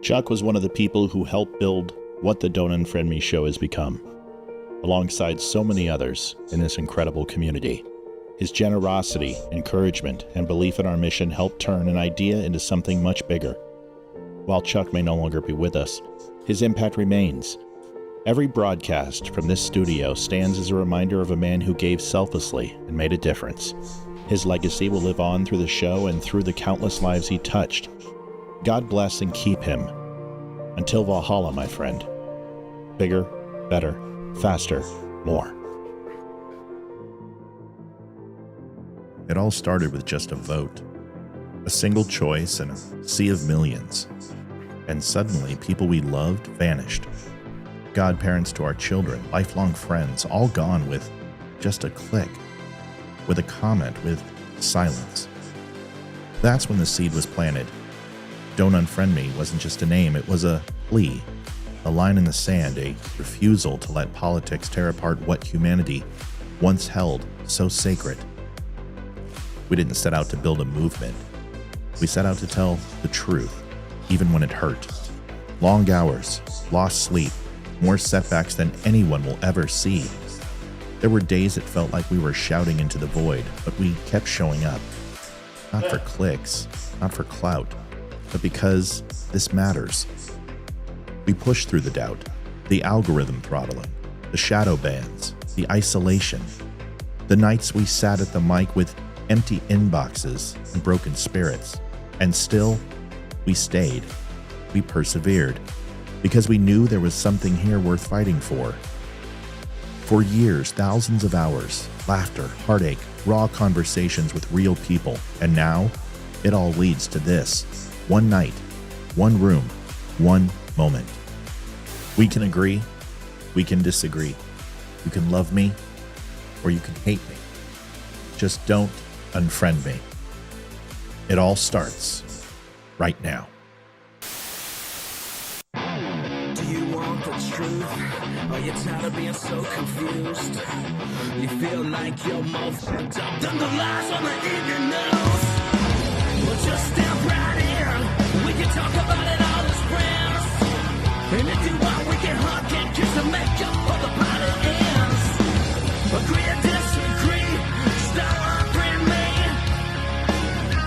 Chuck was one of the people who helped build what the Don't Unfriend Me show has become, alongside so many others in this incredible community. His generosity, encouragement, and belief in our mission helped turn an idea into something much bigger. While Chuck may no longer be with us, his impact remains. Every broadcast from this studio stands as a reminder of a man who gave selflessly and made a difference. His legacy will live on through the show and through the countless lives he touched. God bless and keep him. Until Valhalla, my friend. Bigger, better, faster, more. It all started with just a vote. A single choice in a sea of millions. And suddenly, people we loved vanished. Godparents to our children, lifelong friends, all gone with just a click. With a comment, with silence. That's when the seed was planted. Don't Unfriend Me wasn't just a name, it was a plea, a line in the sand, a refusal to let politics tear apart what humanity once held so sacred. We didn't set out to build a movement. We set out to tell the truth, even when it hurt. Long hours, lost sleep, more setbacks than anyone will ever see. There were days it felt like we were shouting into the void, but we kept showing up. Not for clicks, not for clout, but because this matters. We pushed through the doubt, the algorithm throttling, the shadow bans, the isolation, the nights we sat at the mic with empty inboxes and broken spirits, and still, we stayed. We persevered, because we knew there was something here worth fighting for. For years, thousands of hours, laughter, heartache, raw conversations with real people, and now, it all leads to this. One night, one room, one moment. We can agree, we can disagree. You can love me, or you can hate me. Just don't unfriend me. It all starts right now. Do you want the truth? Are you tired of being so confused? You feel like you're more fucked up than the lies on the evening news. Well, just step right in. We can talk about it all as friends. And if you want, we can hug and kiss and make up for the party ends. Agree or disagree, stop unfriend me.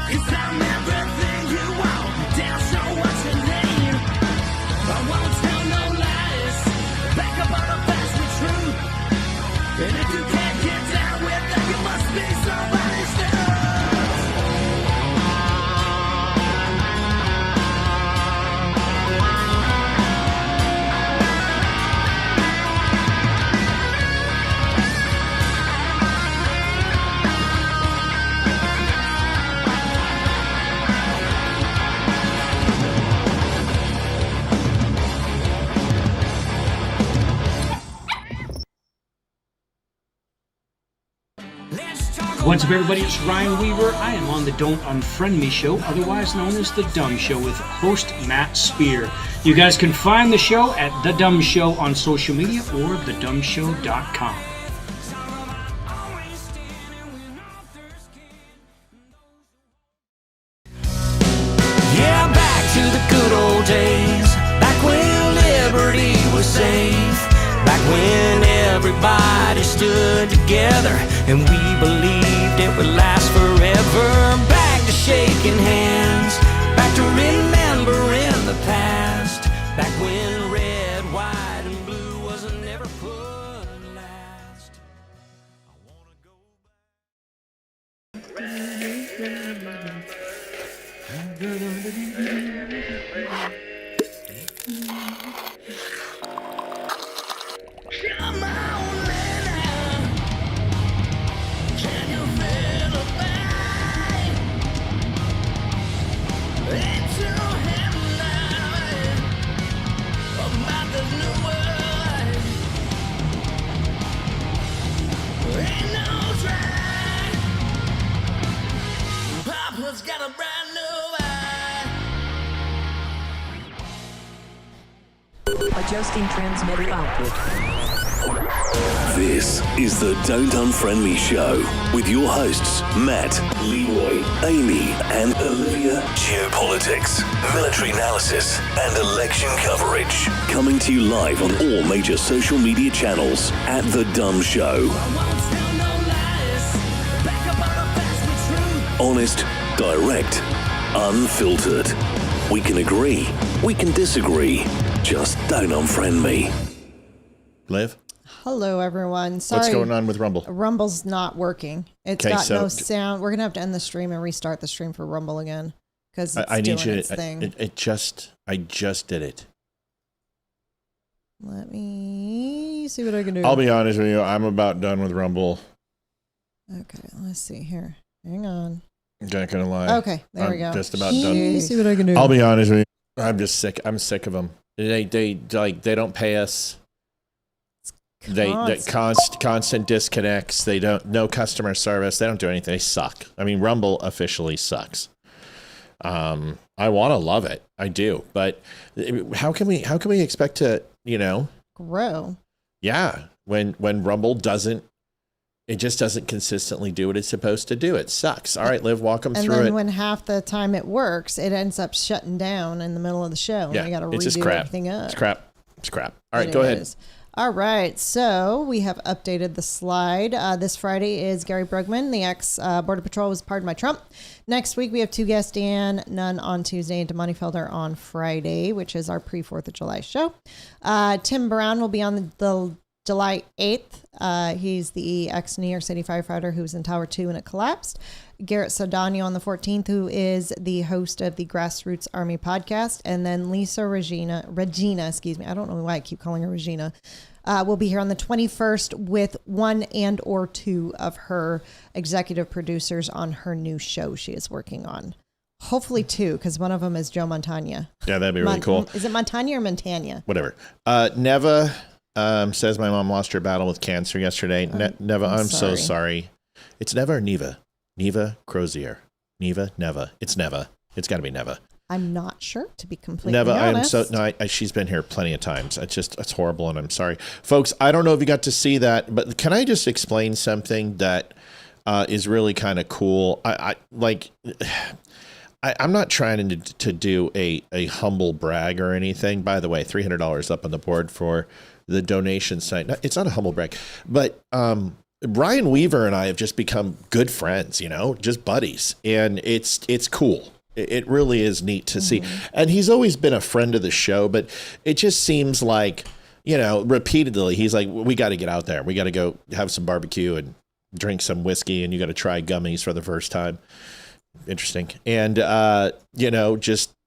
'Cause I'm everything you want, damn sure what you need. I won't tell no lies, back up on the facts with truth. And if you can't get down with that, you must be somebody's dog. What's up, everybody? It's Ryan Weaver. I am on the Don't Unfriend Me show, otherwise known as The Dumb Show, with host Matt Spear. You guys can find the show at The Dumb Show on social media or thedumbshow.com. Yeah, back to the good old days, back when liberty was safe, back when everybody stood together and we believed it would last forever. Back to shaking hands, back to remembering the past, back when red, white, and blue wasn't never put last. I wanna go Come on, man. Can you feel the pain? Into him now about this new world. Ain't no track. Papa's got a brand new eye. Adjusting transmitter output. This is the Don't Unfriend Me Show with your hosts, Matt, Leroy, Amy, and Olivia. Geopolitics, military analysis, and election coverage. Coming to you live on all major social media channels at The Dumb Show. Honest, direct, unfiltered. We can agree, we can disagree. Just don't unfriend me. Liv? Hello, everyone. Sorry. What's going on with Rumble? Rumble's not working. It's got no sound. We're going to have to end the stream and restart the stream for Rumble again because it's doing its thing. I just did it. Let me see what I can do. I'll be honest with you. I'm about done with Rumble. Okay, let's see here. Hang on. I'm not going to lie. Okay, there we go. Just about done. See what I can do. I'll be honest with you. I'm just sick. I'm sick of them. They don't pay us. They constant disconnects. They don't no customer service. They don't do anything. They suck. I mean, Rumble officially sucks. I want to love it. I do, but how can we expect to grow? Yeah, when Rumble doesn't. It just doesn't consistently do what it's supposed to do. It sucks. All right, Liv, walk them through it. And then when half the time it works, it ends up shutting down in the middle of the show. Yeah, and we got to redo everything up. It's crap. It's crap. All right, go ahead. All right, so we have updated the slide. This Friday is Gary Brugman, the ex-Border Patrol, was pardoned by Trump. Next week, we have two guests, Dan Nunn on Tuesday and Damani Felder on Friday, which is our pre-4th of July show. Tim Brown will be on the July 8th. He's the ex-New York City firefighter who was in Tower 2 and it collapsed. Garrett Sodano on the 14th, who is the host of the Grassroots Army podcast. And then Lisa Regina, excuse me. I don't know why I keep calling her Regina. Will be here on the 21st with one and or two of her executive producers on her new show she is working on. Hopefully two, because one of them is Joe Montagna. Yeah, that'd be really cool. Is it Montagna or Montagna? Whatever. Neva says my mom lost her battle with cancer yesterday. Neva, I'm so sorry. It's Neva or Neva? Neva Crozier. Neva. It's Neva. It's got to be Neva. I'm not sure, to be completely honest. She's been here plenty of times. It's horrible, and I'm sorry. Folks, I don't know if you got to see that, but can I just explain something that is really kind of cool? I'm not trying to do a humble brag or anything. By the way, $300 up on the board for the donation site. It's not a humble brag, but Ryan Weaver and I have just become good friends, just buddies. And it's cool. It really is neat to see. And he's always been a friend of the show, but it just seems like, repeatedly, he's like, we got to get out there. We got to go have some barbecue and drink some whiskey, and you got to try gummies for the first time. Interesting. And,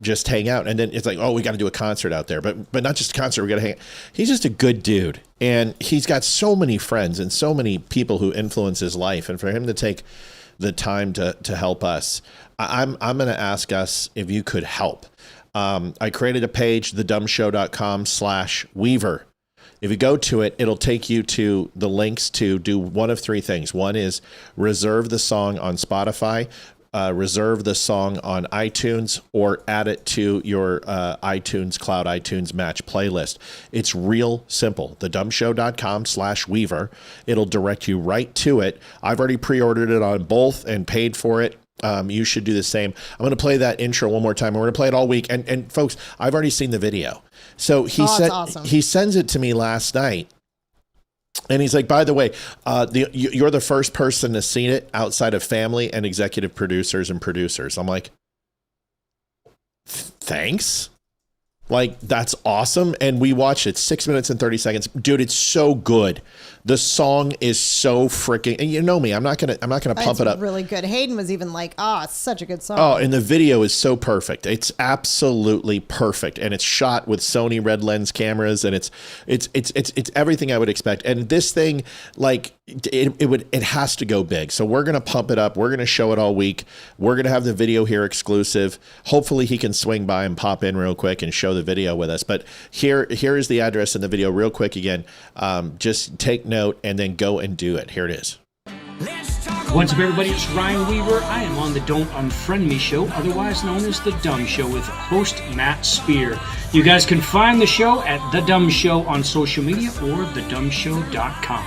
just hang out. And then it's like, oh, we got to do a concert out there, but not just a concert. We got to hang out. He's just a good dude. And he's got so many friends and so many people who influence his life. And for him to take the time to help us, I'm going to ask us if you could help. I created a page, thedumbshow.com/Weaver. If you go to it, it'll take you to the links to do one of three things. One is reserve the song on Spotify, reserve the song on iTunes, or add it to your Cloud iTunes Match playlist. It's real simple. thedumbshow.com/Weaver. It'll direct you right to it. I've already pre-ordered it on both and paid for it. You should do the same. I'm going to play that intro one more time. We're going to play it all week. And folks, I've already seen the video. So he awesome. He sends it to me last night. And he's like, by the way, you're the first person to see it outside of family and executive producers and producers. I'm like, thanks. Like, that's awesome. And we watched it 6 minutes and 30 seconds. Dude, it's so good. The song is so freaking, and you know me, I'm not gonna pump it up. It's really good. Hayden was even like, it's such a good song. Oh, and the video is so perfect. It's absolutely perfect. And it's shot with Sony red lens cameras, and it's everything I would expect. And this thing, like, it has to go big. So we're gonna pump it up. We're gonna show it all week. We're gonna have the video here exclusive. Hopefully he can swing by and pop in real quick and show the video with us. But here is the address in the video real quick again. Just take note and then go and do it. Here it is. Let's talk What's up, everybody? It's Ryan Weaver. I am on the Don't Unfriend Me show, otherwise known as The Dumb Show, with host Matt Spear. You guys can find the show at The Dumb Show on social media or thedumbshow.com.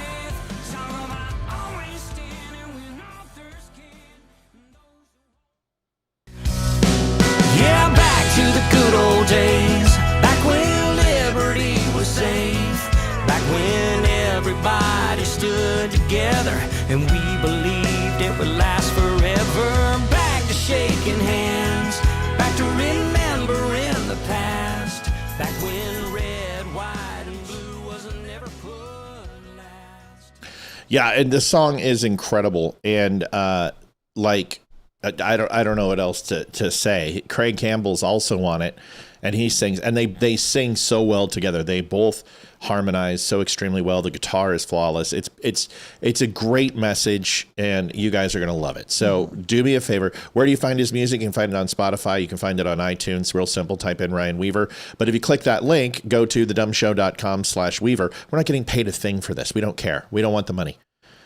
Yeah, back to the good old days, back when liberty was safe, back when everybody stood together and we believed it would last forever. Back to shaking hands, back to remembering the past, back when red, white, and blue wasn't never put last. Yeah, and the song is incredible, and like I don't know what else to say. Craig Campbell's also on it, and he sings, and they sing so well together. They both harmonize so extremely well. The guitar is flawless. It's a great message, and you guys are gonna love it. So do me a favor. Where do you find his music? You can find it on Spotify. You can find it on iTunes. Real simple. Type in Ryan Weaver. But if you click that link, go to thedumbshow.com/Weaver. We're not getting paid a thing for this. We don't care. We don't want the money.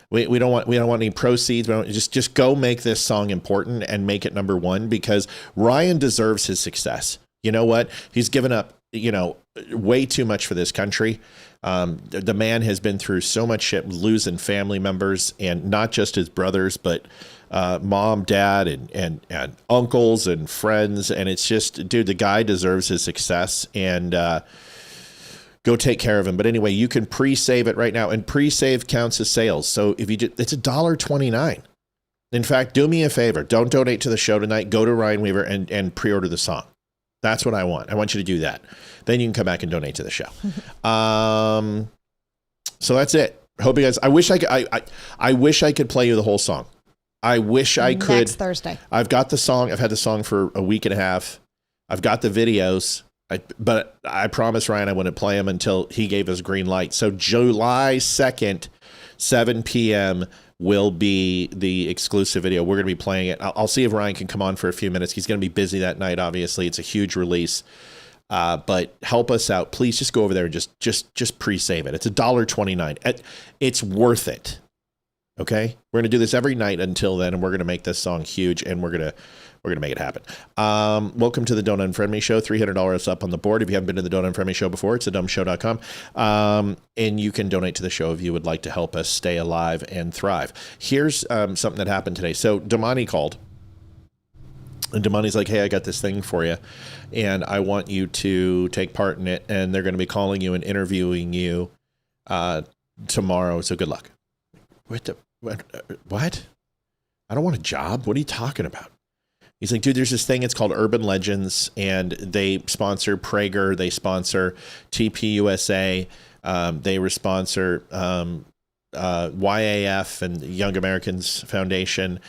We don't want any proceeds. We don't, just go make this song important and make it number one, because Ryan deserves his success. You know what? He's given up, way too much for this country. The man has been through so much shit, losing family members, and not just his brothers, but mom, dad, and uncles and friends. And it's just, dude, the guy deserves his success, and go take care of him. But anyway, you can pre-save it right now, and pre-save counts as sales. So if you do, it's $1.29. In fact, do me a favor. Don't donate to the show tonight. Go to Ryan Weaver and pre-order the song. That's what I want. I want you to do that. Then you can come back and donate to the show. So that's it. Hope you guys, I wish I could play you the whole song. I wish I could. Next Thursday. I've got the song. I've had the song for a week and a half. I've got the videos. But I promised Ryan I wouldn't play him until he gave us green light. So July 2nd, 7 p.m. will be the exclusive video. We're going to be playing it. I'll see if Ryan can come on for a few minutes. He's going to be busy that night, obviously. It's a huge release. But help us out. Please just go over there and just pre-save it. It's $1.29. It's worth it. Okay? We're going to do this every night until then, and we're going to make this song huge, and we're going to make it happen. Welcome to the Don't Unfriend Me show. $300 up on the board. If you haven't been to the Don't Unfriend Me show before, it's thedumbshow.com. And you can donate to the show if you would like to help us stay alive and thrive. Here's something that happened today. So Damani called. And Damani's like, hey, I got this thing for you, and I want you to take part in it. And they're going to be calling you and interviewing you tomorrow. So good luck. What? I don't want a job. What are you talking about? He's like, dude, there's this thing. It's called Urban Legends, and they sponsor Prager. They sponsor TPUSA. They sponsor YAF and Young Americans Foundation.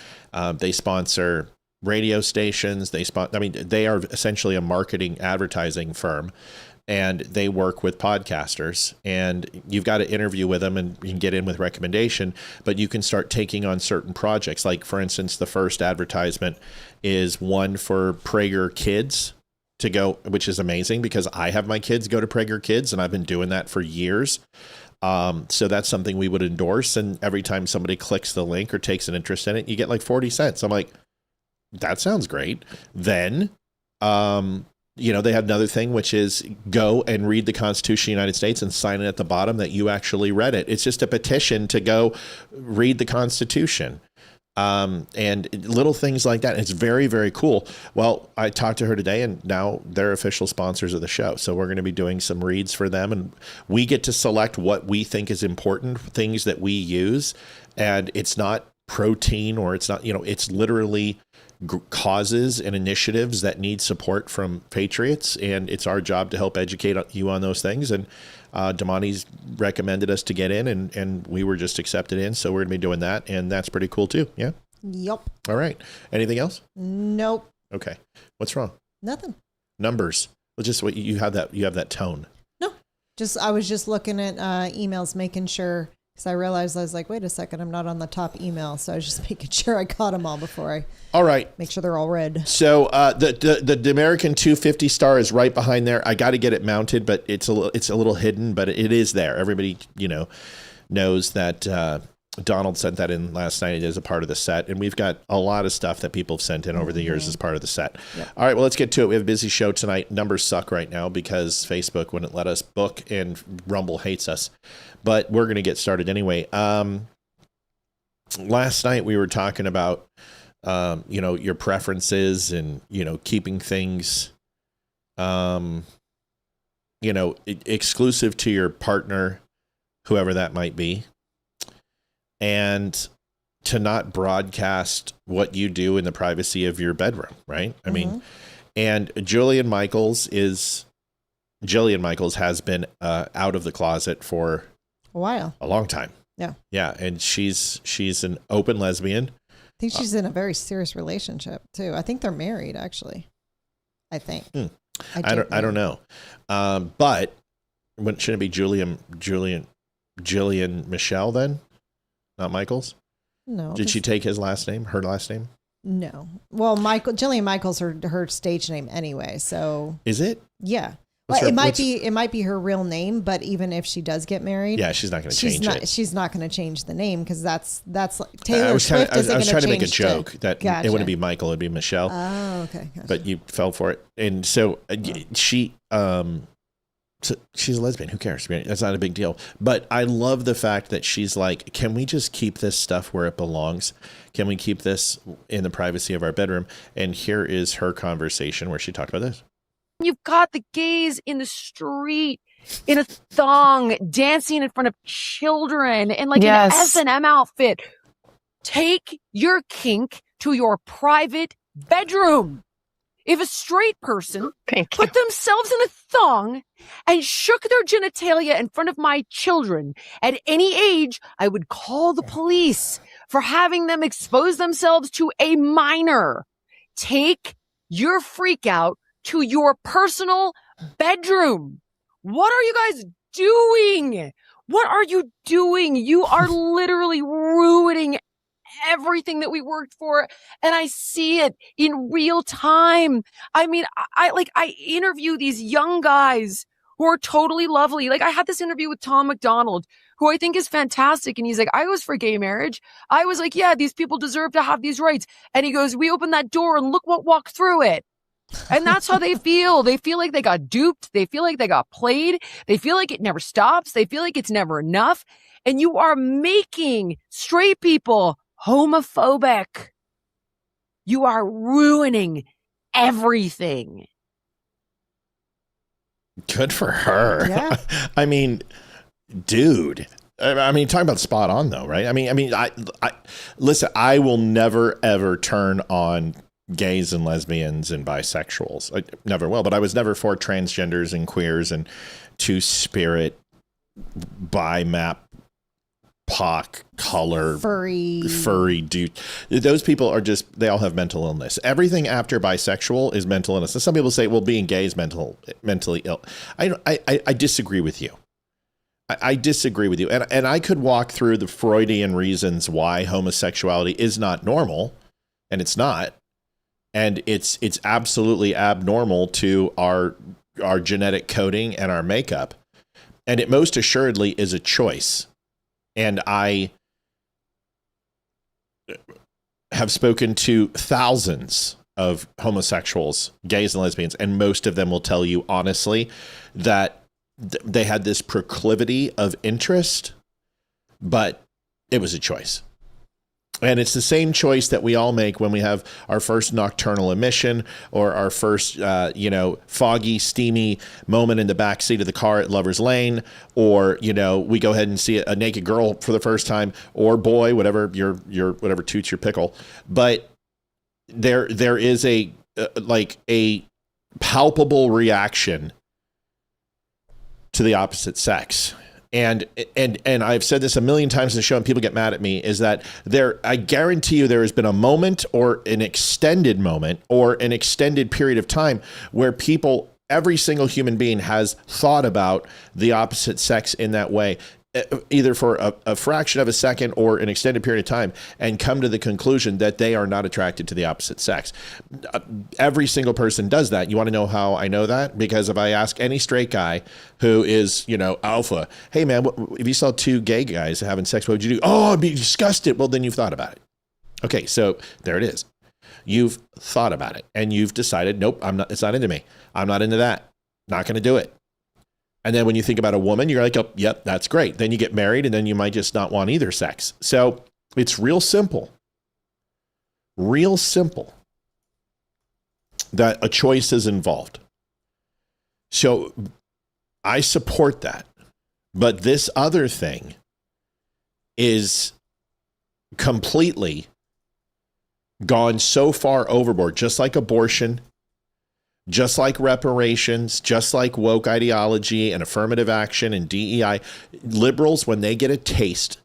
They sponsor radio stations. They are essentially a marketing advertising firm, and they work with podcasters, and you've got to interview with them, and you can get in with recommendation, but you can start taking on certain projects. Like, for instance, the first advertisement is one for Prager Kids to go, which is amazing because I have my kids go to Prager Kids, and I've been doing that for years. So that's something we would endorse. And every time somebody clicks the link or takes an interest in it, you get like 40 cents. I'm like, that sounds great. Then, they have another thing, which is go and read the Constitution of the United States and sign it at the bottom that you actually read it. It's just a petition to go read the Constitution. And little things like that. It's very, very cool. Well, I talked to her today, and now they're official sponsors of the show. So we're going to be doing some reads for them, and we get to select what we think is important, things that we use. And it's not protein, or it's not, it's literally causes and initiatives that need support from patriots, and it's our job to help educate you on those things. And Damani's recommended us to get in, and we were just accepted in, so we're gonna be doing that, and that's pretty cool too. Yeah. Yep. All right. Anything else? Nope. Okay. What's wrong? Nothing. Numbers. Well, just what you have that tone. No. I was just looking at emails, making sure. Because I realized, I was like, wait a second, I'm not on the top email. So I was just making sure I caught them all before I make sure they're all read. So the American 250 star is right behind there. I got to get it mounted, but it's a little hidden, but it is there. Everybody, knows that Donald sent that in last night. It is a part of the set. And we've got a lot of stuff that people have sent in over the years as part of the set. Yep. All right, well, let's get to it. We have a busy show tonight. Numbers suck right now because Facebook wouldn't let us book and Rumble hates us. But we're going to get started anyway. Last night we were talking about, your preferences and, keeping things, exclusive to your partner, whoever that might be. And to not broadcast what you do in the privacy of your bedroom, right? I mean, and Jillian Michaels has been out of the closet for a while, a long time. Yeah. Yeah. And she's an open lesbian. I think she's in a very serious relationship too. I think they're married, actually. I think. I don't know. But shouldn't it be Jillian Michelle then? Not Michaels? No. Did she take his last name? Her last name? No. Well, Jillian Michaels, her stage name anyway. So is it? Yeah. Well, it might be her real name, but even if she does get married, yeah, she's not going to change it. She's not going to change the name because that's like Taylor Swift. I was trying to make a joke that it wouldn't be Michael, it'd be Michelle. Oh, okay. Gotcha. But you fell for it, and so she. So she's a lesbian. Who cares? That's not a big deal. But I love the fact that she's like, can we just keep this stuff where it belongs? Can we keep this in the privacy of our bedroom? And here is her conversation where she talked about this. You've got the gays in the street in a thong dancing in front of children in like an S&M outfit. Take your kink to your private bedroom. If a straight person put themselves in a thong and shook their genitalia in front of my children at any age, I would call the police for having them expose themselves to a minor. Take your freak out to your personal bedroom. What are you guys doing? What are you doing? You are literally ruining everything that we worked for, and I see it in real time. I mean, I interview these young guys who are totally lovely. Like I had this interview with Tom McDonald, who I think is fantastic. And he's like, I was for gay marriage. I was like, yeah, these people deserve to have these rights. And he goes, we opened that door and look what walked through it. And that's how they feel. They feel like they got duped. They feel like they got played. They feel like it never stops. They feel like it's never enough. And you are making straight people homophobic. You are ruining everything. Good for her. Yeah. I mean, dude. I mean, talking about spot on though, right? I mean, I listen. I will never ever turn on gays and lesbians and bisexuals. I never will. But I was never for transgenders and queers and two-spirit, bi-map, POC, color, furry dude. Those people are just, they all have mental illness. Everything after bisexual is mental illness. And some people say, well, being gay is mentally ill. I disagree with you. I disagree with you. And I could walk through the Freudian reasons why homosexuality is not normal, and it's not. And it's absolutely abnormal to our genetic coding and our makeup. And it most assuredly is a choice. And I have spoken to thousands of homosexuals, gays and lesbians, and most of them will tell you honestly that they had this proclivity of interest, but it was a choice. And it's the same choice that we all make when we have our first nocturnal emission or our first, foggy, steamy moment in the back seat of the car at Lover's Lane, or, we go ahead and see a naked girl for the first time, or boy, whatever your whatever toots your pickle. But there is a palpable reaction to the opposite sex. And I've said this a million times in the show, and people get mad at me, is that I guarantee you there has been a moment or an extended moment or an extended period of time where every single human being has thought about the opposite sex in that way. either for a fraction of a second or an extended period of time, and come to the conclusion that they are not attracted to the opposite sex. Every single person does that. You want to know how I know that? Because if I ask any straight guy who is, alpha, hey man, if you saw two gay guys having sex, what would you do? Oh, I'd be disgusted. Well, then you've thought about it. Okay, so there it is. You've thought about it and you've decided, nope, it's not into me. I'm not into that. Not going to do it. And then when you think about a woman, you're like, oh, yep, that's great. Then you get married and then you might just not want either sex. So it's real simple that a choice is involved. So I support that. But this other thing is completely gone so far overboard, just like abortion, just like reparations, just like woke ideology and affirmative action and DEI. Liberals, when they get a taste,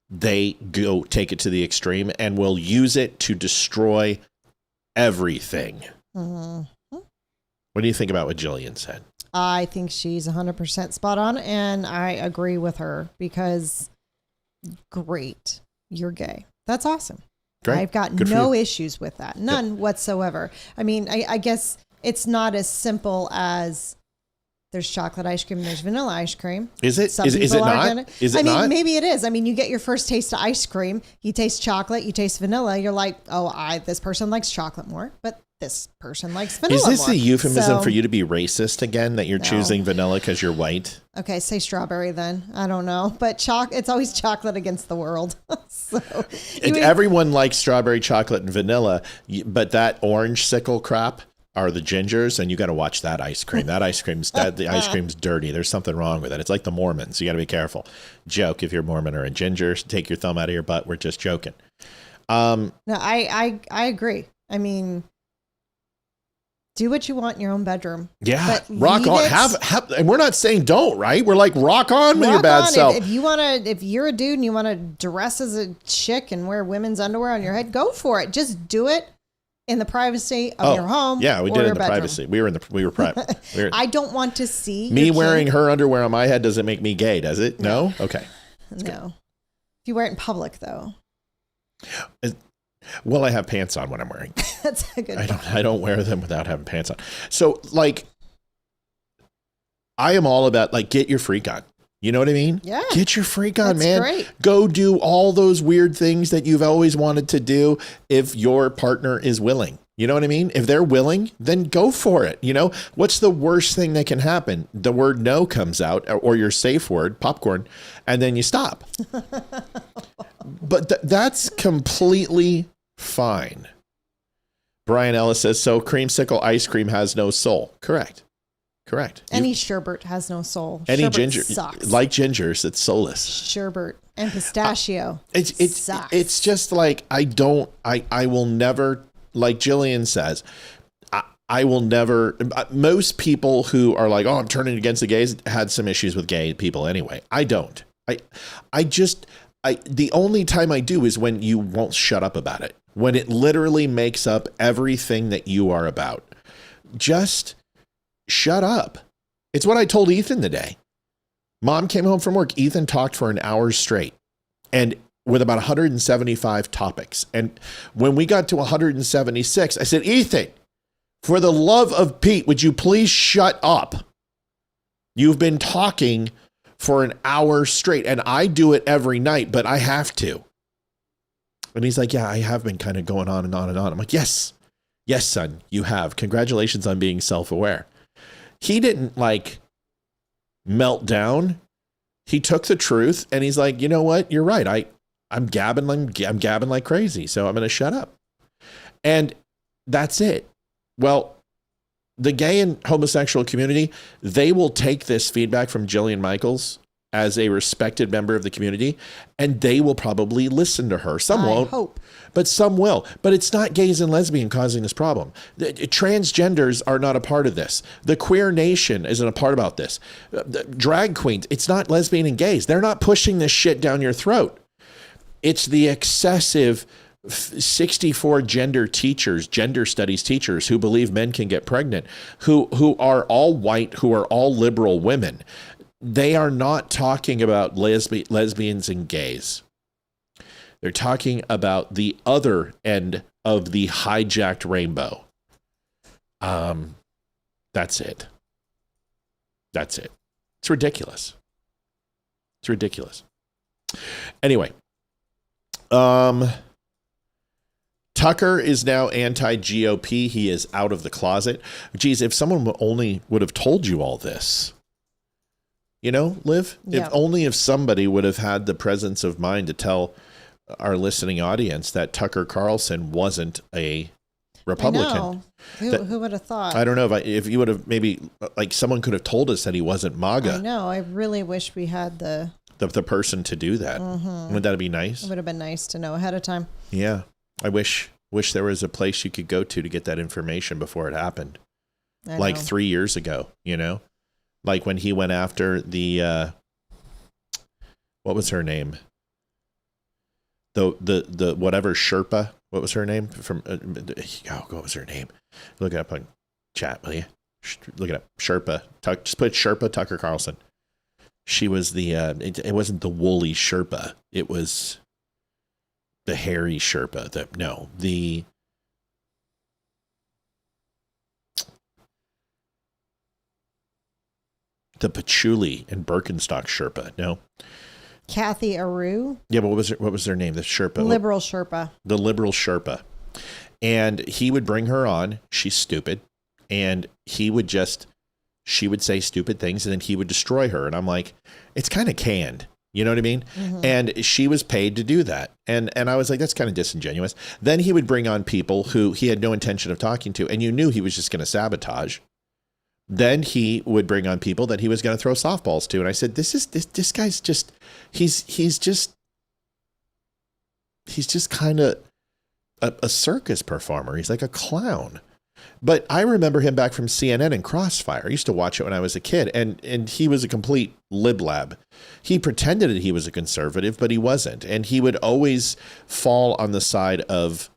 they go take it to the extreme and will use it to destroy everything. Mm-hmm. What do you think about what Jillian said? I think she's 100% spot on, and I agree with her because great, you're gay. That's awesome. Great. I've got no issues with that. None whatsoever. I mean, I guess it's not as simple as there's chocolate ice cream, there's vanilla ice cream. Is it? Is it not? Is it not? Maybe it is. I mean, you get your first taste of ice cream, you taste chocolate, you taste vanilla. You're like, oh, this person likes chocolate more, but this person likes vanilla more. Is this a euphemism for you to be racist again, that you're choosing vanilla because you're white? Okay, say strawberry then. I don't know. But it's always chocolate against the world. Everyone likes strawberry, chocolate, and vanilla, but that orange sickle crap are the gingers, and you got to watch that ice cream. The ice cream's dirty. There's something wrong with it. It's like the Mormons. You got to be careful. Joke if you're Mormon or a ginger. Take your thumb out of your butt. We're just joking. No, I agree. I mean, do what you want in your own bedroom. Yeah, rock on. Have, and we're not saying don't, right? We're like rock on with your bad self. If you're a dude and you want to dress as a chick and wear women's underwear on your head, go for it. Just do it in the privacy of your home. Yeah, we did it in the privacy. We were private. I don't want to see me wearing her underwear on my head. Doesn't make me gay, does it? No. Okay. No. Good. If you wear it in public, though. Well, I have pants on when I'm wearing. That's a good. I don't wear them without having pants on. So, like, I am all about get your freak on. You know what I mean? Yeah. Get your freak on, man. Great. Go do all those weird things that you've always wanted to do if your partner is willing. You know what I mean? If they're willing, then go for it. What's the worst thing that can happen? The word no comes out, or your safe word, popcorn, and then you stop. But that's completely fine. Brian Ellis says, so creamsicle ice cream has no soul. Correct. Any sherbet has no soul. Any sherbet ginger, sucks. like gingers, it's soulless. Sherbet and pistachio. Sucks. It's just like, I will never, like Jillian says, I will never, most people who are like, oh, I'm turning against the gays had some issues with gay people anyway. I don't. The only time I do is when you won't shut up about it. When it literally makes up everything that you are about. Just shut up. It's what I told Ethan today. Mom came home from work. Ethan talked for an hour straight and with about 175 topics. And when we got to 176, I said, Ethan, for the love of Pete, would you please shut up? You've been talking for an hour straight, and I do it every night, but I have to. And he's like, yeah, I have been kind of going on and on and on. I'm like, yes, son, you have. Congratulations on being self-aware. He didn't melt down. He took the truth and he's like, you know what? You're right. I'm gabbing like crazy. So I'm going to shut up. And that's it. Well, the gay and homosexual community, they will take this feedback from Jillian Michaels as a respected member of the community, and they will probably listen to her. Some won't, hope. But some will. But it's not gays and lesbians causing this problem. Transgenders are not a part of this. The queer nation isn't a part about this. Drag queens, it's not lesbian and gays. They're not pushing this shit down your throat. It's the excessive 64 gender studies teachers who believe men can get pregnant, who are all white, who are all liberal women. they are not talking about lesbians and gays. They're talking about the other end of the hijacked rainbow. That's it. That's it. It's ridiculous. It's ridiculous. Anyway, Tucker is now anti-GOP. He is out of the closet. Geez, if someone only would have told you all this, you know, Liv, Yeah. if somebody would have had the presence of mind to tell our listening audience that Tucker Carlson wasn't a Republican. I know. Who would have thought? I don't know if you would have, maybe like someone could have told us that he wasn't MAGA. I know. I really wish we had the person to do that. Wouldn't that be nice? It would have been nice to know ahead of time. Yeah. I wish there was a place you could go to get that information before it happened. Like 3 years ago, you know, like when he went after the, what was her name? The whatever Sherpa, what was her name from, what was her name? Look it up on chat, will you? Look it up. Sherpa, just put Sherpa Tucker Carlson. She was the, it wasn't the woolly Sherpa. It was the hairy Sherpa. The patchouli and Birkenstock Sherpa. No. Kathy Aru. Yeah, but what was their name? The Sherpa. Liberal Sherpa. The liberal Sherpa. And he would bring her on. She's stupid. And she would say stupid things and then he would destroy her. And I'm like, it's kind of canned. You know what I mean? Mm-hmm. And she was paid to do that. And I was like, that's kind of disingenuous. Then he would bring on people who he had no intention of talking to. And you knew he was just going to sabotage. Then he would bring on people that he was going to throw softballs to. And I said, this guy's just, he's just kind of a circus performer. He's like a clown. But I remember him back from CNN and Crossfire. I used to watch it when I was a kid, and he was a complete lib-lab. He pretended that he was a conservative, but he wasn't. And he would always fall on the side of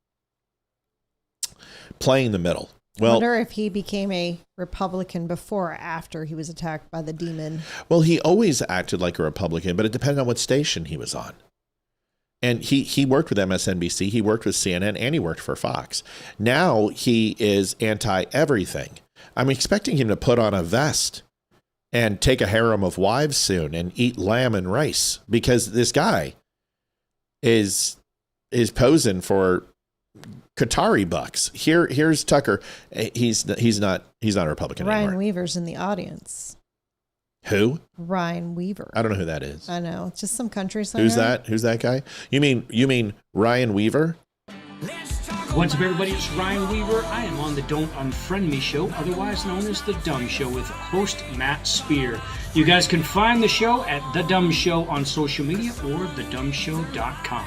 playing the middle. Well, I wonder if he became a Republican before or after he was attacked by the demon. Well, he always acted like a Republican, but it depended on what station he was on. And he worked with MSNBC, he worked with CNN, and he worked for Fox. Now he is anti-everything. I'm expecting him to put on a vest and take a harem of wives soon and eat lamb and rice, because this guy is posing for Qatari bucks. Here's Tucker. He's not a Republican anymore. Ryan Weaver's in the audience. Who? Ryan Weaver. I don't know who that is. I know. It's just some country singer. Who's that? Who's that guy? You mean Ryan Weaver? What's up, everybody? It's Ryan Weaver. I am on the Don't Unfriend Me show, otherwise known as The Dumb Show, with host Matt Spear. You guys can find the show at The Dumb Show on social media or thedumbshow.com.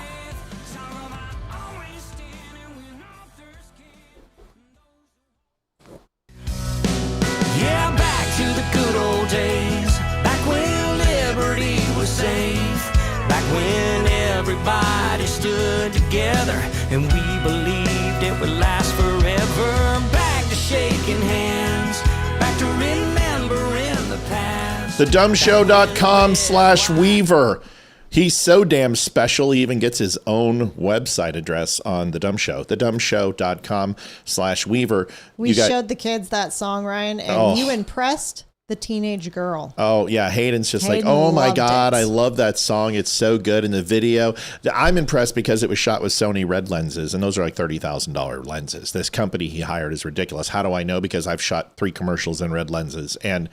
Yeah, back to the good old days, back when liberty was safe, back when everybody stood together and we believed it would last forever. Back to shaking hands, back to remembering the past. TheDumbShow.com/Weaver. He's so damn special, he even gets his own website address on The Dumb Show. TheDumbShow.com/Weaver. We showed the kids that song, Ryan, and you impressed the teenage girl. Oh, yeah. Hayden's just like, oh my God, I love that song. It's so good. In the video, I'm impressed because it was shot with Sony red lenses, and those are like $30,000 lenses. This company he hired is ridiculous. How do I know? Because I've shot 3 commercials in red lenses, and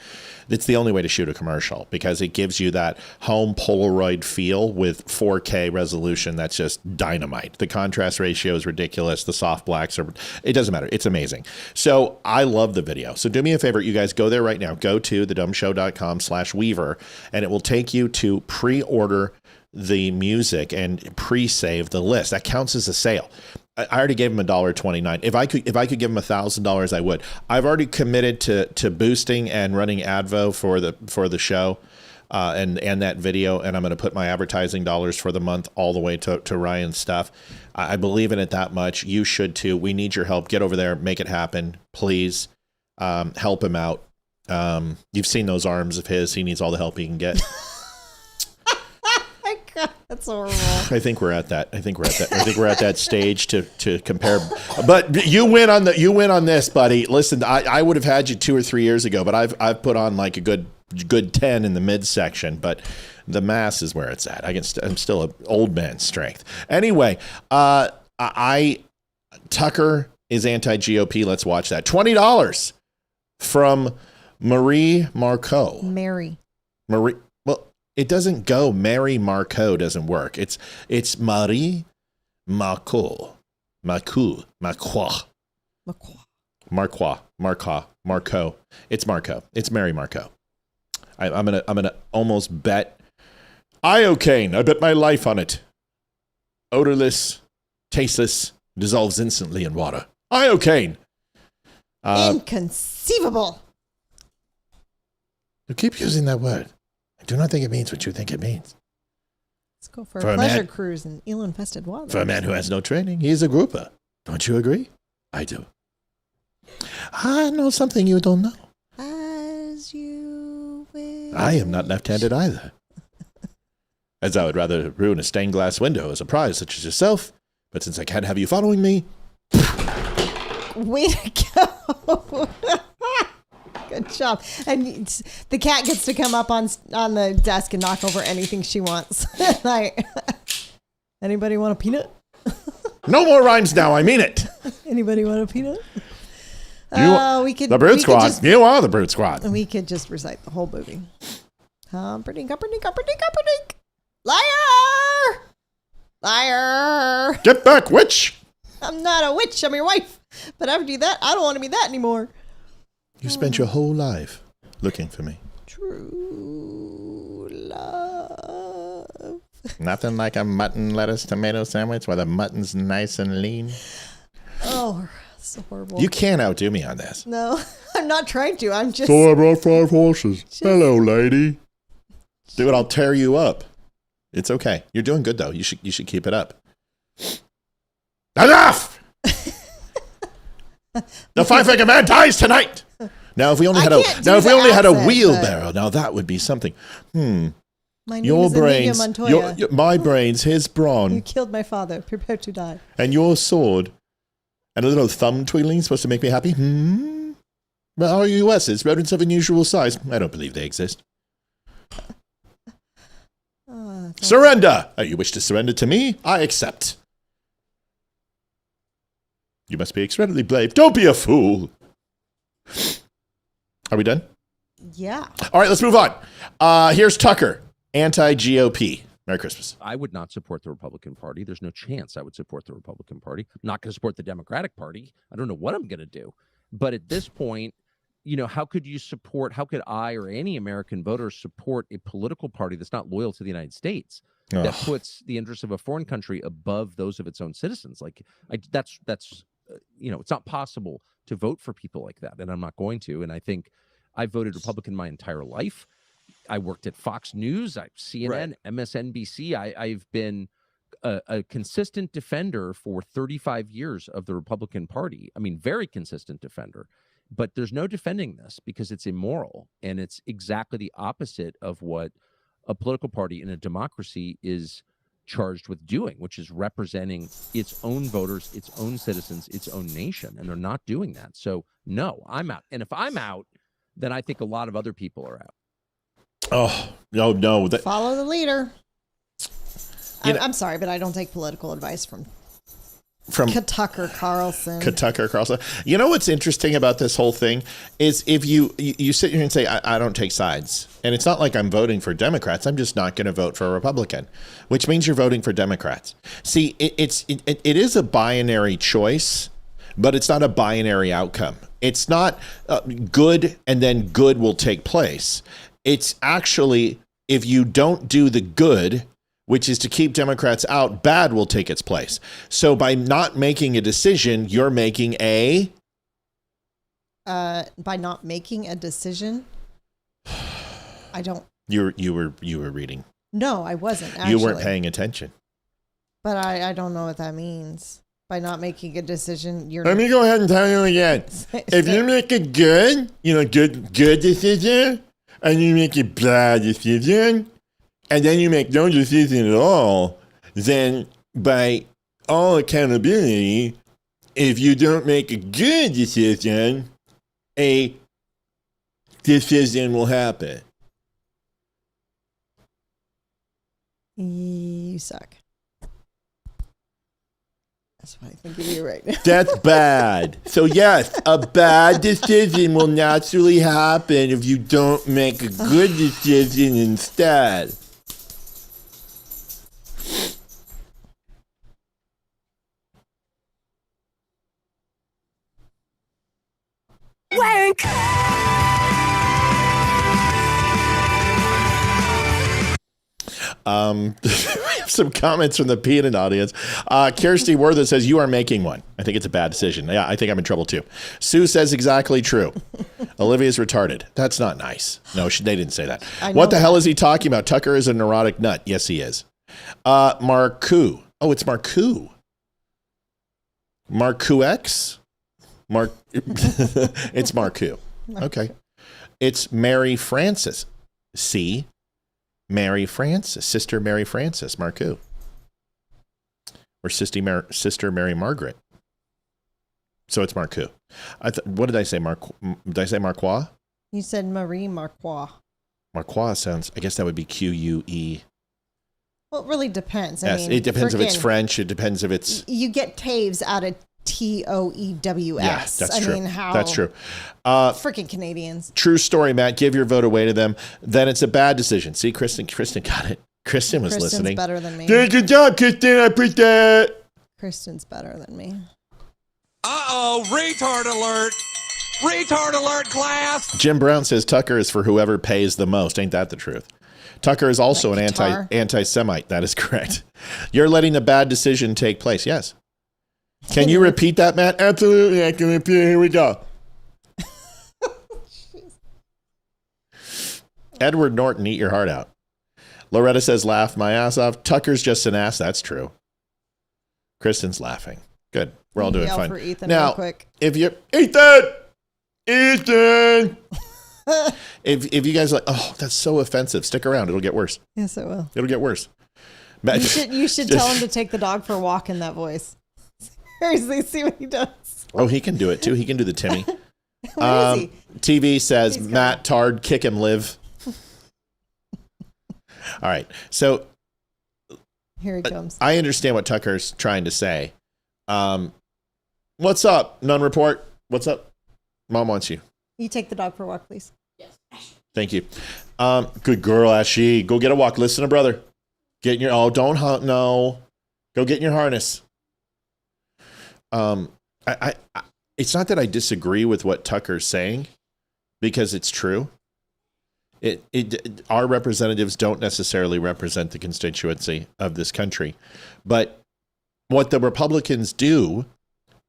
it's the only way to shoot a commercial because it gives you that home Polaroid feel with 4K resolution. That's just dynamite. The contrast ratio is ridiculous. The soft blacks it doesn't matter. It's amazing. So I love the video. So do me a favor, you guys, go there right now. Go to thedumbshow.com/Weaver, and it will take you to pre-order the music and pre-save the list. That counts as a sale. I already gave him $1.29. If I could give him $1,000, I would. I've already committed to boosting and running Advo for the show, and that video, and I'm going to put my advertising dollars for the month all the way to Ryan's stuff. I believe in it that much. You should too. We need your help. Get over there, make it happen, please. Help him out. You've seen those arms of his. He needs all the help he can get. My God, that's horrible. I think we're at that. I think we're at that stage to compare. But you win on this, buddy. Listen, I would have had you 2 or 3 years ago, but I've put on like a good 10 in the midsection. But the mass is where it's at. I'm still an old man's strength. Anyway, Tucker is anti-GOP. Let's watch that. $20 from Marie Marcoux. Marie. Well, it doesn't go. Mary Marcoux doesn't work. It's Marie Marcoux. Marcoux. It's Marcoux. It's Mary Marcoux. I'm gonna almost bet iocane. I bet my life on it. Odorless, tasteless, dissolves instantly in water. Iocane. Inconceivable. You keep using that word. I do not think it means what you think it means. Let's go for a pleasure cruise in eel-infested water. For a man who has no training, he is a grouper. Don't you agree? I do. I know something you don't know. As you wish. I am not left-handed either. As I would rather ruin a stained glass window as a prize such as yourself, but since I can't have you following me... Way to go. Good job. And the cat gets to come up on the desk and knock over anything she wants. Anybody want a peanut? No more rhymes now. I mean it. Anybody want a peanut? We could. The Brute Squad. You are the Brute Squad. We could just recite the whole movie. Humperdinck. Liar! Liar! Get back, witch! I'm not a witch. I'm your wife. But after that, I don't want to be that anymore. You spent your whole life looking for me. True love. Nothing like a mutton, lettuce, tomato sandwich where the mutton's nice and lean. Oh, so horrible. You can't outdo me on this. No, I'm not trying to. I'm just... So I brought 5 horses. Hello, lady. Dude, I'll tear you up. It's okay. You're doing good, though. You should keep it up. Enough! The 5-fingered man dies tonight. Now, if we only had a wheelbarrow, now that would be something. My name your is brains, Montoya. my brains, his brawn. You killed my father. Prepare to die. And your sword. And a little thumb twiddling supposed to make me happy. Well, RUSs, rodents of unusual size. I don't believe they exist. Surrender! You wish to surrender to me? I accept. You must be incredibly brave. Don't be a fool. Are we done? Yeah. All right, let's move on. Here's Tucker, anti-GOP. Merry Christmas. I would not support the Republican Party. There's no chance I would support the Republican Party. I'm not going to support the Democratic Party. I don't know what I'm going to do. But at this point, how could I or any American voter support a political party that's not loyal to the United States, that puts the interests of a foreign country above those of its own citizens? That's it's not possible to vote for people like that, and I'm not going to. And I think I voted Republican my entire life. I worked at Fox News, CNN, right. MSNBC. I've been a consistent defender for 35 years of the Republican Party. I mean, very consistent defender. But there's no defending this because it's immoral, and it's exactly the opposite of what a political party in a democracy is charged with doing, which is representing its own voters, its own citizens, its own nation, and they're not doing that. So no, I'm out. And if I'm out, then I think a lot of other people are out. Oh, no. Follow the leader. I'm sorry, but I don't take political advice from Tucker Carlson. You know what's interesting about this whole thing is if you sit here and say, I don't take sides. And it's not like I'm voting for Democrats. I'm just not going to vote for a Republican, which means you're voting for Democrats. See, it is a binary choice, but it's not a binary outcome. It's not good and then good will take place. It's actually, if you don't do the good, which is to keep Democrats out, bad will take its place. So by not making a decision, you're making a... by not making a decision, I don't... You were reading. No, I wasn't, actually. You weren't paying attention. But I don't know what that means. By not making a decision, you're. Let me go ahead and tell you again. If you make a good decision, and you make a bad decision, and then you make no decision at all, then by all accountability, if you don't make a good decision, a decision will happen. You suck. That's what I think of you right now. That's bad. So yes, a bad decision will naturally happen if you don't make a good decision instead. Wank! We have some comments from the peanut audience. Kirsty Worthen says, you are making one. I think it's a bad decision. Yeah, I think I'm in trouble too. Sue says exactly true. Olivia's retarded. That's not nice. No, they didn't say that. What the hell is he talking about? Tucker is a neurotic nut. Yes, he is. Marcu. Oh, it's Marcu. Marcu-X? It's Marcu. Okay. It's Mary Frances. See? Mary Frances, Sister Mary Frances, Marcu. Or Sister Mary Margaret. So it's Marcu. What did I say? Did I say Marquois? You said Marie Marquois. Marquois sounds, I guess that would be Q-U-E. Well, it really depends. I Yes, mean, it depends if it's French. It depends if it's... You get Taves out of Toews. Yeah, that's true. I mean, how? That's true. Freaking Canadians. True story, Matt. Give your vote away to them. Then it's a bad decision. See, Kristen got it. Kristen was Kristen's listening. better than me. Good job, Kristen. I appreciate it. Kristen's better than me. Uh-oh, retard alert. Retard alert, class. Jim Brown says Tucker is for whoever pays the most. Ain't that the truth? Tucker is also an anti-Semite. That is correct. You're letting a bad decision take place. Yes. Can you repeat that, Matt? Absolutely, I can repeat it. Here we go. Edward Norton, eat your heart out. Loretta says, laugh my ass off. Tucker's just an ass. That's true. Kristen's laughing. Good. We're all doing fine. For Ethan now, real quick. if you Ethan! if you guys are like, oh, that's so offensive, stick around. It'll get worse. Yes, it will. It'll get worse. You should tell him to take the dog for a walk in that voice. Seriously, see what he does. Oh, he can do it too. He can do the Timmy. Where is he? TV says, Matt Tard, kick him, live. All right. So Here he comes. I understand what Tucker's trying to say. What's up? None report. What's up? Mom wants you. You take the dog for a walk, please. Yes. Thank you. Good girl, Ashley. Go get a walk. Listen to brother. Get in your, don't hunt. No. Go get in your harness. It's not that I disagree with what Tucker's saying, because it's true. Our representatives don't necessarily represent the constituency of this country, but what the Republicans do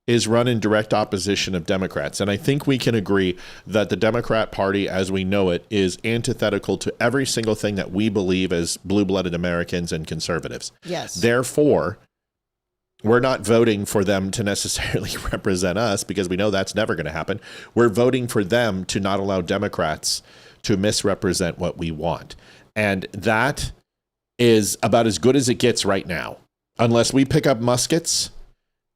is run in direct opposition of Democrats. And I think we can agree that the Democrat Party, as we know it, is antithetical to every single thing that we believe as blue-blooded Americans and conservatives. Yes. Therefore, we're not voting for them to necessarily represent us, because we know that's never going to happen. We're voting for them to not allow Democrats to misrepresent what we want. And that is about as good as it gets right now. Unless we pick up muskets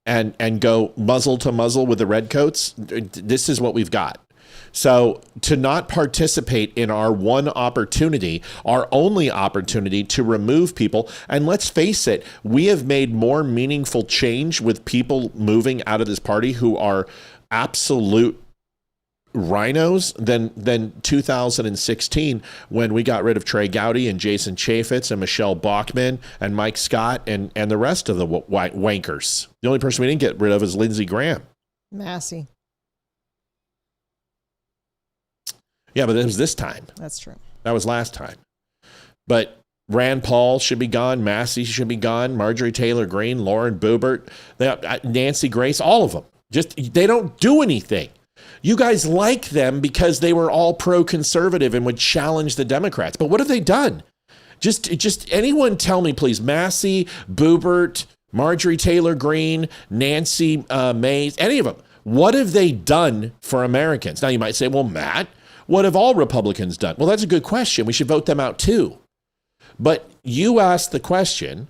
and go muzzle to muzzle with the redcoats, this is what we've got. So to not participate in our one opportunity, our only opportunity to remove people, and let's face it, we have made more meaningful change with people moving out of this party who are absolute rhinos than 2016, when we got rid of Trey Gowdy and Jason Chaffetz and Michelle Bachmann and Mike Scott and the rest of the wankers. The only person we didn't get rid of is Lindsey Graham. Massey. Yeah, but it was this time. That's true. That was last time. But Rand Paul should be gone. Massey should be gone. Marjorie Taylor Greene, Lauren Boebert, Nancy Grace, all of them. They don't do anything. You guys like them because they were all pro-conservative and would challenge the Democrats. But what have they done? Just anyone tell me, please. Massey, Boebert, Marjorie Taylor Greene, Nancy Mace, any of them. What have they done for Americans? Now you might say, well, Matt, what have all Republicans done? Well, that's a good question. We should vote them out too. But you asked the question,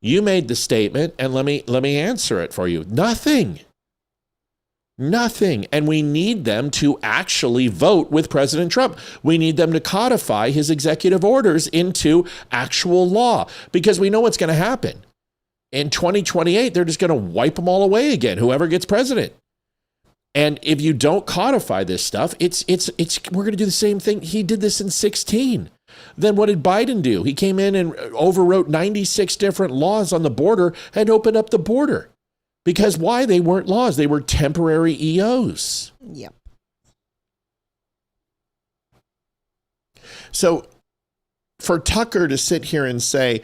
you made the statement, and let me answer it for you. Nothing. Nothing. And we need them to actually vote with President Trump. We need them to codify his executive orders into actual law, because we know what's going to happen. In 2028, they're just going to wipe them all away again, whoever gets president. And if you don't codify this stuff, we're going to do the same thing. He did this in 2016. Then what did Biden do? He came in and overwrote 96 different laws on the border and opened up the border. Because why? They weren't laws. They were temporary EOs. Yep. So for Tucker to sit here and say,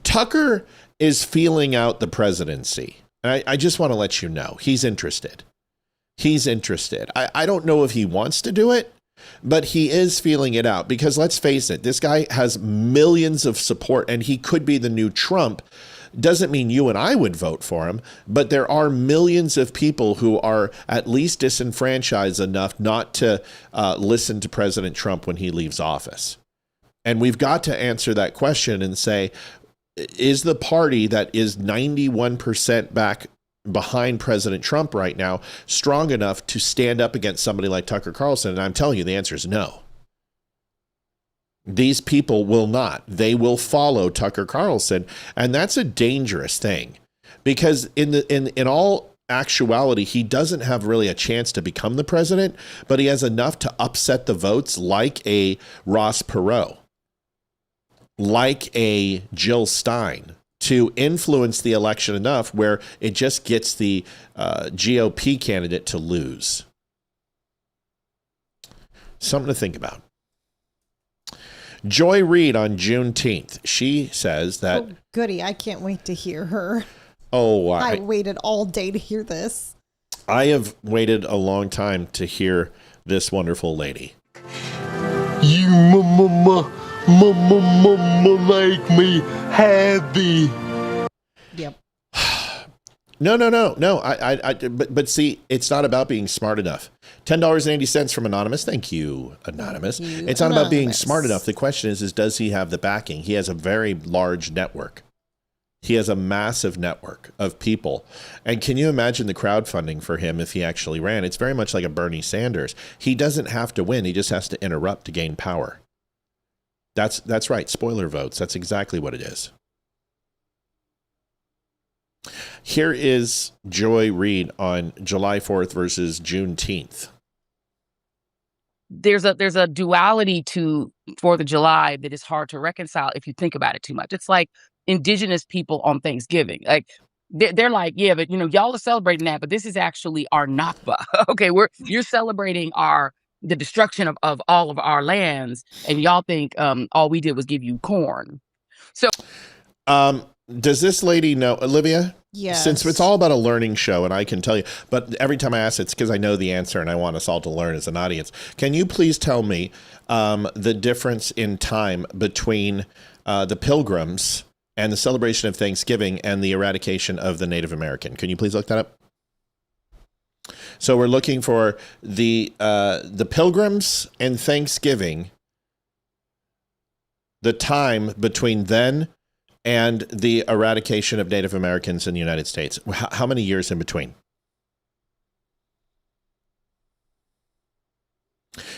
Tucker is feeling out the presidency. And I just want to let you know, he's interested. He's interested. I don't know if he wants to do it, but he is feeling it out, because let's face it, this guy has millions of support and he could be the new Trump. Doesn't mean you and I would vote for him, but there are millions of people who are at least disenfranchised enough not to listen to President Trump when he leaves office. And we've got to answer that question and say, is the party that is 91% back behind President Trump right now strong enough to stand up against somebody like Tucker Carlson? And I'm telling you, the answer is no. These people will not. They will follow Tucker Carlson, and that's a dangerous thing, because in all actuality, he doesn't have really a chance to become the president, but he has enough to upset the votes, like a Ross Perot, like a Jill Stein, to influence the election enough where it just gets the GOP candidate to lose. Something to think about. Joy Reid on Juneteenth. She says that... Oh, goody. I can't wait to hear her. Oh, I waited all day to hear this. I have waited a long time to hear this wonderful lady. You make me happy. Yep. No. But see, it's not about being smart enough. $10.80 from Anonymous. Thank you, Anonymous. Thank you, it's not about being Anonymous. smart enough. The question is does he have the backing? He has a very large network. He has a massive network of people. And can you imagine the crowdfunding for him if he actually ran? It's very much like a Bernie Sanders. He doesn't have to win. He just has to interrupt to gain power. That's right. Spoiler votes. That's exactly what it is. Here is Joy Reid on July 4th versus Juneteenth. There's a duality to 4th of July that is hard to reconcile if you think about it too much. It's like indigenous people on Thanksgiving. Like they're like, yeah, but y'all are celebrating that, but this is actually our Nakba. Okay, you're celebrating the destruction of all of our lands, and y'all think all we did was give you corn. So does this lady know, Olivia? Yes. Since it's all about a learning show, and I can tell you, but every time I ask, it's because I know the answer and I want us all to learn as an audience. Can you please tell me the difference in time between the Pilgrims and the celebration of Thanksgiving and the eradication of the Native American? Can you please look that up? So we're looking for the Pilgrims and Thanksgiving, the time between then and the eradication of Native Americans in the United States. How many years in between?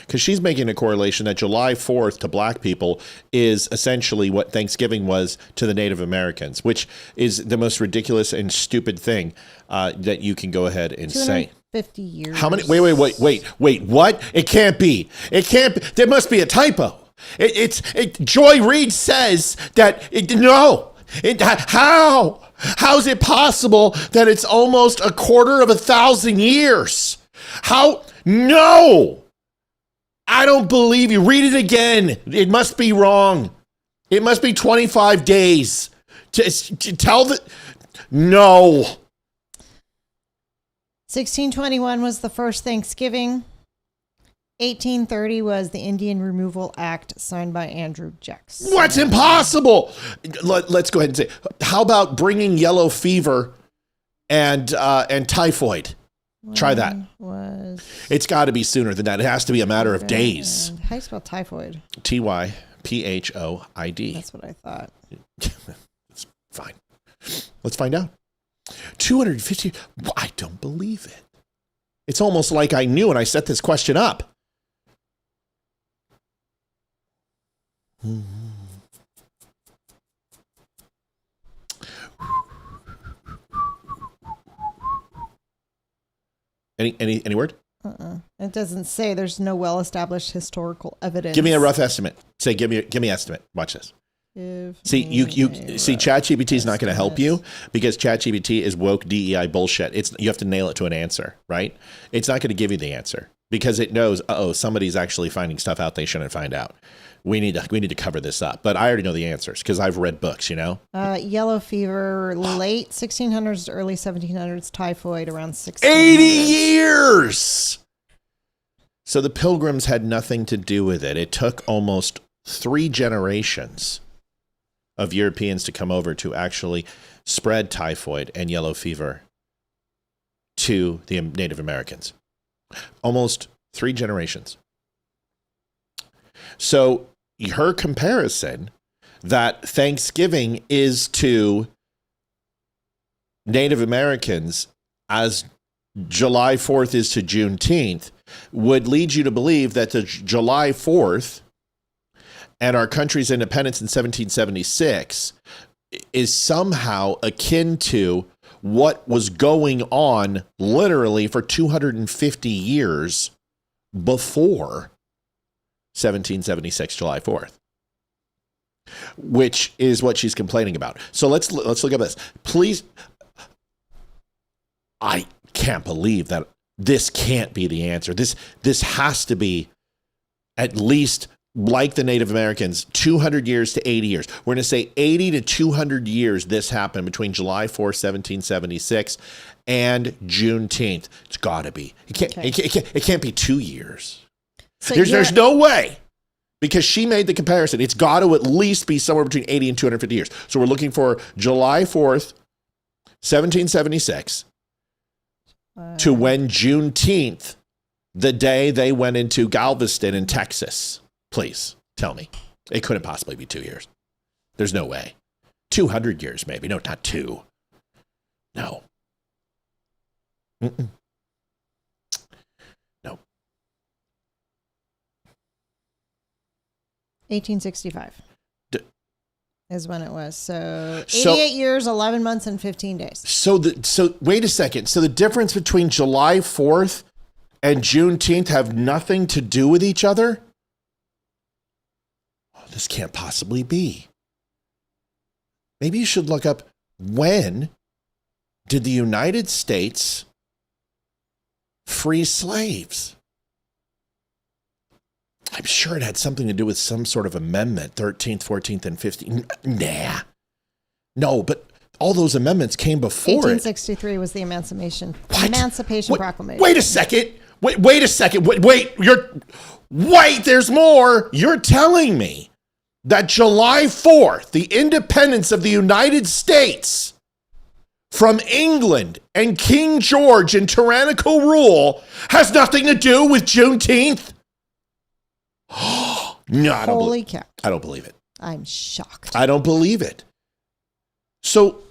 Because she's making a correlation that July 4th to black people is essentially what Thanksgiving was to the Native Americans, which is the most ridiculous and stupid thing that you can go ahead and say. 50 years. How many? Wait, what? It can't be. There must be a typo. Joy Reid says that how is it possible that it's almost 250 years? How? No, I don't believe you. Read it again. It must be wrong. It must be 25 days to tell the no. 1621 was the first Thanksgiving. 1830 was the Indian Removal Act signed by Andrew Jackson. What's impossible? Let's go ahead and say, how about bringing yellow fever and typhoid? Try that. It's got to be sooner than that. It has to be a matter of days. How do you spell typhoid? Typhoid. That's what I thought. It's fine. Let's find out. 250. I don't believe it. It's almost like I knew when I set this question up. Any word? It doesn't say. There's no well-established historical evidence. Give me a rough estimate. Say, give me estimate. Watch this. See, you see, ChatGPT is not going to help you because ChatGPT is woke DEI bullshit. You have to nail it to an answer, right? It's not going to give you the answer because it knows, somebody's actually finding stuff out they shouldn't find out. We need to cover this up, but I already know the answers because I've read books. Yellow fever, late 1600s to early 1700s. Typhoid around 1600s. 80 years. So the Pilgrims had nothing to do with it. It took almost 3 generations of Europeans to come over to actually spread typhoid and yellow fever to the Native Americans. Almost 3 generations. So her comparison that Thanksgiving is to Native Americans as July 4th is to Juneteenth would lead you to believe that the July 4th and our country's independence in 1776 is somehow akin to what was going on literally for 250 years before 1776 July 4th, which is what she's complaining about. So let's look at this. Please, I can't believe that this can't be the answer. This has to be at least like the Native Americans, 200 years to 80 years. We're going to say 80 to 200 years this happened between July 4th, 1776 and Juneteenth. It's got to be. It can't be 2 years. So there's no way, because she made the comparison. It's got to at least be somewhere between 80 and 250 years. So we're looking for July 4th, 1776 to when Juneteenth, the day they went into Galveston in Texas. Please tell me. It couldn't possibly be 2 years. There's no way. 200 years maybe. No, not 2. No. No. 1865 is when it was. So 88 years, 11 months, and 15 days. So wait a second. So the difference between July 4th and Juneteenth have nothing to do with each other? Oh, this can't possibly be. Maybe you should look up, when did the United States free slaves? I'm sure it had something to do with some sort of amendment, 13th, 14th, and 15th. Nah. No, but all those amendments came before 1863 was the Emancipation Proclamation. Wait a second. Wait a second. Wait, there's more. You're telling me that July 4th, the independence of the United States from England and King George and tyrannical rule has nothing to do with Juneteenth? No, Holy cow. I don't believe it. I'm shocked. I don't believe it. So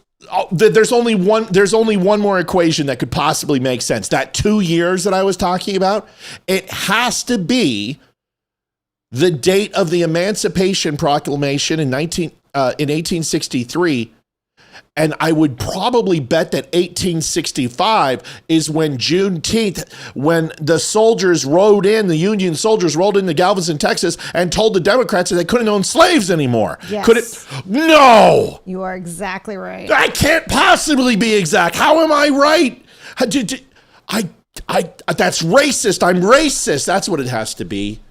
there's only one more equation that could possibly make sense. That 2 years that I was talking about, it has to be the date of the Emancipation Proclamation in 1863. And I would probably bet that 1865 is when Juneteenth, when the Union soldiers rode into Galveston, Texas, and told the Democrats that they couldn't own slaves anymore. Yes. No! You are exactly right. I can't possibly be exact. How am I right? That's racist. I'm racist. That's what it has to be.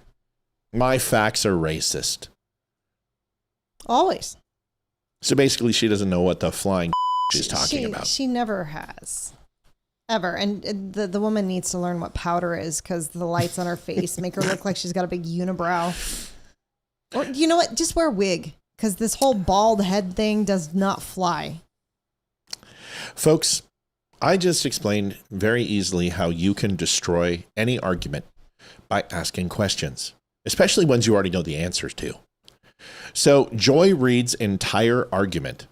My facts are racist. Always. So basically, she doesn't know what the flying she's talking about. She never has. Ever. And the woman needs to learn what powder is because the lights on her face make her look like she's got a big unibrow. Or you know what? Just wear a wig because this whole bald head thing does not fly. Folks, I just explained very easily how you can destroy any argument by asking questions, especially ones you already know the answers to. So Joy Reid's entire argument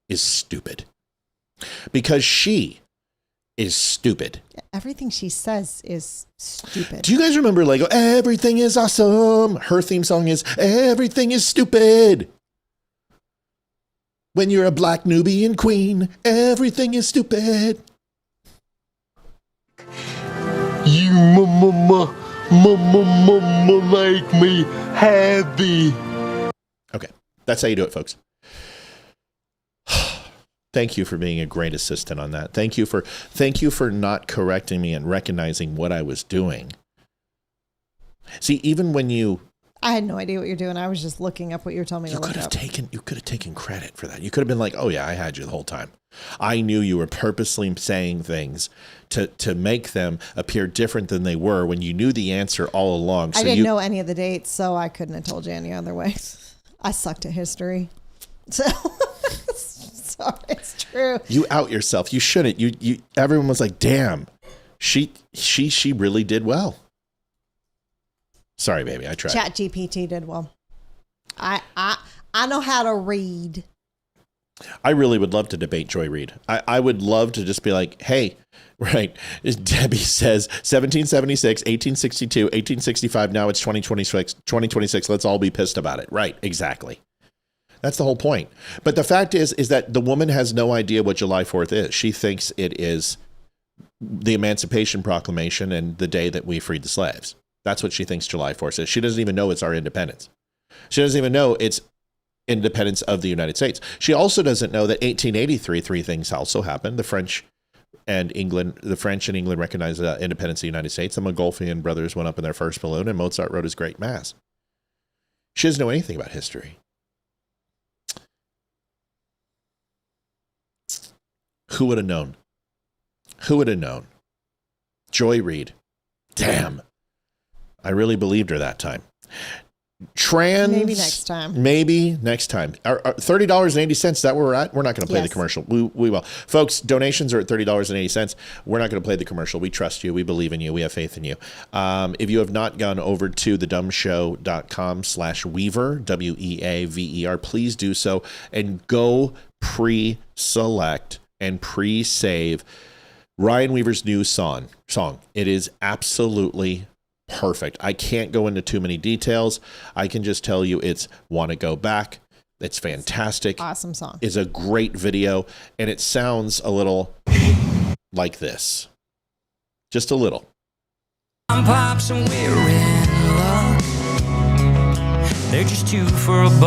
is stupid because she is stupid. Everything she says is stupid. Do you guys remember Lego? Everything is awesome. Her theme song is everything is stupid. When you're a black Nubian queen, everything is stupid. You make me happy. Okay, that's how you do it, folks. Thank you for being a great assistant on that. Thank you for not correcting me and recognizing what I was doing. See, even when I had no idea what you're doing. I was just looking up what you were telling me to look up. You could have taken credit for that. You could have been like, oh yeah, I had you the whole time. I knew you were purposely saying things to make them appear different than they were when you knew the answer all along. So I didn't know any of the dates, so I couldn't have told you any other way. I sucked at history. So sorry, it's true. You out yourself. You shouldn't. You everyone was like, damn, she really did well. Sorry, baby, I tried. ChatGPT did well. I know how to read. I really would love to debate Joy Reid. I would love to just be like, hey, right, Debbie says 1776, 1862, 1865, now it's 2026, let's all be pissed about it. Right, exactly. That's the whole point. But the fact is that the woman has no idea what July 4th is. She thinks it is the Emancipation Proclamation and the day that we freed the slaves. That's what she thinks July 4th is. She doesn't even know it's our independence. She doesn't even know it's independence of the United States. She also doesn't know that 1883, three things also happened. The French and England recognized the independence of the United States. The Montgolfier brothers went up in their first balloon, and Mozart wrote his Great Mass. She doesn't know anything about history. Who would have known? Who would have known? Joy Reid. Damn. I really believed her that time. Maybe next time. Maybe next time. $30.80. Is that where we're at? We're not going to play the commercial. We will. Folks, donations are at $30.80. We're not going to play the commercial. We trust you. We believe in you. We have faith in you. If you have not gone over to thedumbshow.com/Weaver, WEAVER, please do so and go pre-select and pre-save Ryan Weaver's new song. It is absolutely perfect. I can't go into too many details. I can just tell you it's Want to Go Back. It's fantastic. Awesome song. It's a great video, and it sounds a little like this. Just a little. I'm Pops and we're in luck. They're just two for $1.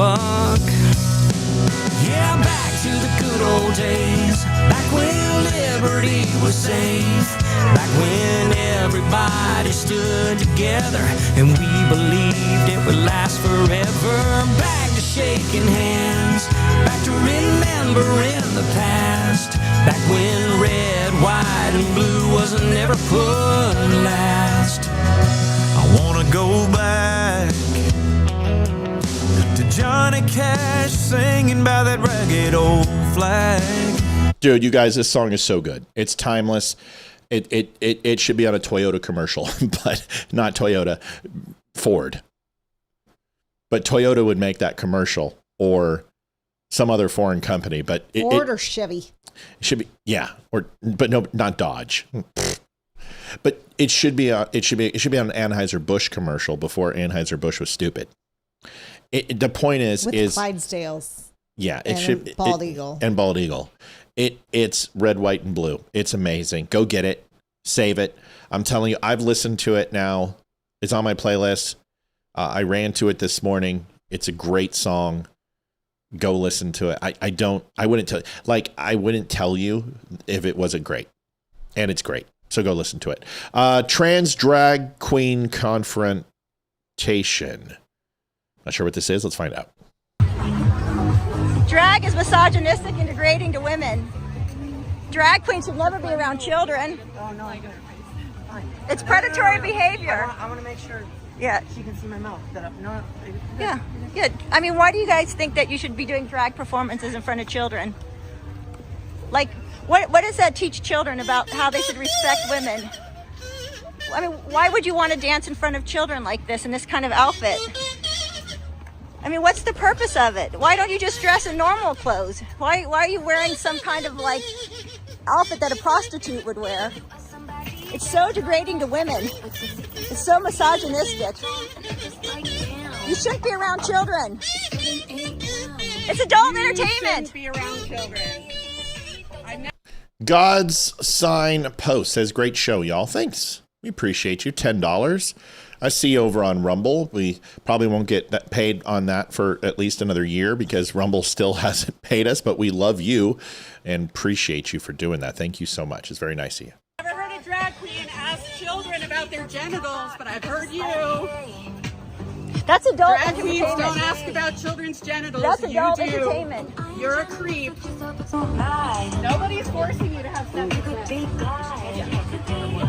Yeah, back to the good old days. Back when liberty was safe. Back when everybody stood together and we believed it would last forever. Back to shaking hands. Back to remembering the past. Back when red, white, and blue wasn't never put last. I wanna go back to Johnny Cash singing by that ragged old flag. Dude, you guys, this song is so good. It's timeless. It should be on a Toyota commercial, but not Toyota, Ford. But Toyota would make that commercial, or some other foreign company. But Ford or Chevy. It should be, yeah, but no, not Dodge. But it should be on Anheuser-Busch commercial before Anheuser-Busch was stupid. The point is with Clydesdales. Yeah, Bald Eagle. And Bald Eagle. It's red, white, and blue. It's amazing. Go get it. Save it. I'm telling you, I've listened to it now. It's on my playlist. I ran to it this morning. It's a great song. Go listen to it. I wouldn't tell you if it wasn't great. And it's great. So go listen to it. Trans drag queen confrontation. Not sure what this is. Let's find out. Drag is misogynistic and degrading to women. drag queens should never be around children. Oh, no, I don't. It's predatory behavior. I want to make sure she can see my mouth. Yeah. I mean, why do you guys think that you should be doing drag performances in front of children? Like, what does that teach children about how they should respect women? I mean, why would you want to dance in front of children like this in this kind of outfit? I mean, what's the purpose of it? Why don't you just dress in normal clothes? Why are you wearing some kind of like outfit that a prostitute would wear? It's so degrading to women. It's so misogynistic. You shouldn't be around children. It's adult entertainment. Shouldn't be around children. God's Sign Post says, great show, y'all. Thanks. We appreciate you. $10. I see you over on Rumble. We probably won't get that paid on that for at least another year because Rumble still hasn't paid us, but we love you and appreciate you for doing that. Thank you so much. It's very nice of you. I've never heard a drag queen ask children about their genitals, but I've heard you. That's adult drag queens entertainment. don't ask about children's genitals. That's you adult do. entertainment. You're a creep. Nobody's forcing you to have sex with them.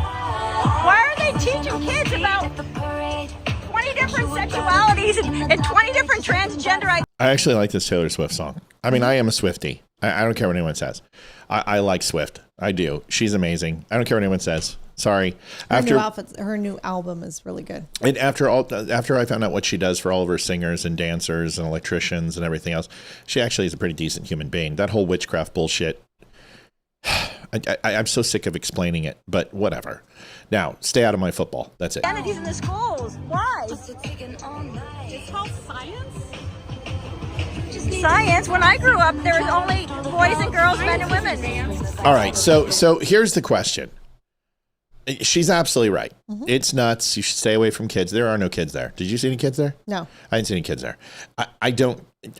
Why are they teaching kids about 20 different sexualities and 20 different transgender identities? I actually like this Taylor Swift song. I mean, I am a Swiftie. I don't care what anyone says. I like Swift. I do. She's amazing. I don't care what anyone says. Sorry. Her new album is really good. And after I found out what she does for all of her singers and dancers and electricians and everything else, she actually is a pretty decent human being. That whole witchcraft bullshit, I'm so sick of explaining it, but whatever. Now, stay out of my football. That's it. Identities in the schools. Why? It's called science. Science. When I grew up, there was only boys and girls, men and women. All right. So here's the question. She's absolutely right. Mm-hmm. It's nuts. You should stay away from kids. There are no kids there. Did you see any kids there? No. I didn't see any kids there. I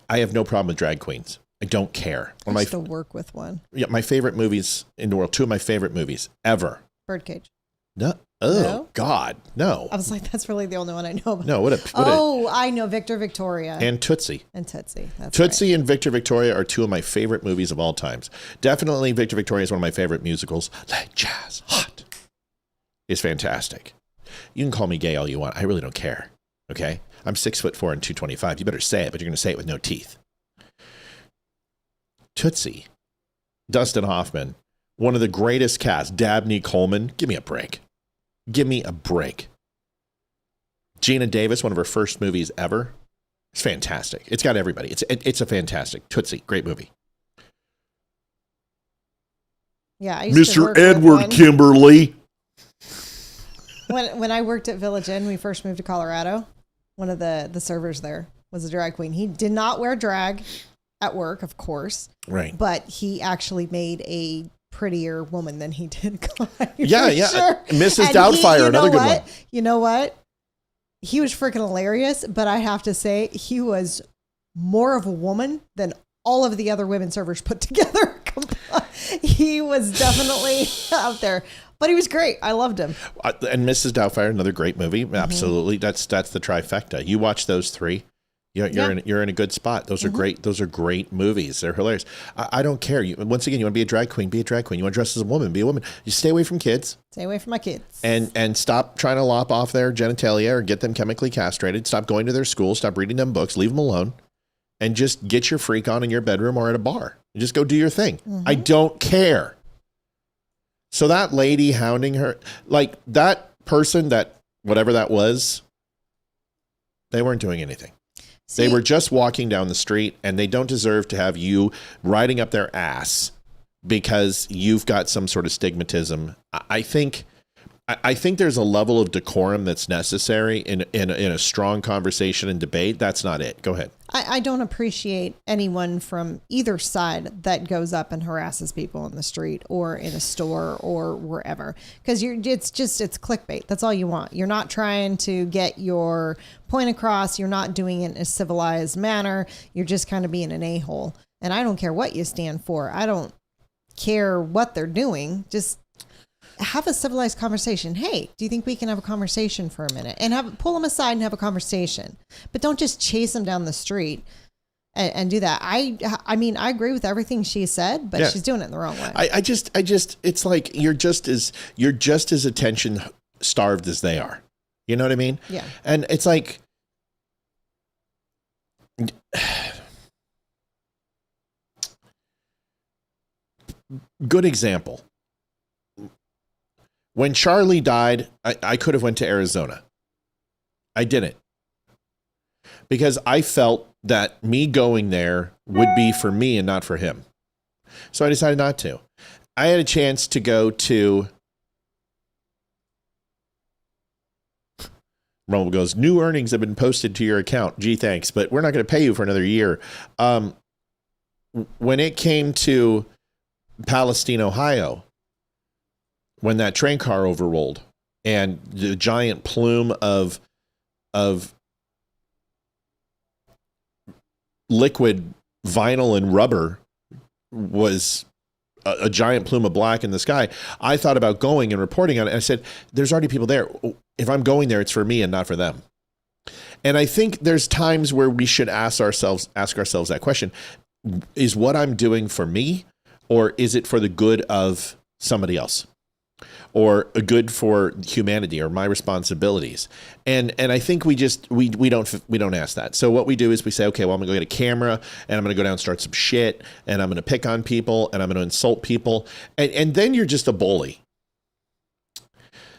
have no problem with drag queens. I don't care. I used to work with one. Yeah, my favorite movies in the world. Two of my favorite movies ever. Birdcage. No. Oh, no? God. No. I was like, that's really the only one I know about. No. I know Victor Victoria. And Tootsie. That's Tootsie right. and Victor Victoria are two of my favorite movies of all times. Definitely Victor Victoria is one of my favorite musicals. Let Jazz Hot is fantastic. You can call me gay all you want. I really don't care. Okay? I'm 6'4" and 225. You better say it, but you're going to say it with no teeth. Tootsie, Dustin Hoffman, one of the greatest casts, Dabney Coleman. Give me a break. Give me a break. Gina Davis, one of her first movies ever. It's fantastic. It's got everybody. It's a fantastic Tootsie. Great movie. Yeah, I used to work Mr. with Edward one. Kimberly. When I worked at Village Inn, we first moved to Colorado. One of the servers there was a drag queen. He did not wear drag at work, of course. Right. But he actually made a prettier woman than he did Clyde. Yeah. Sure. Mrs. And Doubtfire, another good one. You know what? He was freaking hilarious, but I have to say he was more of a woman than all of the other women servers put together. He was definitely out there, but he was great. I loved him. And Mrs. Doubtfire, another great movie. Absolutely. That's the trifecta. You watch those three. You're in a good spot. Those are great. Those are great movies. They're hilarious. I don't care. Once again, you want to be a drag queen, be a drag queen. You want to dress as a woman, be a woman. You stay away from kids. Stay away from my kids. And stop trying to lop off their genitalia or get them chemically castrated. Stop going to their school. Stop reading them books. Leave them alone. And just get your freak on in your bedroom or at a bar. And just go do your thing. I don't care. So that lady hounding her, like that person, that whatever that was, they weren't doing anything. They were just walking down the street, and they don't deserve to have you riding up their ass because you've got some sort of stigmatism. I think there's a level of decorum that's necessary in a strong conversation and debate. That's not it. Go ahead. I don't appreciate anyone from either side that goes up and harasses people in the street or in a store or wherever, because it's clickbait. That's all you want. You're not trying to get your point across. You're not doing it in a civilized manner. You're just kind of being an a-hole. And I don't care what you stand for. I don't care what they're doing. Just have a civilized conversation. Hey, do you think we can have a conversation for a minute and pull them aside and have a conversation, but don't just chase them down the street and do that. I mean, I agree with everything she said, but she's doing it in the wrong way. I just, it's like you're just as attention starved as they are. You know what I mean? Yeah. And it's like, good example. When Charlie died, I could have went to Arizona. I didn't. Because I felt that me going there would be for me and not for him. So I decided not to. I had a chance to go to... Rumble goes, new earnings have been posted to your account. Gee, thanks, but we're not going to pay you for another year. When it came to Palestine, Ohio, when that train car overrolled and the giant plume of liquid vinyl and rubber was a giant plume of black in the sky, I thought about going and reporting on it. And I said, there's already people there. If I'm going there, it's for me and not for them. And I think there's times where we should ask ourselves that question. Is what I'm doing for me, or is it for the good of somebody else? Or a good for humanity or my responsibilities. And I think we don't ask that. So what we do is we say, okay, well, I'm gonna go get a camera and I'm gonna go down and start some shit and I'm gonna pick on people and I'm gonna insult people. And then you're just a bully.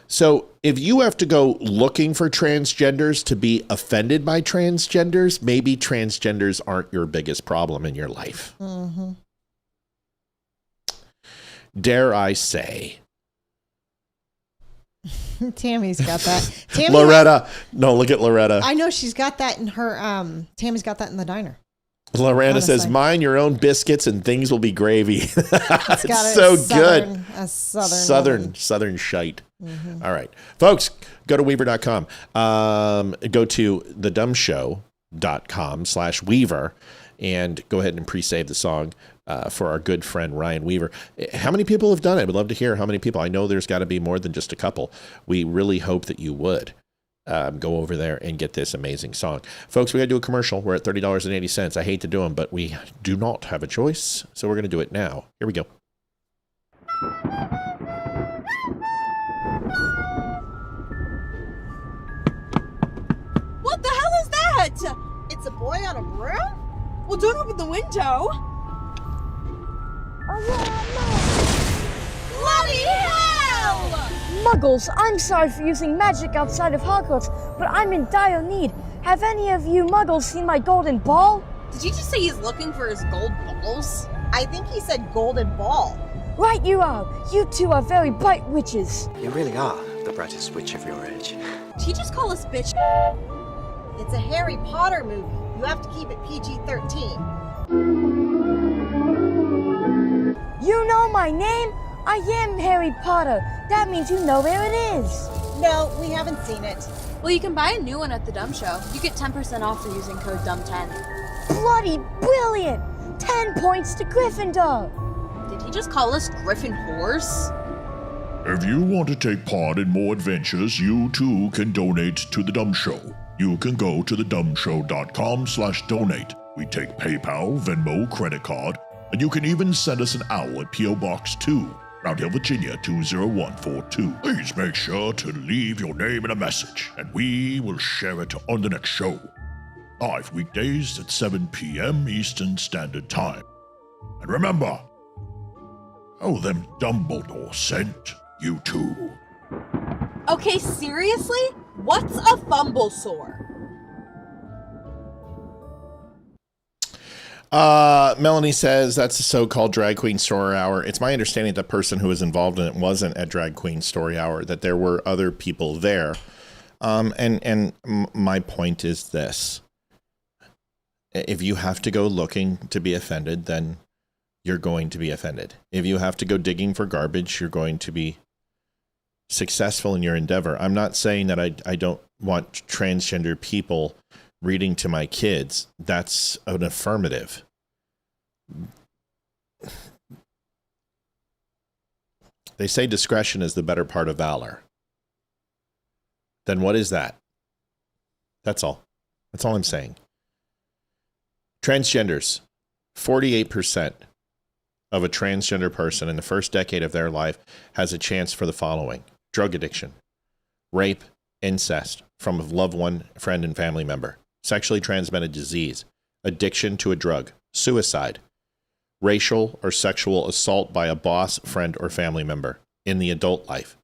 So if you have to go looking for transgenders to be offended by transgenders, maybe transgenders aren't your biggest problem in your life. Mm-hmm. Dare I say. Tammy's got that. Loretta. No, look at Loretta. I know she's got that in her, Tammy's got that in the diner. Loretta says, mind your own biscuits and things will be gravy. It's so good. A Southern shite. Mm-hmm. All right. Folks, go to Weaver.com. Go to thedumbshow.com/Weaver and go ahead and pre-save the song for our good friend Ryan Weaver. How many people have done it? I would love to hear how many people. I know there's got to be more than just a couple. We really hope that you would go over there and get this amazing song. Folks, we got to do a commercial. We're at $30.80. I hate to do them, but we do not have a choice, so we're going to do it now. Here we go. What the hell is that? It's a boy on a broom? Well, don't open the window. Bloody hell! Muggles, I'm sorry for using magic outside of Hogwarts, but I'm in dire need. Have any of you Muggles seen my golden ball? Did you just say he's looking for his gold balls? I think he said golden ball. Right you are. You two are very bright witches. You really are the brightest witch of your age. Did he just call us bitch? It's a Harry Potter movie. You have to keep it PG-13. You know my name? I am Harry Potter. That means you know where it is. No, we haven't seen it. Well, you can buy a new one at the Dumb Show. You get 10% off for using code DUMB10. Bloody brilliant! 10 points to Gryffindor. Did he just call us Griffin whores? If you want to take part in more adventures, you too can donate to The Dumb Show. You can go to thedumbshow.com/donate. We take PayPal, Venmo, credit card, and you can even send us an owl at P.O. Box 2, Round Hill, Virginia 20142. Please make sure to leave your name and a message, and we will share it on the next show. Live weekdays at 7 p.m. Eastern Standard Time. And remember, them Dumbledore sent you too. Okay, seriously? What's a fumble sore? Melanie says that's the so-called Drag Queen Story Hour. It's my understanding that the person who was involved in it wasn't at Drag Queen Story Hour, that there were other people there. And my point is this. If you have to go looking to be offended, then you're going to be offended. If you have to go digging for garbage, you're going to be successful in your endeavor. I'm not saying that I don't want transgender people reading to my kids. That's an affirmative. They say discretion is the better part of valor. Then what is that? That's all. That's all I'm saying. Transgenders, 48% of a transgender person in the first decade of their life has a chance for the following: drug addiction, rape, incest from a loved one, friend, and family member, sexually transmitted disease, addiction to a drug, suicide, racial or sexual assault by a boss, friend, or family member in the adult life.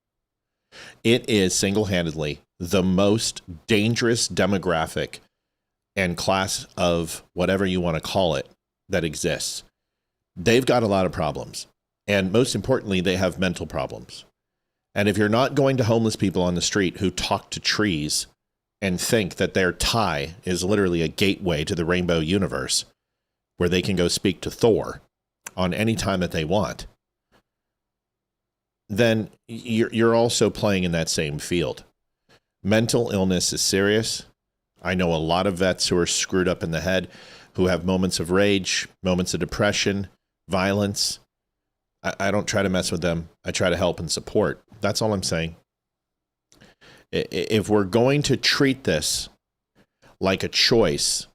It is single-handedly the most dangerous demographic and class of whatever you want to call it that exists. They've got a lot of problems. And most importantly, they have mental problems. And if you're not going to homeless people on the street who talk to trees and think that their tie is literally a gateway to the rainbow universe where they can go speak to Thor on any time that they want, then you're also playing in that same field. Mental illness is serious. I know a lot of vets who are screwed up in the head, who have moments of rage, moments of depression, violence. I don't try to mess with them. I try to help and support. That's all I'm saying. If we're going to treat this like a choice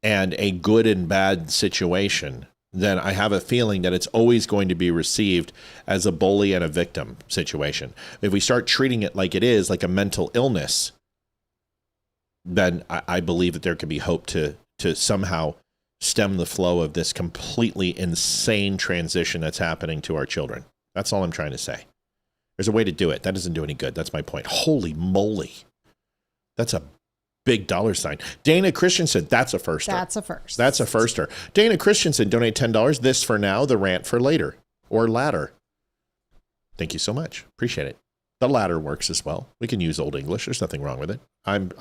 and a good and bad situation, then I have a feeling that it's always going to be received as a bully and a victim situation. If we start treating it like it is, like a mental illness, then I believe that there could be hope to somehow stem the flow of this completely insane transition that's happening to our children. That's all I'm trying to say. There's a way to do it. That doesn't do any good. That's my point. Holy moly. That's a big dollar sign. Dana Christensen, that's a firster. That's a first. That's a firster. Dana Christensen, donate $10. This for now, the rant for later or latter. Thank you so much. Appreciate it. The latter works as well. We can use Old English. There's nothing wrong with it. I'm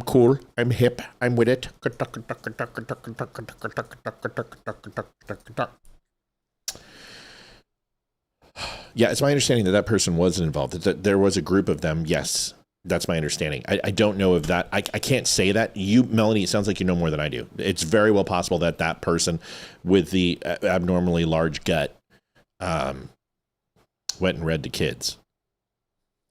cool. I'm hip. I'm with it. Yeah, it's my understanding that person wasn't involved. That there was a group of them. Yes, that's my understanding. I don't know if that. I can't say that. You, Melanie, it sounds like you know more than I do. It's very well possible that that person with the abnormally large gut went and read to kids.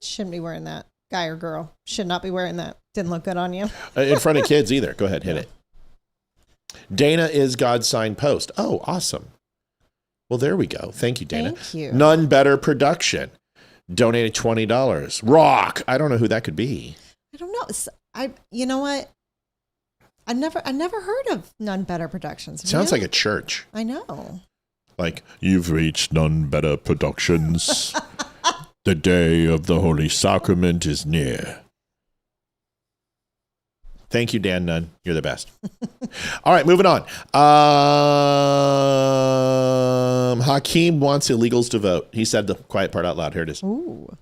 Shouldn't be wearing that. Guy or girl should not be wearing that. Didn't look good on you. In front of kids either. Go ahead, hit it. Dana is God's sign post. Oh, awesome. Well, there we go. Thank you, Dana. Thank you. None Better Production donated $20. Rock. I don't know who that could be. I don't know. You know what? I never heard of None Better Productions. Sounds like a church. I know. Like, you've reached None Better Productions. The day of the Holy Sacrament is near. Thank you, Dan Nunn. You're the best. All right, moving on. Hakeem wants illegals to vote. He said the quiet part out loud. Here it is. Ooh.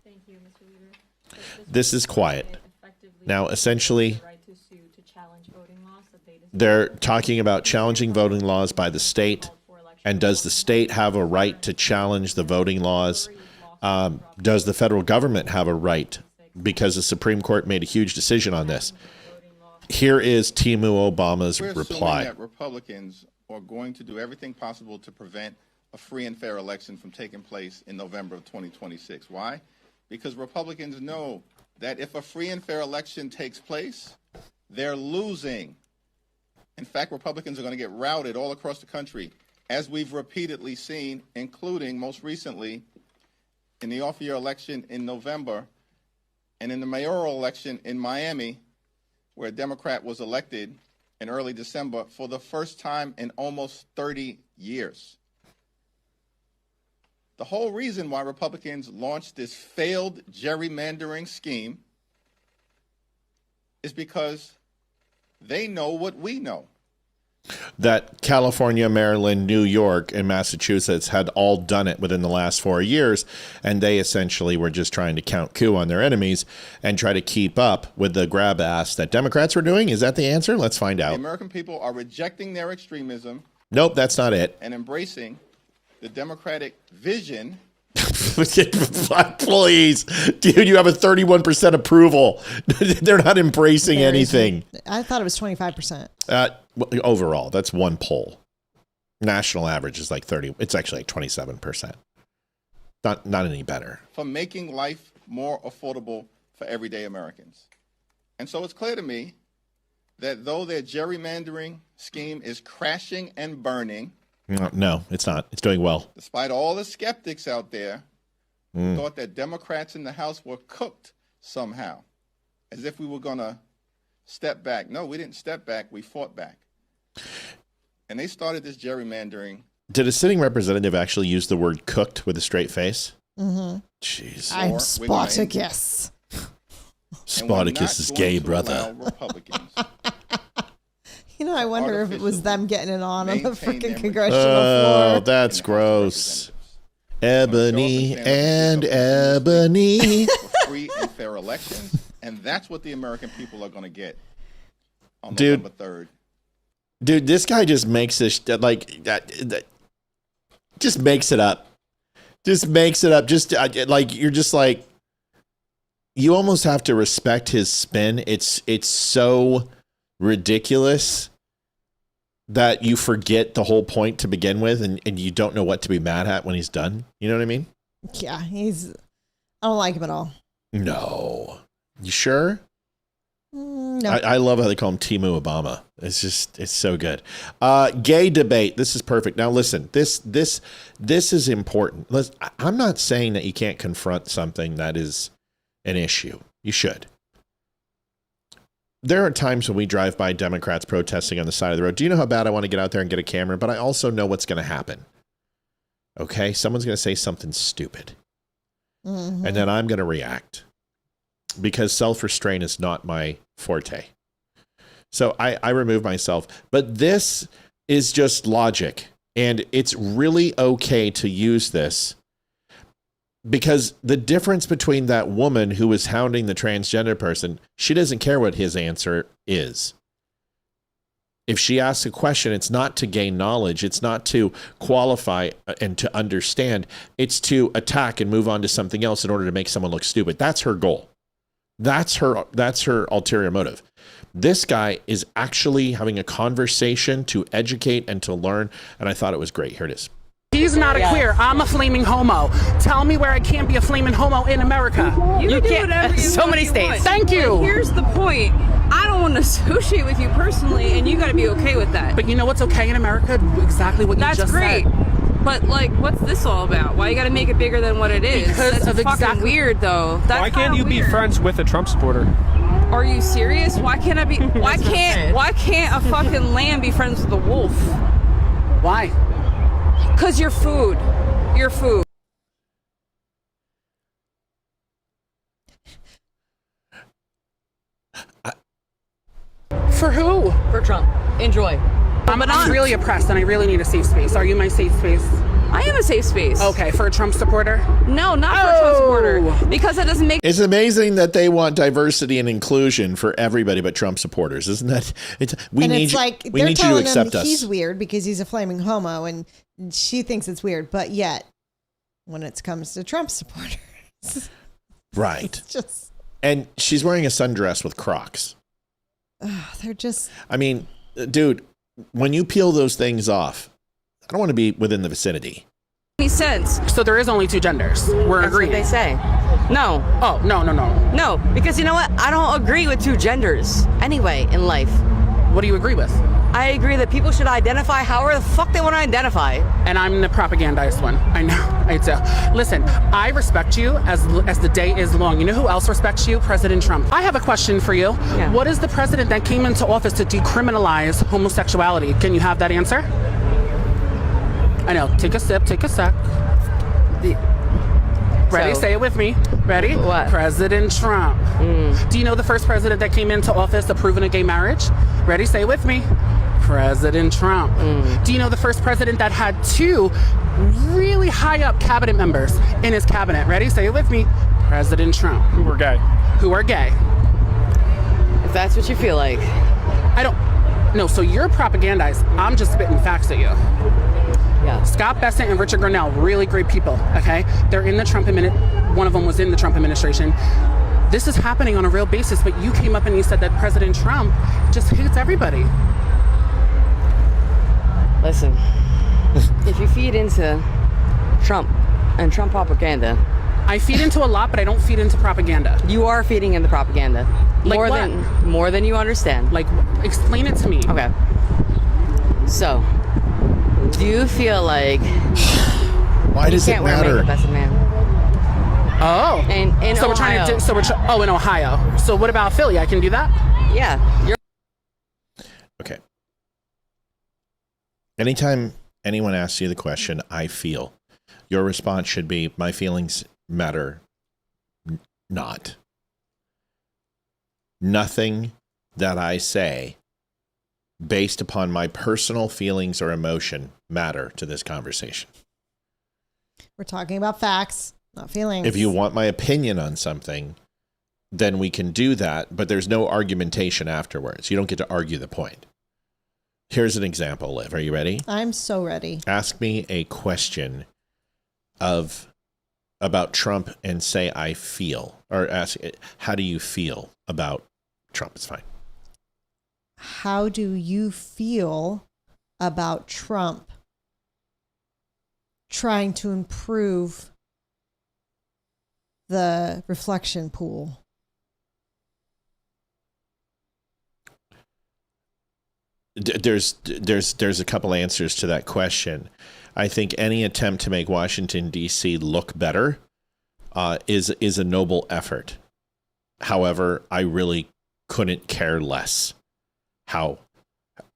This is quiet. Now, essentially, they're talking about challenging voting laws by the state. And does the state have a right to challenge the voting laws? Does the federal government have a right? Because the Supreme Court made a huge decision on this. Here is Timu Obama's reply. That Republicans are going to do everything possible to prevent a free and fair election from taking place in November of 2026. Why? Because Republicans know that if a free and fair election takes place, they're losing. In fact, Republicans are going to get routed all across the country, as we've repeatedly seen, including most recently in the off-year election in November and in the mayoral election in Miami, where a Democrat was elected in early December for the first time in almost 30 years. The whole reason why Republicans launched this failed gerrymandering scheme is because they know what we know. That California, Maryland, New York, and Massachusetts had all done it within the last 4 years, and they essentially were just trying to count coup on their enemies and try to keep up with the grab ass that Democrats were doing. Is that the answer? Let's find out. The American people are rejecting their extremism. Nope, that's not it. And embracing the Democratic vision. Please, dude, you have a 31% approval. They're not embracing anything. I thought it was 25%. Overall, that's one poll. National average is like 30. It's actually like 27%. Not any better. For making life more affordable for everyday Americans. And so it's clear to me that though their gerrymandering scheme is crashing and burning, no, it's not. It's doing well. Despite all the skeptics out there who thought that Democrats in the House were cooked somehow, as if we were going to step back. No, we didn't step back. We fought back. And they started this gerrymandering. Did a sitting representative actually use the word cooked with a straight face? Mm-hmm. Jeez. I'm Spartacus. Spartacus' gay brother. You know, I wonder if it was them getting it on the freaking congressional floor. floor. That's gross. Ebony and ebony. For free and fair elections. And that's what the American people are going to get on November 3rd. Dude, this guy just makes this, just makes it up. Just makes it up. Just like, you're just like, you almost have to respect his spin. It's so ridiculous that you forget the whole point to begin with, and you don't know what to be mad at when he's done. You know what I mean? Yeah, I don't like him at all. No. You sure? No. I love how they call him Timu Obama. It's so good. Gay debate. This is perfect. Now listen, this is important. I'm not saying that you can't confront something that is an issue. You should. There are times when we drive by Democrats protesting on the side of the road. Do you know how bad I want to get out there and get a camera? But I also know what's going to happen. Okay? Someone's going to say something stupid. Mm-hmm. And then I'm going to react. Because self-restraint is not my forte. So I remove myself. But this is just logic. And it's really okay to use this. Because the difference between that woman who was hounding the transgender person, she doesn't care what his answer is. If she asks a question, it's not to gain knowledge. It's not to qualify and to understand. It's to attack and move on to something else in order to make someone look stupid. That's her goal. That's her ulterior motive. This guy is actually having a conversation to educate and to learn. And I thought it was great. Here it is. He's not a queer. I'm a flaming homo. Tell me where I can't be a flaming homo in America. You can do whatever you so many states. Want. Thank you. But here's the point. I don't want to associate with you personally, and you got to be okay with that. But you know what's okay in America? Exactly what you just said. That's great. But like, what's this all about? Why you got to make it bigger than what it is? Because That's fucking weird, though. Why can't you be friends with a Trump supporter? Are you serious? Why can't I be? Why can't a fucking lamb be friends with a wolf? Why? Because you're food. You're food. For who? For Trump. Enjoy. I'm really oppressed and I really need a safe space. Are you my safe space? I am a safe space. Okay, for a Trump supporter? No, not for a Trump supporter. Because that doesn't make... It's amazing that they want diversity and inclusion for everybody but Trump supporters. Isn't that... We need you to accept us. He's weird because he's a flaming homo and she thinks it's weird. But yet, when it comes to Trump supporters... Right. It's just... And she's wearing a sundress with Crocs. They're just... I mean, dude, when you peel those things off, I don't want to be within the vicinity. Any sense? So there is only two genders. We're agreeing. That's what they say. No. Oh, no. No, because you know what? I don't agree with two genders anyway in life. What do you agree with? I agree that people should identify however the fuck they want to identify. And I'm the propagandized one. I know. I do. Listen, I respect you as the day is long. You know who else respects you? President Trump. I have a question for you. Yeah. What is the president that came into office to decriminalize homosexuality? Can you have that answer? I know. Take a sip. Take a sec. Ready? Say it with me. Ready? What? President Trump. Do you know the first president that came into office approving a gay marriage? Ready? Say it with me. President Trump. Do you know the first president that had two really high up cabinet members in his cabinet? Ready? Say it with me. President Trump. Who are gay. Who are gay. If that's what you feel like. I don't. No, so you're propagandized. I'm just spitting facts at you. Yeah. Scott Bessent and Richard Grenell, really great people, okay? They're in the Trump administration. One of them was in the Trump administration. This is happening on a real basis, but you came up and you said that President Trump just hates everybody. Listen, if you feed into Trump and Trump propaganda... I feed into a lot, but I don't feed into propaganda. You are feeding into propaganda. Like more than you understand. Like, explain it to me. Okay. So, do you feel like why does it matter? As a man? Oh. In so Ohio. we're trying to do, in Ohio. So what about Philly? I can do that? Yeah. Okay. Anytime anyone asks you the question, I feel, your response should be, my feelings matter not. Nothing that I say based upon my personal feelings or emotion matter to this conversation. We're talking about facts, not feelings. If you want my opinion on something, then we can do that, but there's no argumentation afterwards. You don't get to argue the point. Here's an example, Liv. Are you ready? I'm so ready. Ask me a question about Trump and say I feel, or ask, how do you feel about Trump? It's fine. How do you feel about Trump trying to improve the reflection pool? There's a couple answers to that question. I think any attempt to make Washington, D.C. look better is a noble effort. However, I really couldn't care less how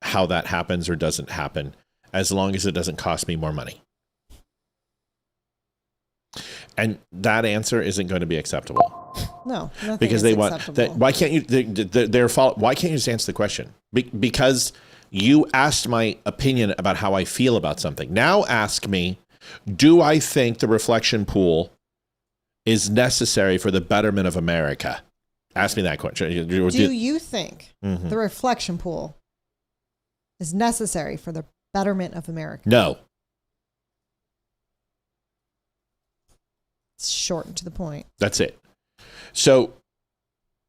that happens or doesn't happen, as long as it doesn't cost me more money. And that answer isn't going to be acceptable. No, because they want that. Why can't you? Why can't you just answer the question? Because you asked my opinion about how I feel about something. Now ask me, do I think the reflection pool is necessary for the betterment of America? Ask me that question. Do you think the reflection pool is necessary for the betterment of America? No. It's short and to the point. That's it. So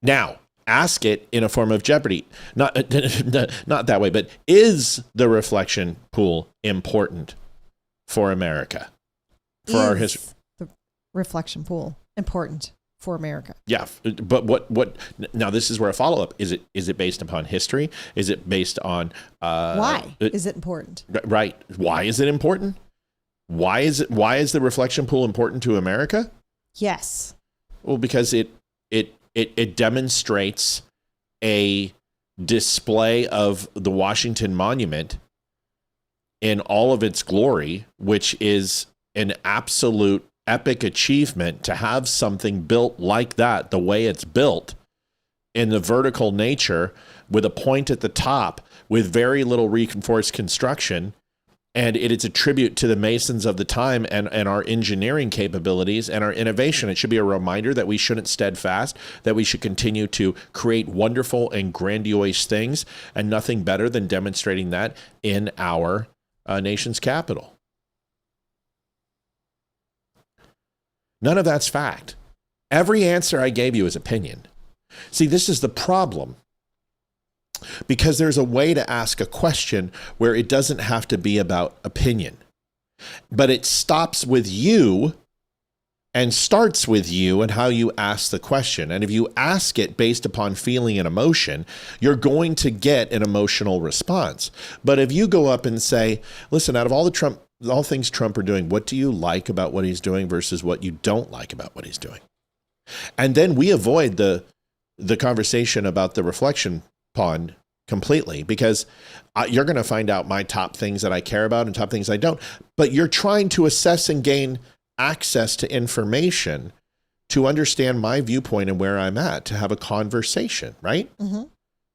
now ask it in a form of jeopardy. Not that way, but is the reflection pool important for America? For our history? The reflection pool important for America? Yeah, but what now this is where a follow-up is it based upon history? Is it based on why is it important? Right. Why is it important? Why is the reflection pool important to America? Yes. Well, because it demonstrates a display of the Washington Monument in all of its glory, which is an absolute epic achievement to have something built like that, the way it's built, in the vertical nature with a point at the top with very little reinforced construction. And it's a tribute to the Masons of the time and our engineering capabilities and our innovation. It should be a reminder that we shouldn't steadfast, that we should continue to create wonderful and grandiose things, and nothing better than demonstrating that in our nation's capital. None of that's fact. Every answer I gave you is opinion. See, this is the problem. Because there's a way to ask a question where it doesn't have to be about opinion, but it stops with you and starts with you and how you ask the question. And if you ask it based upon feeling and emotion, you're going to get an emotional response. But if you go up and say, listen, out of all things Trump are doing, what do you like about what he's doing versus what you don't like about what he's doing? And then we avoid the conversation about the reflection pond completely, because you're going to find out my top things that I care about and top things I don't. But you're trying to assess and gain access to information to understand my viewpoint and where I'm at, to have a conversation, right? Mm-hmm.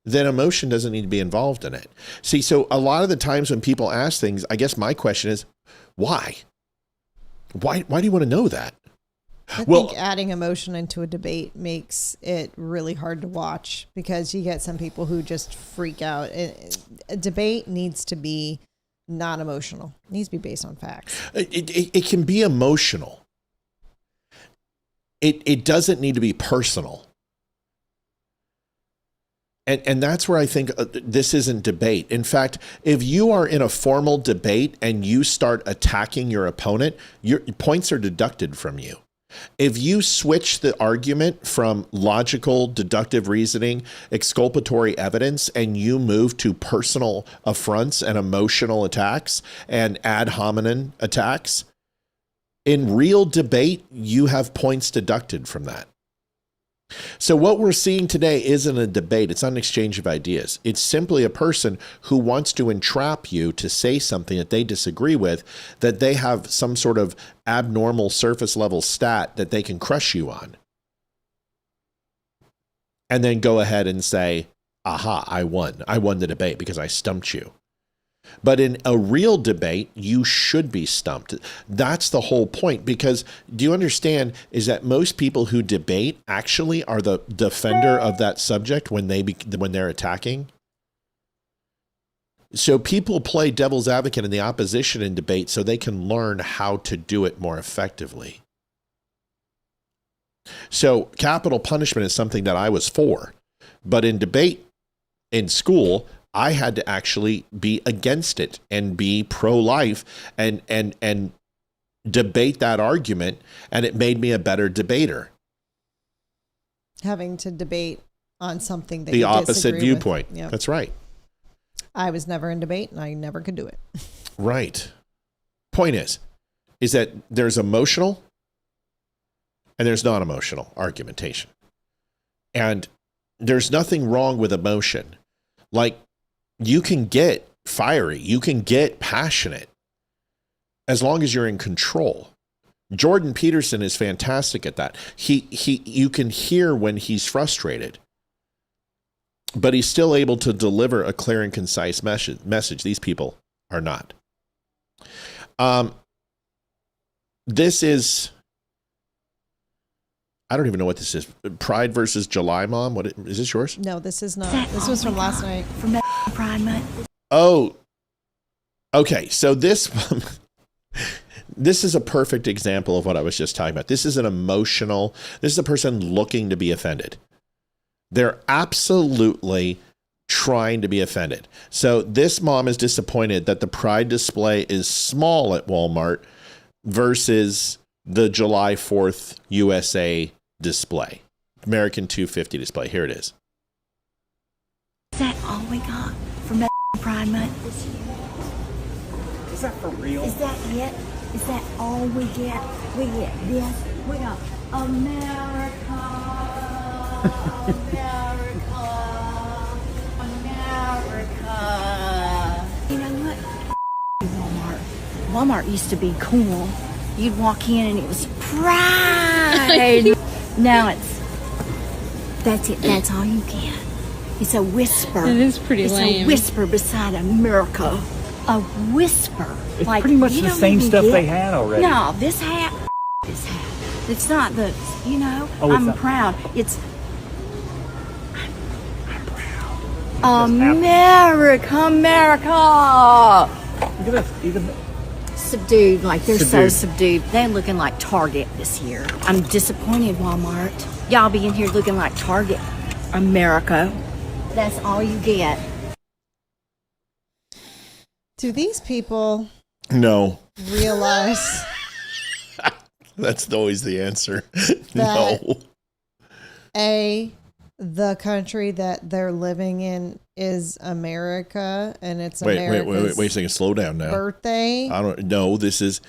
Then emotion doesn't need to be involved in it. See, so a lot of the times when people ask things, I guess my question is, why? Why do you want to know that? I think adding emotion into a debate makes it really hard to watch, because you get some people who just freak out. A debate needs to be non-emotional. It needs to be based on facts. It can be emotional. It doesn't need to be personal. And that's where I think this isn't debate. In fact, if you are in a formal debate and you start attacking your opponent, your points are deducted from you. If you switch the argument from logical, deductive reasoning, exculpatory evidence, and you move to personal affronts and emotional attacks and ad hominem attacks, in real debate, you have points deducted from that. So what we're seeing today isn't a debate. It's not an exchange of ideas. It's simply a person who wants to entrap you to say something that they disagree with, that they have some sort of abnormal surface level stat that they can crush you on. And then go ahead and say, aha, I won. I won the debate because I stumped you. But in a real debate, you should be stumped. That's the whole point. Because do you understand is that most people who debate actually are the defender of that subject when they're attacking? So people play devil's advocate in the opposition in debate so they can learn how to do it more effectively. So capital punishment is something that I was for. But in debate in school, I had to actually be against it and be pro-life and debate that argument, and it made me a better debater. Having to debate on something that the you opposite viewpoint. Yep. That's right. I was never in debate, and I never could do it. Right. Point is that there's emotional and there's non-emotional argumentation. And there's nothing wrong with emotion. Like, you can get fiery, you can get passionate as long as you're in control. Jordan Peterson is fantastic at that. You can hear when he's frustrated, but he's still able to deliver a clear and concise message. These people are not. This is, I don't even know what this is. Pride versus July, Mom. What is this yours? No, this is not. This was from last night. From Pride Month. Oh, okay. So this is a perfect example of what I was just talking about. This is this is a person looking to be offended. They're absolutely trying to be offended. So this mom is disappointed that the Pride display is small at Walmart versus the July 4th USA display, American 250 display. Here it is. Is that all we got from Pride Month this year? Is that for real? Is that it? Is that all we get? We get this. We got America, America. You know what? Walmart used to be cool. You'd walk in and it was pride. Now that's it. That's all you get. It's a whisper. It is pretty lame. It's a whisper beside America. A whisper. It's like, pretty much you the don't same even stuff get- they had already. No, this hat. It's not the, Oh, it's I'm not. proud. It's America. Look at this. Even Subdued, like they're so Subdued. subdued. They're looking like Target this year. I'm disappointed, Walmart. Y'all be in here looking like Target. America. That's all you get. Do these people No. realize That's always the answer. That- No. the country that they're living in is America, and it's Wait America's a second. Slow down now. birthday? I don't know. This is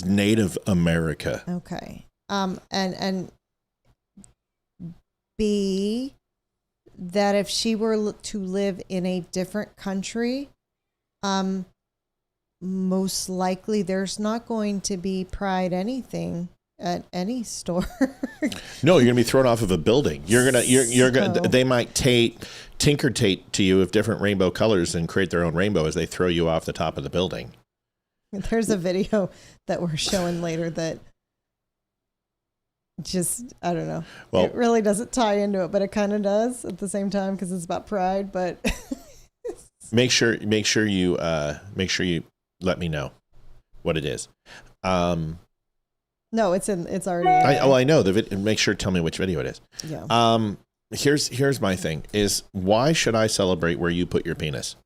Native America. Okay. And B, that if she were to live in a different country, most likely there's not going to be Pride anything at any store. No, you're gonna be thrown off of a building. You're gonna. So- They might tinker tape to you with different rainbow colors and create their own rainbow as they throw you off the top of the building. There's a video that we're showing later that just, I don't know. Well- it really doesn't tie into it, but it kind of does at the same time because it's about Pride. But Make sure you let me know what it is. no, it's already. in there. I know make sure tell me which video it is. Yeah. Here's my thing is why should I celebrate where you put your penis?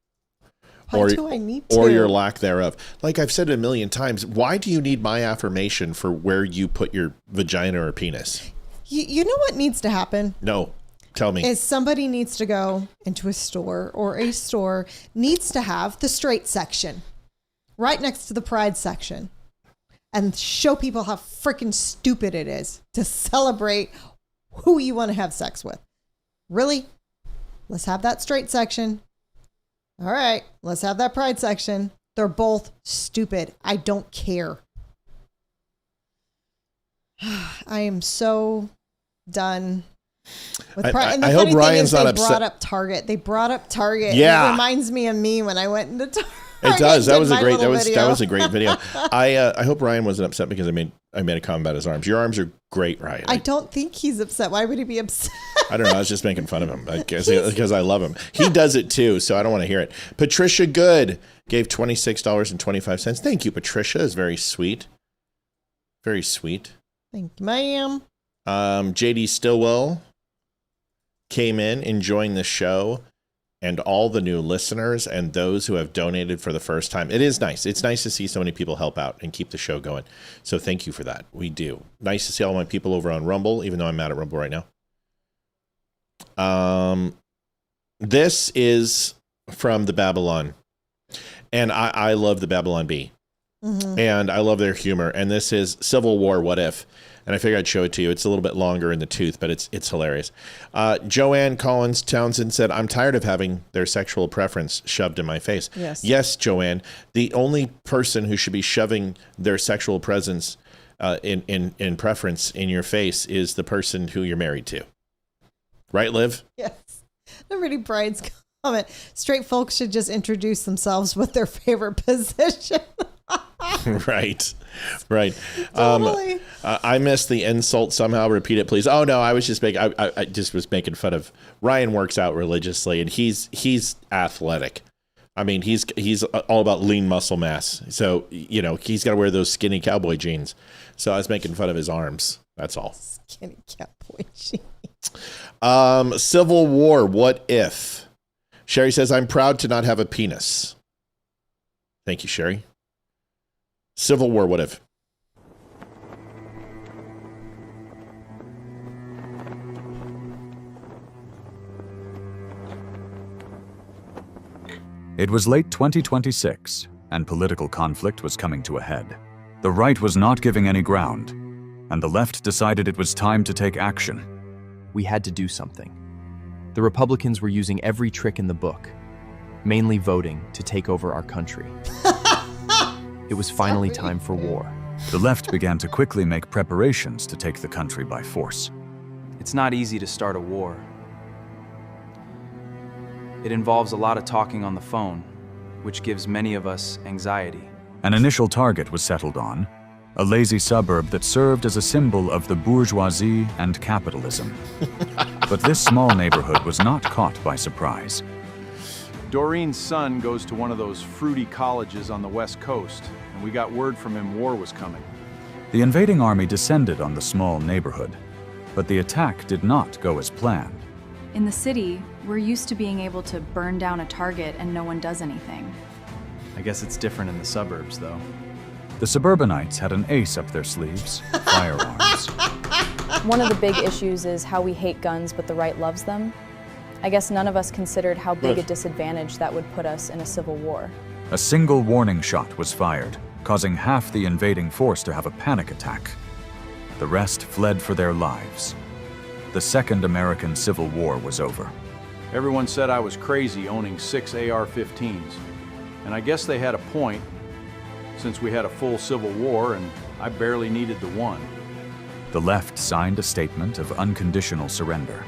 Why do I need to? Or your lack thereof. Like I've said it a million times, why do you need my affirmation for where you put your vagina or penis? You know what needs to happen? No. Tell me. Is somebody needs to go into a store, or a store needs to have the straight section right next to the pride section and show people how freaking stupid it is to celebrate who you want to have sex with. Really? Let's have that straight section. All right, let's have that pride section. They're both stupid. I don't care. I am so done with pride. I hope Ryan's not upset. They brought up Target. Yeah. It reminds me of me when I went into Target. It does. That was a great. Video. That was a great video. I hope Ryan wasn't upset because I made a comment about his arms. Your arms are great, Ryan. I don't think he's upset. Why would he be upset? I don't know. I was just making fun of him because I love him. He does it too, so I don't want to hear it. Patricia Good gave $26.25. Thank you, Patricia. It's very sweet. Very sweet. Thank you, ma'am. JD Stillwell came in enjoying the show, and all the new listeners and those who have donated for the first time. It is nice. It's nice to see so many people help out and keep the show going. So thank you for that. We do. Nice to see all my people over on Rumble, even though I'm mad at Rumble right now. This is from the Babylon, and I love the Babylon Bee, and I love their humor. And this is Civil War What If, and I figured I'd show it to you. It's a little bit longer in the tooth, but it's hilarious. Joanne Collins Townsend said, "I'm tired of having their sexual preference shoved in my face." Yes, Joanne. The only person who should be shoving their sexual presence in preference in your face is the person who you're married to. Right, Liv? Yes. I'm reading Brian's comment. Straight folks should just introduce themselves with their favorite position. Right. Totally. I missed the insult somehow. Repeat it, please. Oh no, I was just making. I just was making fun of. Ryan works out religiously, and he's athletic. I mean, he's all about lean muscle mass. So he's got to wear those skinny cowboy jeans. So I was making fun of his arms. That's all. Skinny cowboy jeans. Civil War, what if? Sherry says, I'm proud to not have a penis. Thank you, Sherry. Civil War, what if? It was late 2026, and political conflict was coming to a head. The right was not giving any ground, and the left decided it was time to take action. We had to do something. The Republicans were using every trick in the book, mainly voting to take over our country. It was finally time for war. The left began to quickly make preparations to take the country by force. It's not easy to start a war. It involves a lot of talking on the phone, which gives many of us anxiety. An initial target was settled on, a lazy suburb that served as a symbol of the bourgeoisie and capitalism. But this small neighborhood was not caught by surprise. Doreen's son goes to one of those fruity colleges on the West Coast, and we got word from him war was coming. The invading army descended on the small neighborhood, but the attack did not go as planned. In the city, we're used to being able to burn down a target and no one does anything. I guess it's different in the suburbs, though. The suburbanites had an ace up their sleeves, firearms. One of the big issues is how we hate guns, but the right loves them. I guess none of us considered how big a disadvantage that would put us in a civil war. A single warning shot was fired, causing half the invading force to have a panic attack. The rest fled for their lives. The Second American Civil War was over. Everyone said I was crazy owning 6 AR-15s, and I guess they had a point, since we had a full civil war and I barely needed the one. The left signed a statement of unconditional surrender.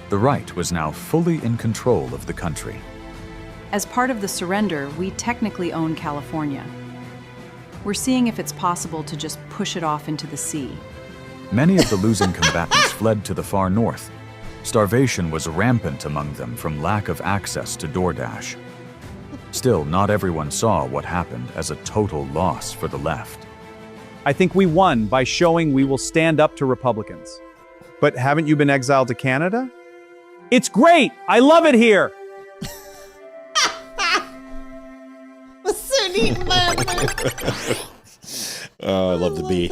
The right was now fully in control of the country. As part of the surrender, we technically own California. We're seeing if it's possible to just push it off into the sea. Many of the losing combatants fled to the far north. Starvation was rampant among them from lack of access to DoorDash. Still, not everyone saw what happened as a total loss for the left. I think we won by showing we will stand up to Republicans. But haven't you been exiled to Canada? It's great! I love it here! haven't eaten my Oh, I love the bee.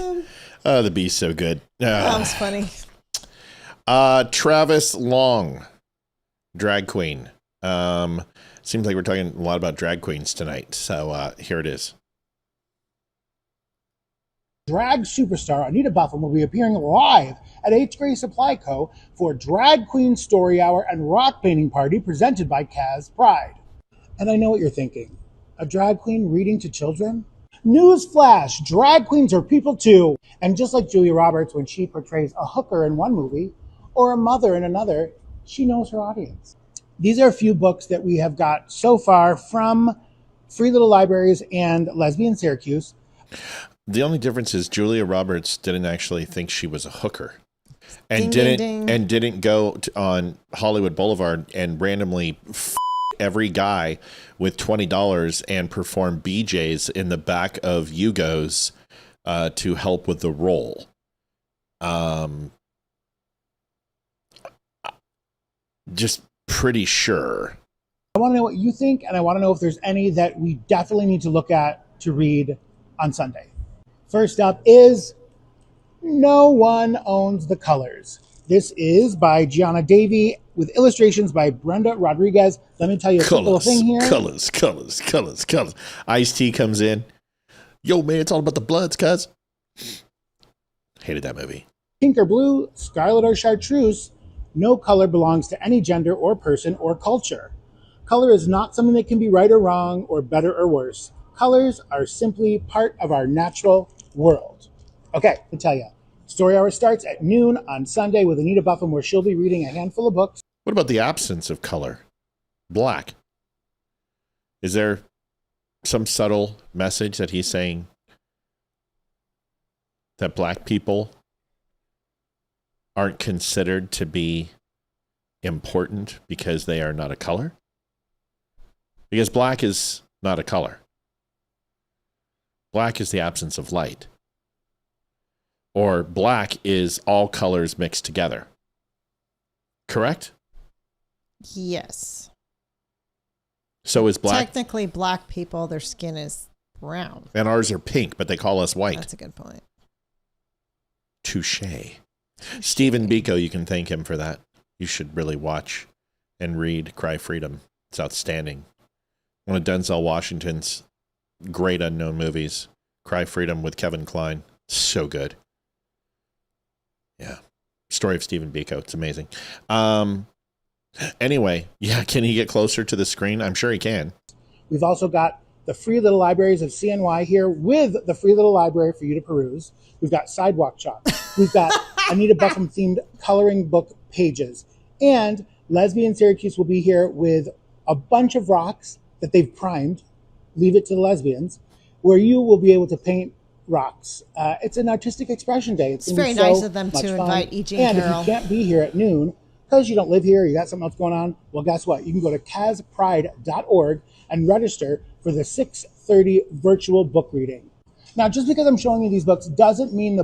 Oh, the bee's so good. That was funny. Travis Long, drag queen. Seems like we're talking a lot about drag queens tonight. So here it is. Drag superstar Anita Buffum will be appearing live at 8th Grade Supply Co. for Drag Queen Story Hour and Rock Painting Party presented by Kaz Pride. And I know what you're thinking. A drag queen reading to children? Newsflash! Drag queens are people too! And just like Julia Roberts when she portrays a hooker in one movie or a mother in another, she knows her audience. These are a few books that we have got so far from Free Little Libraries and Lesbian Syracuse. The only difference is Julia Roberts didn't actually think she was a hooker, and Ding, didn't go on Hollywood Boulevard and randomly every guy with $20 and perform BJs in the back of Yugos to help with the role. Just pretty sure. I want to know what you think, and I want to know if there's any that we definitely need to look at to read on Sunday. First up is No One Owns the Colors. This is by Gianna Davey with illustrations by Brenda Rodriguez. Let me tell you a quick little thing here. Colors. Ice-T comes in. Yo, man, it's all about the Bloods, cuz. Hated that movie. Pink or blue, scarlet or chartreuse, no color belongs to any gender or person or culture. Color is not something that can be right or wrong or better or worse. Colors are simply part of our natural world. Okay, I'll tell you. Story Hour starts at noon on Sunday with Anita Buffum, where she'll be reading a handful of books. What about the absence of color? Black. Is there some subtle message that he's saying that black people aren't considered to be important because they are not a color? Because black is not a color. Black is the absence of light. Or black is all colors mixed together. Correct? Yes. So is black. Technically, black people, their skin is brown. And ours are pink, but they call us white. That's a good point. Touche. Stephen Biko, you can thank him for that. You should really watch and read Cry Freedom. It's outstanding. One of Denzel Washington's great unknown movies. Cry Freedom with Kevin Kline. So good. Yeah. Story of Stephen Biko. It's amazing. Anyway, yeah, can he get closer to the screen? I'm sure he can. We've also got the Free Little Libraries of CNY here with the Free Little Library for you to peruse. We've got Sidewalk Chalk. We've got Anita Buffum themed coloring book pages. And Lesbian Syracuse will be here with a bunch of rocks that they've primed. Leave it to the lesbians, where you will be able to paint rocks. It's an artistic expression day. It's very nice of them to invite E.G. and Carol. If you can't be here at noon because you don't live here, you got something else going on, well, guess what? You can go to kazpride.org and register for the 6:30 virtual book reading. Now, just because I'm showing you these books doesn't mean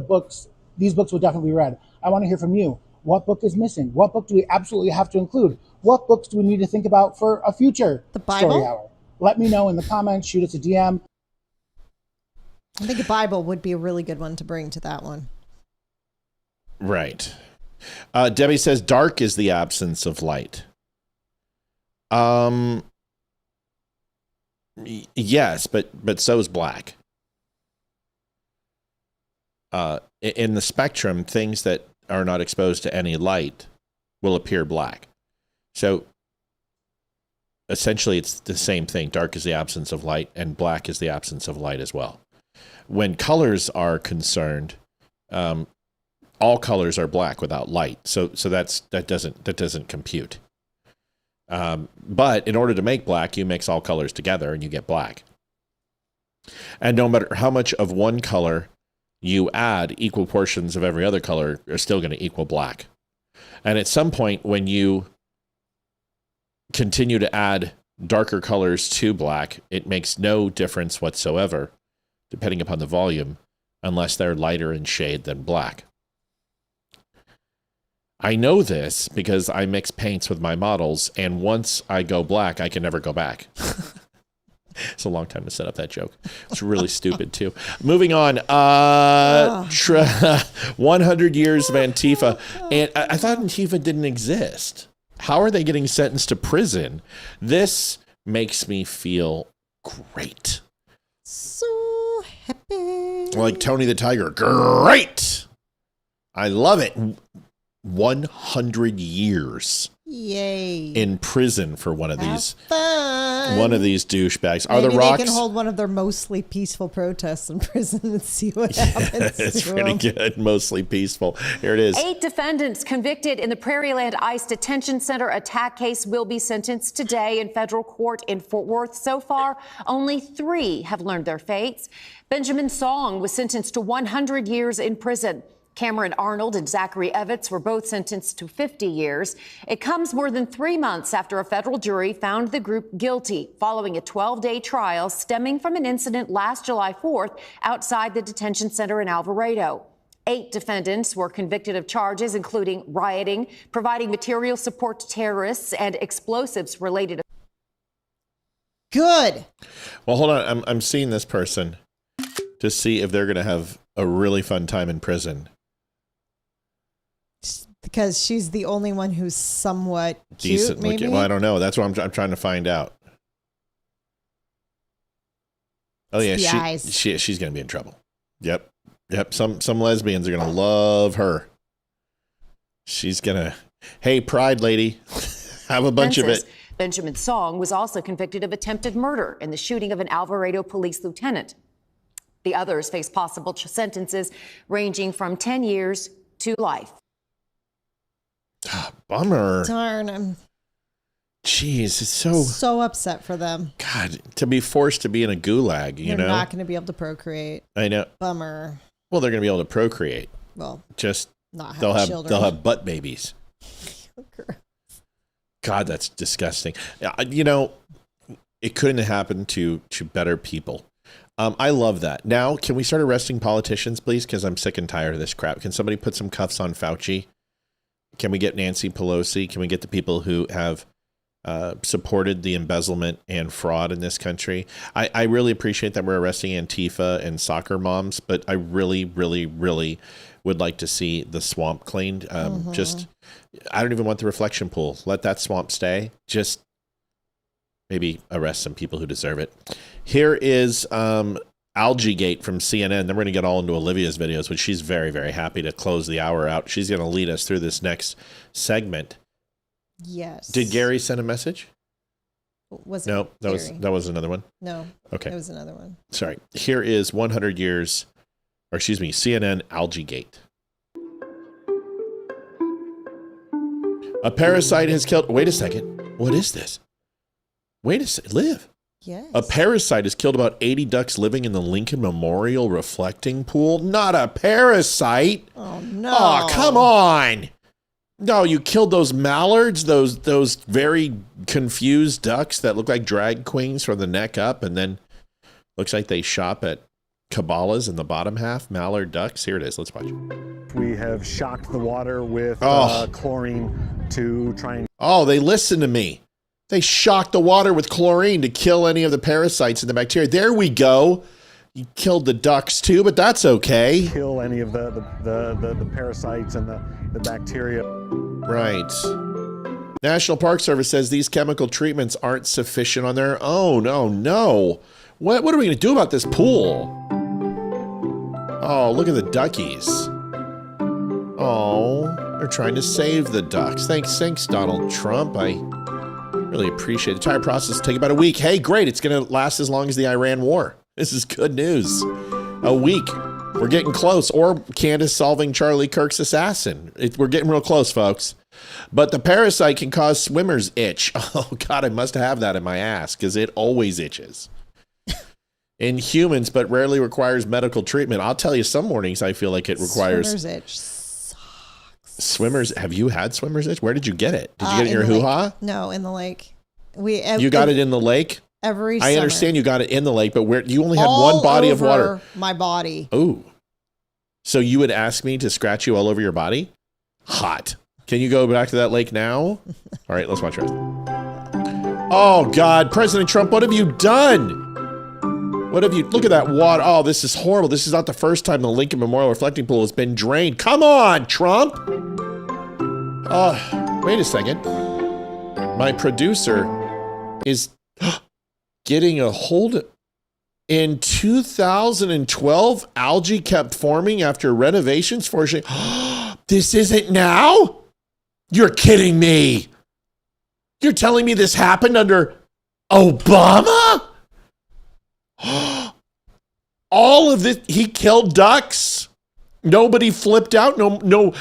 these books will definitely be read. I want to hear from you. What book is missing? What book do we absolutely have to include? What books do we need to think about for a future Story Hour? Let me know in the comments. Shoot us a DM. I think a Bible would be a really good one to bring to that one. Right. Debbie says dark is the absence of light. Yes, but so is black. In the spectrum, things that are not exposed to any light will appear black. So essentially it's the same thing. Dark is the absence of light and black is the absence of light as well. When colors are concerned, all colors are black without light. So that doesn't compute. But in order to make black, you mix all colors together and you get black. And no matter how much of one color you add, equal portions of every other color are still going to equal black. And at some point when you continue to add darker colors to black, it makes no difference whatsoever, depending upon the volume, unless they're lighter in shade than black. I know this because I mix paints with my models, and once I go black, I can never go back. It's a long time to set up that joke. It's really stupid too. Moving on. 100 years of Antifa. And I thought Antifa didn't exist. How are they getting sentenced to prison? This makes me feel great. So happy. Like Tony the Tiger. Great. I love it. 100 years. Yay. In prison for one of these. Fun. One of these douchebags. Are Maybe the rocks? they can hold one of their mostly peaceful protests in prison and see what happens. It's to pretty them. good. Mostly peaceful. Here it is. 8 defendants convicted in the Prairieland ICE detention center attack case will be sentenced today in federal court in Fort Worth. So far, only 3 have learned their fates. Benjamin Song was sentenced to 100 years in prison. Cameron Arnold and Zachary Evans were both sentenced to 50 years. It comes more than 3 months after a federal jury found the group guilty following a 12-day trial stemming from an incident last July 4th outside the detention center in Alvarado. 8 defendants were convicted of charges including rioting, providing material support to terrorists, and explosives related to. Good. Well, hold on. I'm seeing this person to see if they're going to have a really fun time in prison. Because she's the only one who's somewhat cute, Decent maybe? looking. Well, I don't know. That's what I'm trying to find out. Oh yeah, she's going to be in trouble. Yep. Some lesbians are going to love her. She's going to, hey, Pride lady, have a bunch of it. Benjamin Song was also convicted of attempted murder in the shooting of an Alvarado police lieutenant. The others face possible sentences ranging from 10 years to life. Bummer. Darn. Jeez, it's so upset for them. God, to be forced to be in a gulag, you know? They're not going to be able to procreate. I know. Bummer. Well, they're going to be able to procreate. Well, just not have children. They'll have butt babies. God, that's disgusting. You know, it couldn't have happened to better people. I love that. Now, can we start arresting politicians, please? Because I'm sick and tired of this crap. Can somebody put some cuffs on Fauci? Can we get Nancy Pelosi? Can we get the people who have supported the embezzlement and fraud in this country? I really appreciate that we're arresting Antifa and soccer moms, but I really, really, really would like to see the swamp cleaned. Just, I don't even want the reflection pool. Let that swamp stay. Just maybe arrest some people who deserve it. Here is Algaegate from CNN. Then we're going to get all into Olivia's videos, which she's very, very happy to close the hour out. She's going to lead us through this next segment. Yes. Did Gary send a message? Was it no, that Gary? was another one. No. Okay. It was another one. Sorry. Here is 100 years, or excuse me, CNN Algaegate. A parasite has killed. Wait a second. What is this? Wait a second. Liv. Yes. A parasite has killed about 80 ducks living in the Lincoln Memorial reflecting pool. Not a parasite. Oh, no. Oh, come on. No, you killed those mallards, those very confused ducks that look like drag queens from the neck up, and then looks like they shop at Cabela's in the bottom half. Mallard ducks. Here it is. Let's watch. We have shocked the water with chlorine to try and... Oh, they listen to me. They shocked the water with chlorine to kill any of the parasites and the bacteria. There we go. You killed the ducks too, but that's okay. Kill any of the parasites and the bacteria. Right. National Park Service says these chemical treatments aren't sufficient on their own. Oh no. What are we going to do about this pool? Oh, look at the duckies. Oh, they're trying to save the ducks. Thanks, Donald Trump. I really appreciate it. The entire process will take about a week. Hey, great. It's going to last as long as the Iran war. This is good news. A week. We're getting close. Or Candace solving Charlie Kirk's assassin. We're getting real close, folks. But the parasite can cause swimmer's itch. Oh, God, I must have that in my ass because it always itches. In humans, but rarely requires medical treatment. I'll tell you, some mornings I feel like it requires... Swimmer's itch sucks. Swimmer's... Have you had swimmer's itch? Where did you get it? Did you get it in your hoo-ha? No, in the lake. You got it in the lake? Every summer. I understand you got it in the lake, but where you only had one body of water. My body. Oh. So you would ask me to scratch you all over your body? Hot. Can you go back to that lake now? All right, let's watch it. Oh, God. President Trump, what have you done? What have you, look at that water. Oh, this is horrible. This is not the first time the Lincoln Memorial reflecting pool has been drained. Come on, Trump. Oh, wait a second. My producer is getting a hold of, in 2012, algae kept forming after renovations for this isn't now? You're kidding me. You're telling me this happened under Obama? All of this, he killed ducks. Nobody flipped out. No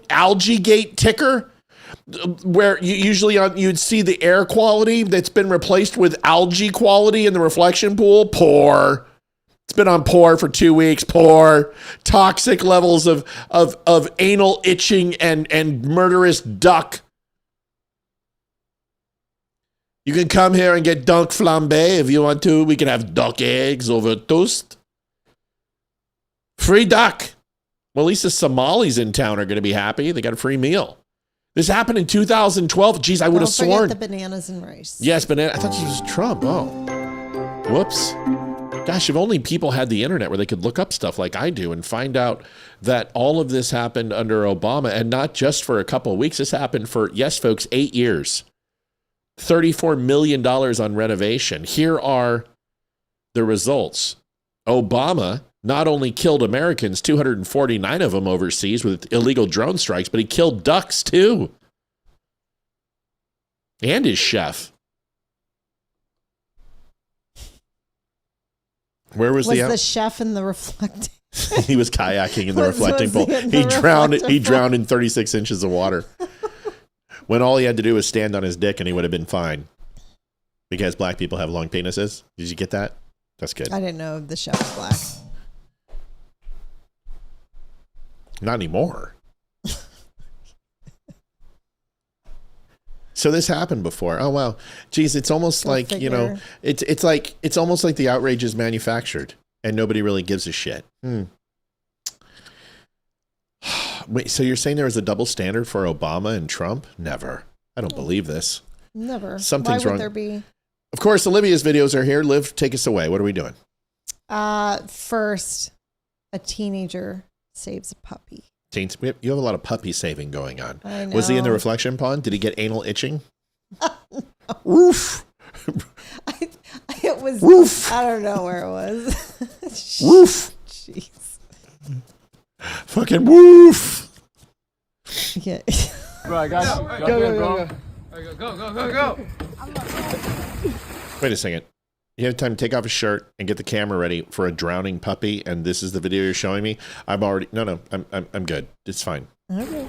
algae gate ticker. Where you'd see the air quality that's been replaced with algae quality in the reflection pool. Poor. It's been on poor for 2 weeks. Poor. Toxic levels of anal itching and murderous duck. You can come here and get duck flambe if you want to. We can have duck eggs over toast. Free duck. Well, at least the Somalis in town are going to be happy. They got a free meal. This happened in 2012. Geez, I would have sworn. The bananas and rice. Yes, banana. I thought this was Trump. Oh, whoops. Gosh, if only people had the internet where they could look up stuff like I do and find out that all of this happened under Obama, and not just for a couple of weeks. This happened for, yes, folks, 8 years. $34 million on renovation. Here are the results. Obama not only killed Americans, 249 of them overseas with illegal drone strikes, but he killed ducks too. And his chef. Where was the chef in the reflecting? He was kayaking in the reflecting pool. He drowned in 36 inches of water. When all he had to do was stand on his dick and he would have been fine. Because black people have long penises. Did you get that? That's good. I didn't know the chef was black. Not anymore. So this happened before. Oh wow. Geez, it's almost like, you know, it's almost like the outrage is manufactured and nobody really gives a shit. Wait, so you're saying there was a double standard for Obama and Trump? Never. I don't believe this. Never. Something's wrong. wrong. There be? Of course, Olivia's videos are here. Liv, take us away. What are we doing? First, a teenager saves a puppy. Teens, you have a lot of puppy saving going on. I know. Was he in the reflection pond? Did he get anal itching? Woof. It was. Woof. I don't know where it was. Woof. Jeez. Fucking woof. Yeah. Bro, I got you. Go. Wait a second. You have time to take off his shirt and get the camera ready for a drowning puppy, and this is the video you're showing me. I'm already I'm good. It's fine. Okay.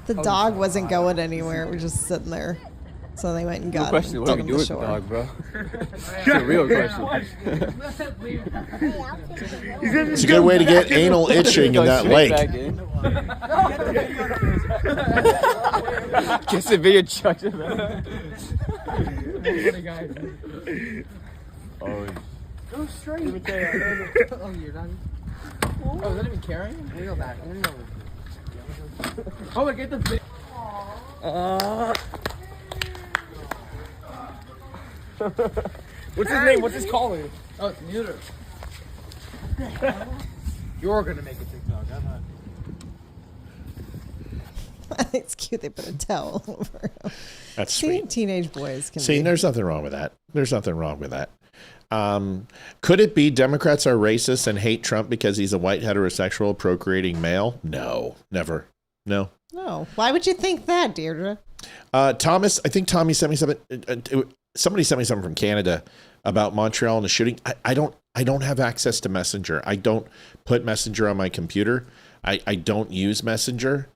The dog wasn't going anywhere. It was just sitting there. So they went and got him. What do we do with the dog, bro? It's a real question. It's a good way to get anal itching in that lake. Guess the video chucked it. Oh, go straight. Oh, you're not. Oh, is that even carrying? We go back. Oh, get the. What's his name? What's his calling? Oh, it's Neuter. You're gonna make a TikTok. I'm not. It's cute. They put a towel over him. That's sweet. Teenage boys can. See, there's nothing wrong with that. There's nothing wrong with that. Could it be Democrats are racist and hate Trump because he's a white heterosexual procreating male? No, never. No. No. Why would you think that, Deirdre? Thomas, I think Tommy sent me something. Somebody sent me something from Canada about Montreal and the shooting. I don't have access to Messenger. I don't put Messenger on my computer. I don't use Messenger.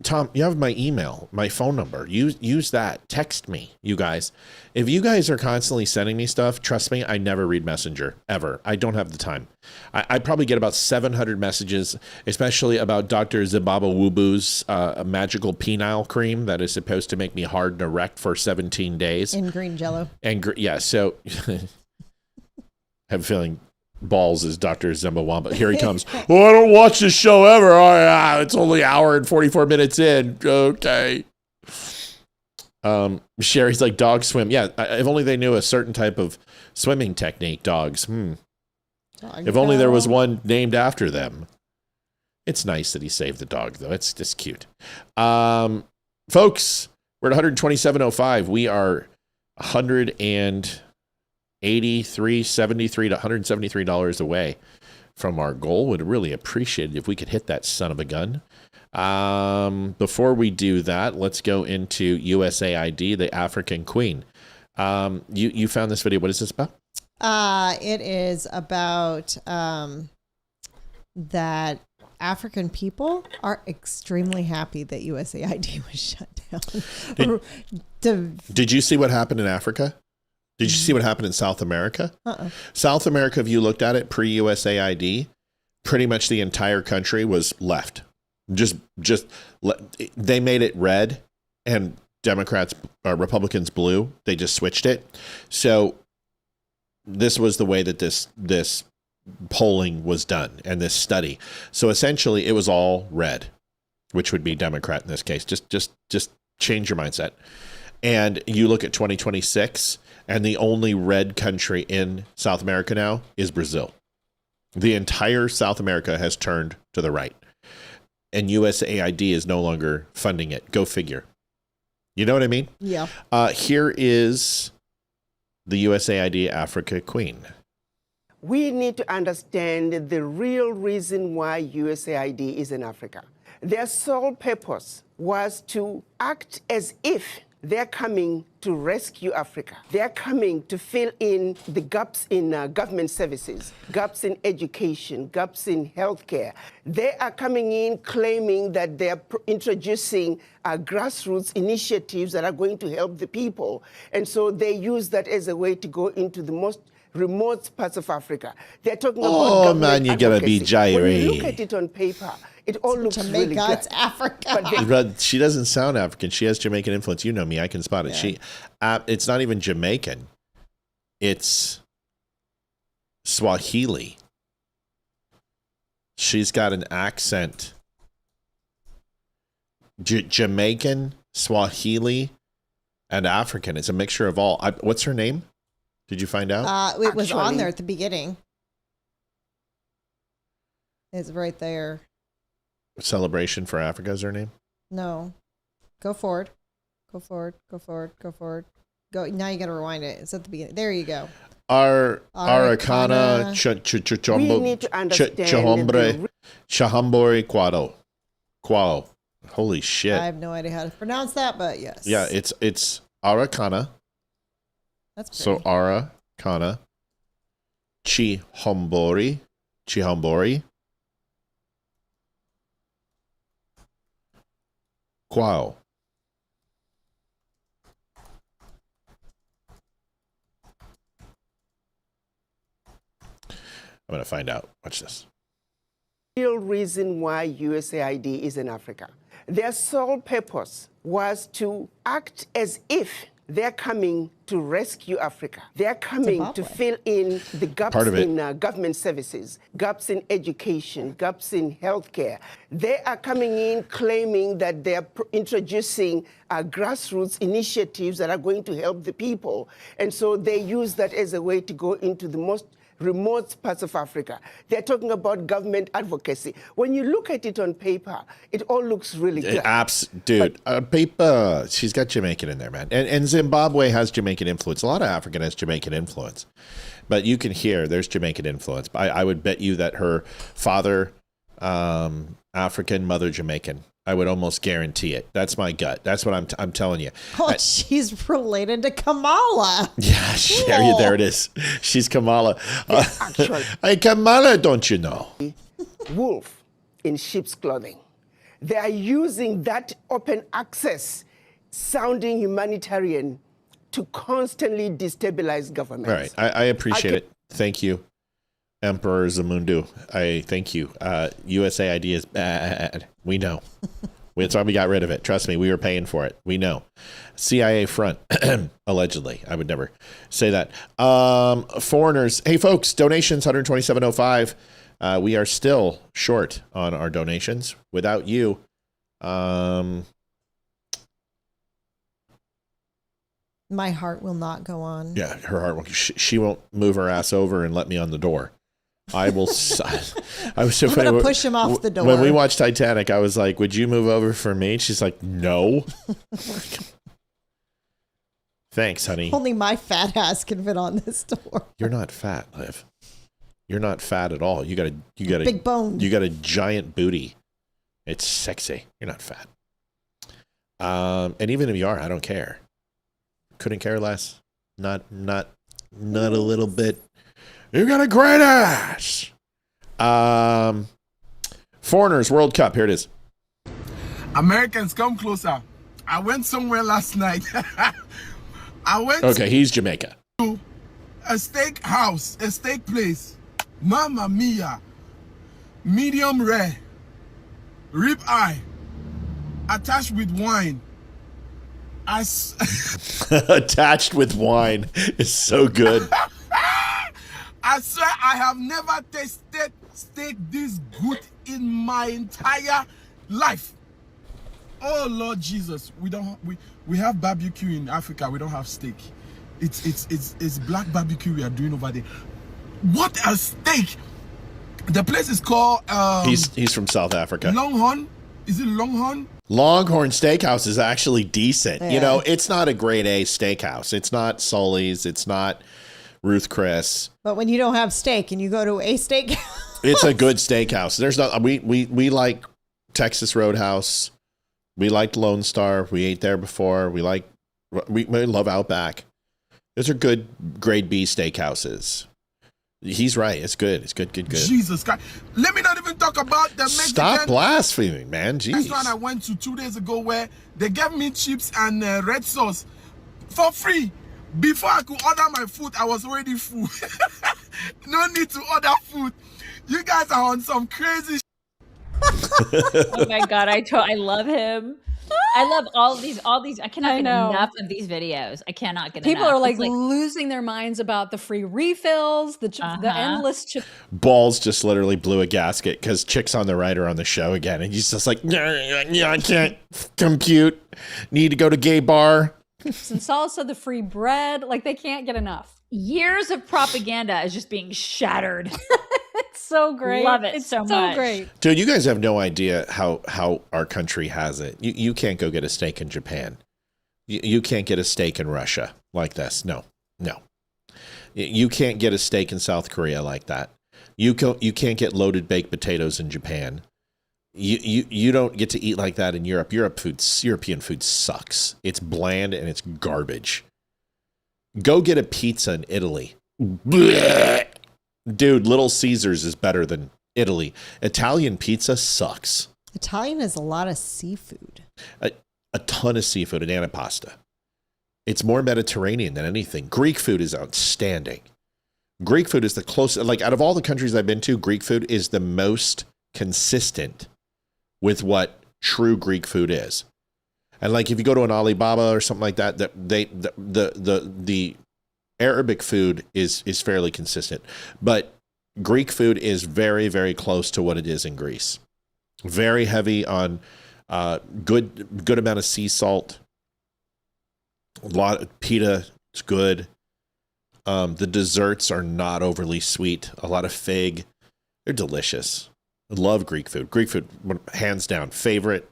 Tom, you have my email, my phone number. Use that. Text me, you guys. If you guys are constantly sending me stuff, trust me, I never read Messenger, ever. I don't have the time. I probably get about 700 messages, especially about Dr. Zimbabwe Wubu's magical penile cream that is supposed to make me hard and erect for 17 days. In green jello. And yeah, so I have a feeling Balls is Dr. Zimbabwe. Here he comes. Well, I don't watch this show ever. Oh, yeah, it's only an hour and 44 minutes in. Okay. Sherry's like, dogs swim. Yeah, if only they knew a certain type of swimming technique, dogs. If only there was one named after them. It's nice that he saved the dog, though. It's just cute. Folks, we're at 127.05. We are $173 to $173 away from our goal. Would really appreciate it if we could hit that son of a gun. Before we do that, let's go into USAID, the African Queen. You found this video. What is this about? It is about that African people are extremely happy that USAID was shut down. Did you see what happened in Africa? Did you see what happened in South America? South America, if you looked at it pre-USAID, pretty much the entire country was left. They made it red, and Republicans blue. They just switched it. So this was the way that this polling was done and this study. So essentially, it was all red, which would be Democrat in this case. Just change your mindset. And you look at 2026, and the only red country in South America now is Brazil. The entire South America has turned to the right. And USAID is no longer funding it. Go figure. You know what I mean? Yeah. Here is the USAID Africa Queen. We need to understand the real reason why USAID is in Africa. Their sole purpose was to act as if they're coming to rescue Africa. They're coming to fill in the gaps in government services, gaps in education, gaps in healthcare. They are coming in claiming that they're introducing grassroots initiatives that are going to help the people. And so they use that as a way to go into the most remote parts of Africa. They're talking about government man, you gotta be advocacy. When you look at it on paper, it all looks Jamaica, really good. it's Africa. But she doesn't sound African. She has Jamaican influence. You know me. I can spot it. Yeah. It's not even Jamaican. It's Swahili. She's got an accent. Jamaican, Swahili, and African. It's a mixture of all. What's her name? Did you find out? It was on there at the beginning. It's right there. Celebration for Africa is her name? No. Go forward. Go forward. Go forward. Go forward. Go. Now you got to rewind it. It's at the beginning. There you go. Aracana Chahambori Quao. Holy shit. I have no idea how to pronounce that, but yes. Yeah, it's Aracana. That's pretty. So Aracana Chihambori. Quao. I'm going to find out. Watch this. Real reason why USAID is in Africa. Their sole purpose was to act as if they're coming to rescue Africa. They're coming to fill in the gaps in government services, gaps in education, gaps in healthcare. They are coming in claiming that they're introducing grassroots initiatives that are going to help the people. And so they use that as a way to go into the most remote parts of Africa. They're talking about government advocacy. When you look at it on paper, it all looks really good. Dude, paper, she's got Jamaican in there, man. And Zimbabwe has Jamaican influence. A lot of African has Jamaican influence. But you can hear there's Jamaican influence. I would bet you that her father, African, mother Jamaican. I would almost guarantee it. That's my gut. That's what I'm telling you. Oh, she's related to Kamala. Yeah, there it is. She's Kamala. Hey, Kamala, don't you know? Wolf in sheep's clothing. They are using that open access sounding humanitarian to constantly destabilize governments. All right. I appreciate it. Thank you, Emperor Zamundu. I thank you. USAID is bad. We know. That's why we got rid of it. Trust me, we were paying for it. We know. CIA front, allegedly. I would never say that. Foreigners. Hey, folks, donations, $127.05. We are still short on our donations. Without you, My heart will not go on. Yeah, her heart won't. She won't move her ass over and let me on the door. I will. I was so I'm funny. gonna push him off the door. When we watched Titanic, I was like, "Would you move over for me?" And she's like, "No." Thanks, honey. Only my fat ass can fit on this door. You're not fat, Liv. You're not fat at all. You got a big bone. You got a giant booty. It's sexy. You're not fat. And even if you are, I don't care. Couldn't care less. Not a little bit. You got a great ass. Foreigners World Cup. Here it is. Americans, come closer. I went somewhere last night. I went Okay, he's Jamaica. to a steak house, a steak place. Mamma mia. Medium rare. Rib eye. Attached with wine. Attached with wine is so good. I swear I have never tasted steak this good in my entire life. Oh Lord Jesus, we have barbecue in Africa. We don't have steak. It's black barbecue we are doing over there. What a steak! The place is called. He's from South Africa. Longhorn. Is it Longhorn? Longhorn Steakhouse is actually decent. Yeah. You know, it's not a grade A steakhouse. It's not Sully's. It's not Ruth Chris. But when you don't have steak and you go to a steak, It's a good steakhouse. There's not. We like Texas Roadhouse. We liked Lone Star. We ate there before. We love Outback. Those are good grade B steakhouses. He's right. It's good. It's good. Jesus Christ. Let me not even talk about the Mexican. Stop blaspheming, man. Jeez. Restaurant I went to 2 days ago where they gave me chips and red sauce for free. Before I could order my food, I was already full. No need to order food. You guys are on some crazy Oh my God, I love him. I love all these. I cannot get know. enough of these videos. I cannot get People enough. are like It's losing their minds about the free refills, the endless chip. Balls just literally blew a gasket because Chicks on the Right are on the show again. And he's just like, yeah, I can't compute. Need to go to gay bar. And salsa, the free bread. Like they can't get enough. years of propaganda is just being shattered. It's so great. Love it it's so much. great. Dude, you guys have no idea how our country has it. You can't go get a steak in Japan. You can't get a steak in Russia like this. No. You can't get a steak in South Korea like that. You can't get loaded baked potatoes in Japan. You don't get to eat like that in Europe. European food sucks. It's bland and it's garbage. Go get a pizza in Italy. Blech. Dude, Little Caesars is better than Italy. Italian pizza sucks. Italian has a lot of seafood. A ton of seafood and antipasta. It's more Mediterranean than anything. Greek food is outstanding. Greek food is the closest, like out of all the countries I've been to, Greek food is the most consistent with what true Greek food is. And like if you go to an Alibaba or something like that, the Arabic food is fairly consistent, but Greek food is very, very close to what it is in Greece. Very heavy on good amount of sea salt. A lot of pita, it's good. The desserts are not overly sweet. A lot of fig. They're delicious. I love Greek food. Greek food, hands down, favorite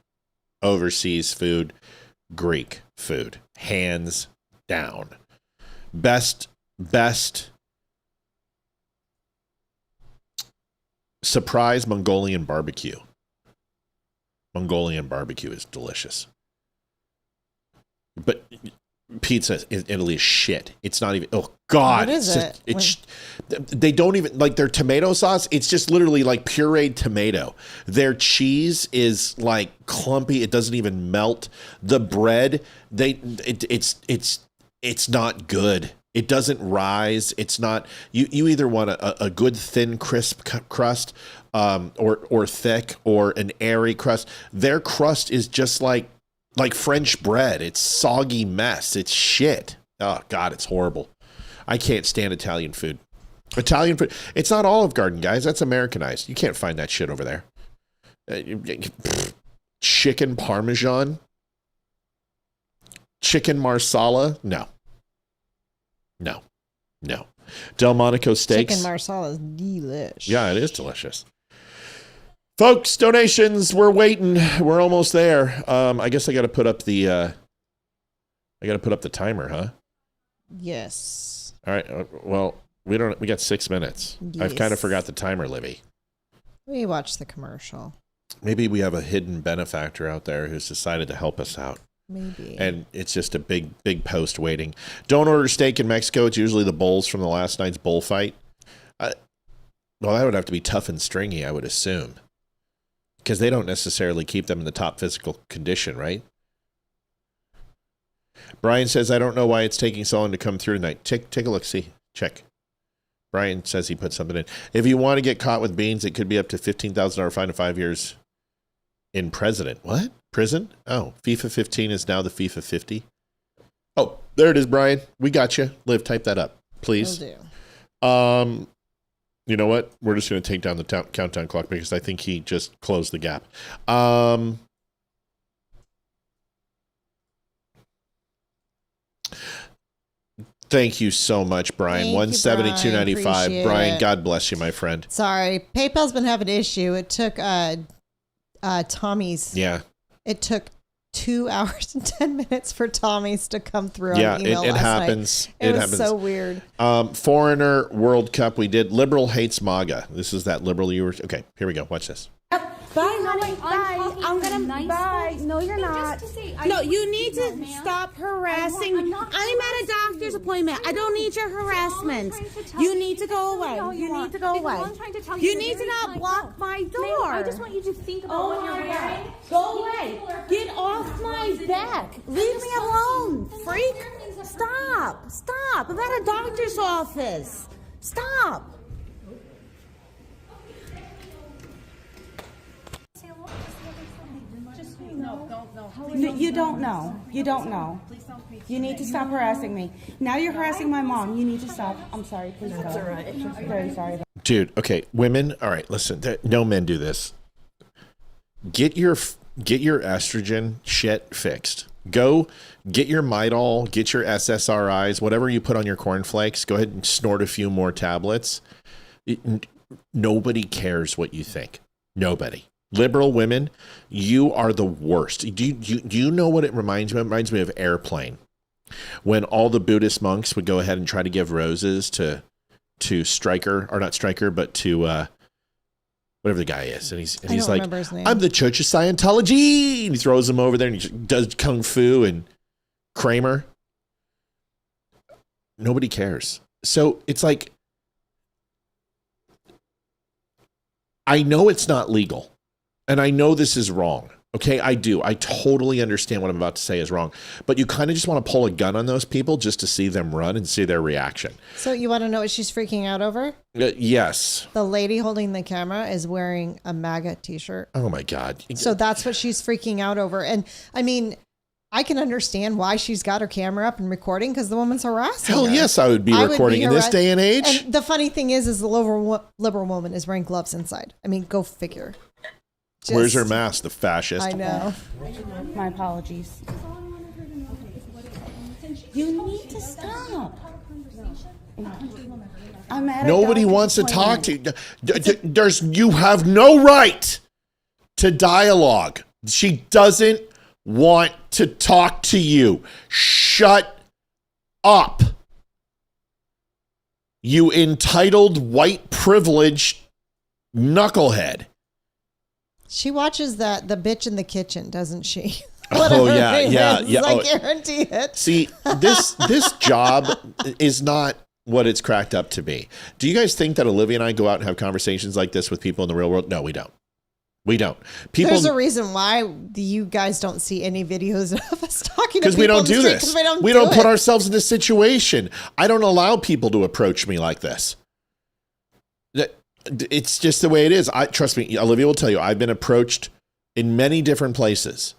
overseas food, Greek food. Hands down. Best surprise Mongolian barbecue. Mongolian barbecue is delicious. But pizza in Italy is shit. It's not even, oh God. What is it? They don't even, like their tomato sauce, it's just literally like pureed tomato. Their cheese is like clumpy. It doesn't even melt. The bread, it's not good. It doesn't rise. It's not, you either want a good thin crisp crust or thick or an airy crust. Their crust is just like French bread. It's soggy mess. It's shit. Oh God, it's horrible. I can't stand Italian food. Italian food. It's not Olive Garden, guys. That's Americanized. You can't find that shit over there. Chicken Parmesan. Chicken Marsala. No. No. Delmonico steaks. Chicken marsala is delish. Yeah, it is delicious. Folks, donations, we're waiting. We're almost there. I guess I got to put up the timer, huh? Yes. All right. Well, we got 6 minutes. Yes. I've kind of forgot the timer, Livy. We watched the commercial. Maybe we have a hidden benefactor out there who's decided to help us out. Maybe. And it's just a big post waiting. Don't order steak in Mexico. It's usually the bulls from the last night's bullfight. Well, that would have to be tough and stringy, I would assume. Because they don't necessarily keep them in the top physical condition, right? Brian says, I don't know why it's taking so long to come through tonight. Take a look, see. Check. Brian says he put something in. If you want to get caught with beans, it could be up to $15,000 fine and 5 years in prison. What? Prison? Oh, FIFA 15 is now the FIFA 50. Oh, there it is, Brian. We got you. Liv, type that up, please. Will do. You know what? We're just going to take down the countdown clock because I think he just closed the gap. Thank you so much, Brian. $172.95. Brian, God bless you, my friend. Sorry, PayPal's been having an issue. It took Tommy's. Yeah. It took 2 hours and 10 minutes for Tommy's to come through. Yeah, on email it last happens. Night. It was happens. So weird. Foreigner World Cup. We did. Liberal hates MAGA. This is that liberal you were. Okay, here we go. Watch this. Bye, honey. Bye. I'm gonna bye. No, you're not. No, you need to stop harassing. I'm at a doctor's appointment. I don't need your harassment. You need to go away. You need to go away. You need to not block my door. I just want you to think about what you're wearing. Go away. Get off my back. Leave me alone, freak. Stop. Stop. I'm at a doctor's office. Stop. You don't know. You don't know. You need to stop harassing me. Now you're harassing my mom. You need to stop. I'm sorry. Please stop. That's all right. I'm very sorry. Dude, okay. Women, all right, listen. No men do this. Get your estrogen shit fixed. Go get your Midol, get your SSRIs, whatever you put on your cornflakes. Go ahead and snort a few more tablets. Nobody cares what you think. Nobody. Liberal women, you are the worst. Do you know what it reminds me of? It reminds me of Airplane. When all the Buddhist monks would go ahead and try to give roses to Stryker, or not Stryker, but to whatever the guy is. And he's like, I'm the Church of Scientology. And he throws him over there and he does Kung Fu and Kramer. Nobody cares. So it's like, I know it's not legal. And I know this is wrong. Okay, I do. I totally understand what I'm about to say is wrong. But you kind of just want to pull a gun on those people just to see them run and see their reaction. So you want to know what she's freaking out over? Yes. The lady holding the camera is wearing a MAGA t-shirt. Oh, my God. So that's what she's freaking out over. And I mean, I can understand why she's got her camera up and recording because the woman's harassing her. Hell yes, I would be recording in this day and age. And the funny thing is the liberal woman is wearing gloves inside. I mean, go figure. Where's her mask, the fascist? I know. My apologies. You need to stop. I'm at Nobody wants to talk to you. You have no right to dialogue. She doesn't want to talk to you. Shut up. You entitled white privileged knucklehead. She watches the bitch in the kitchen, doesn't she? Oh yeah. I guarantee it. See, this job is not what it's cracked up to be. Do you guys think that Olivia and I go out and have conversations like this with people in the real world? No, we don't. We don't. There's a reason why you guys don't see any videos of us talking to people. Because we don't do this. We don't put ourselves in this situation. I don't allow people to approach me like this. It's just the way it is. Trust me, Olivia will tell you, I've been approached in many different places.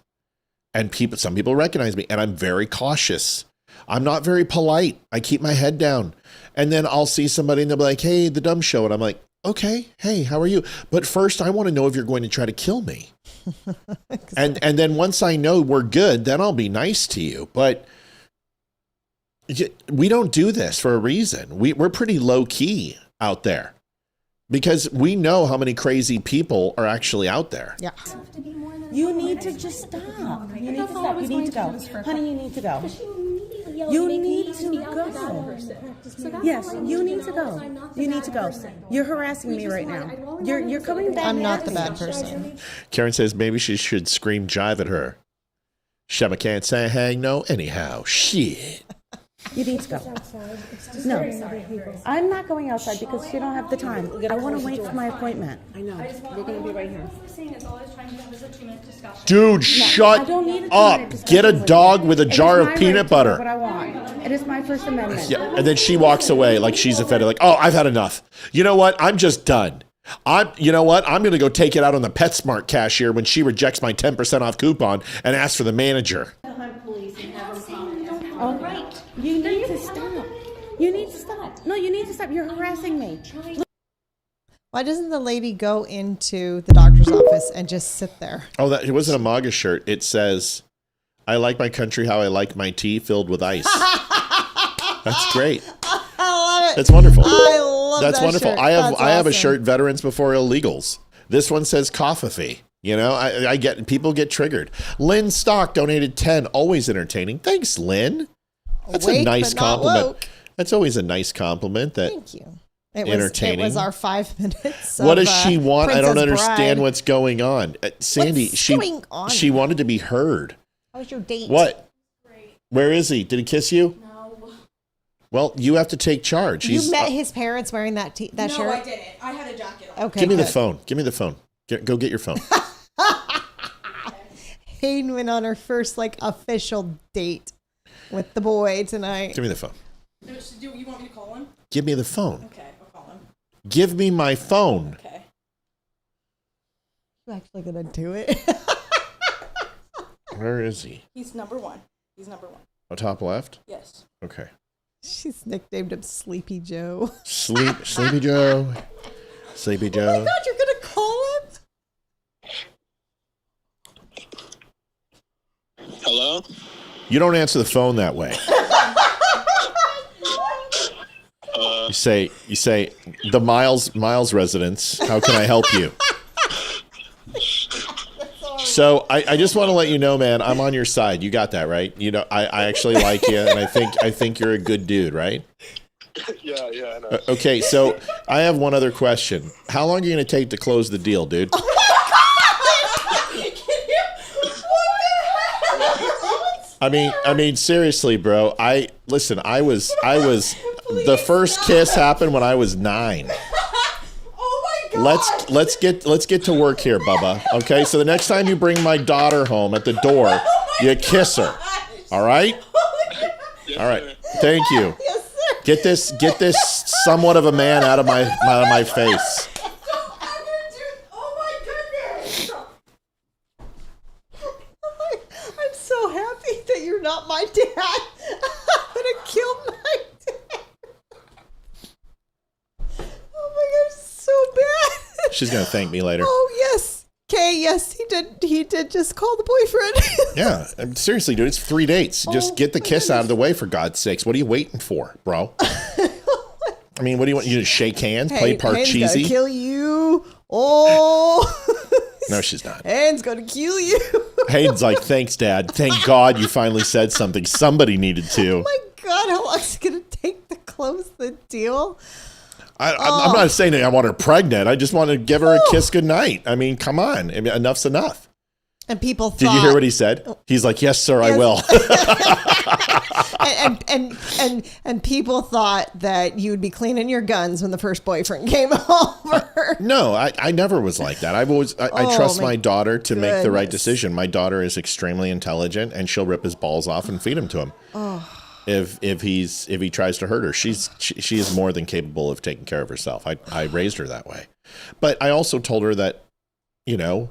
And some people recognize me, and I'm very cautious. I'm not very polite. I keep my head down. And then I'll see somebody and they'll be like, hey, the dumb show. And I'm like, okay, hey, how are you? But first, I want to know if you're going to try to kill me. Exactly. And then once I know we're good, then I'll be nice to you. But We don't do this for a reason. We're pretty low key out there because we know how many crazy people are actually out there. Yeah. You need to just stop. You need to stop. You need to go. Honey, you need to go. You need to go. Yes, you need to go. You need to go. You're harassing me right now. You're coming back. I'm not the bad person. Karen says maybe she should scream jive at her. Shema can't say hang no anyhow. Shit. You need to go. No, I'm not going outside because you don't have the time. I want to wait for my appointment. I know. We're going to be right here. Dude, shut up. Get a dog with a jar of peanut butter. What I want. It is my First Amendment. Yeah, and then she walks away like she's offended. Like, oh, I've had enough. You know what? I'm just done. You know what? I'm going to go take it out on the PetSmart cashier when she rejects my 10% off coupon and ask for the manager. All right. You need to stop. You need to stop. No, you need to stop. You're harassing me. Why doesn't the lady go into the doctor's office and just sit there? Oh, it wasn't a MAGA shirt. It says, I like my country how I like my tea filled with ice. That's great. I love it. That's wonderful. I love That's that wonderful. shirt. I have a awesome. shirt, Veterans Before Illegals. This one says coffee. You know, I get people get triggered. Lynn Stock donated 10. Always entertaining. Thanks, Lynn. That's a nice compliment. That's always a nice compliment. Thank you. Entertaining. It was our 5 minutes. What does she want? Princess I don't understand Bride. what's going on. Sandy, What's going on? she wanted to be heard. How was your date? What? Where is he? Did he kiss you? No. Well, you have to take charge. You met his parents wearing that shirt? No, I didn't. I had a jacket on. Okay. Give me the phone. Give me the phone. Go get your phone. Hayden went on her first official date with the boy tonight. Give me the phone. Do you want me to call him? Give me the phone. Okay, I'll call him. Give me my phone. Okay. You actually gonna do it? Where is he? He's number 1. He's number 1. Oh, top left? Yes. Okay. She's nicknamed him Sleepy Joe. Sleepy Joe. Sleepy Joe. Oh my God, you're gonna call him? Hello? You don't answer the phone that way. You say the Miles residence. How can I help you? So I just want to let you know, man, I'm on your side. You got that, right? You know, I actually like you, and I think you're a good dude, right? Yeah, I know. Okay, so I have one other question. How long are you going to take to close the deal, dude? I mean, seriously, bro. I was the first kiss happened when I was 9. Oh my God. Let's get to work here, Bubba. Okay, so the next time you bring my daughter home at the door, you kiss her. All right? All right. Thank you. Get this somewhat of a man out of my face. I'm so happy that you're not my dad. I'm gonna kill my dad. Oh my God, it's so bad. She's gonna thank me later. Oh yes. Okay, yes, he did just call the boyfriend. Yeah, seriously, dude, it's 3 dates. Just get the kiss out of the way, for God's sakes. What are you waiting for, bro? I mean, what do you want? You to shake hands, play Parcheesi? Gonna kill you. Oh. No, she's not. Hayden's gonna kill you. Hayden's like, thanks, Dad. Thank God you finally said something. Somebody needed to. Oh my God, how long is it gonna take to close the deal? I'm not saying that I want her pregnant. I just want to give her a kiss goodnight. I mean, come on. I mean, enough's enough. And people thought... Did you hear what he said? He's like, yes, sir, I will. and people thought that you'd be cleaning your guns when the first boyfriend came over. No, I never was like that. I trust my daughter to make the right decision. My daughter is extremely intelligent, and she'll rip his balls off and feed him to him. Oh. If he tries to hurt her, she is more than capable of taking care of herself. I raised her that way. But I also told her that, you know,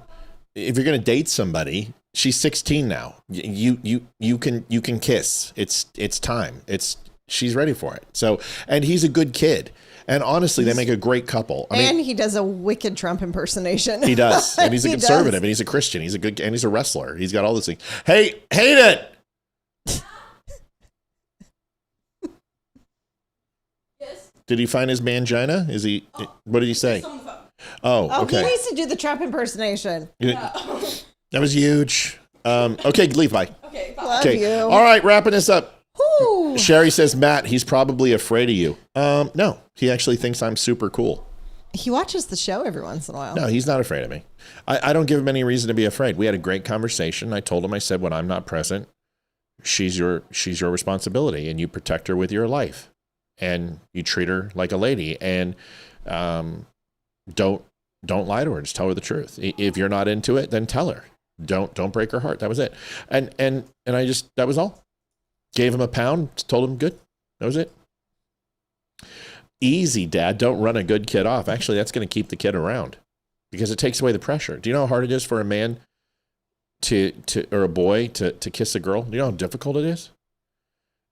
if you're going to date somebody, she's 16 now. You can kiss. It's time. She's ready for it. So, and he's a good kid. And honestly, they make a great couple. I mean, he does a wicked Trump impersonation. He does. And he's a conservative, and he's a Christian. He's a wrestler. He's got all those things. Hey, Hayden! Did he find his mangina? Is he? What did he say? Oh, okay. He needs to do the Trump impersonation. That was huge. Okay, leave. Bye. Okay, bye. Love you. All right, wrapping this up. Whew. Sherry says, Matt, he's probably afraid of you. No, he actually thinks I'm super cool. He watches the show every once in a while. No, he's not afraid of me. I don't give him any reason to be afraid. We had a great conversation. I told him, I said, when I'm not present, she's your responsibility, and you protect her with your life, and you treat her like a lady, and don't lie to her. Just tell her the truth. If you're not into it, then tell her. Don't break her heart. That was it. And I just, that was all. Gave him a pound, told him good. That was it. Easy, Dad. Don't run a good kid off. Actually, that's going to keep the kid around because it takes away the pressure. Do you know how hard it is for a man or a boy to kiss a girl? Do you know how difficult it is?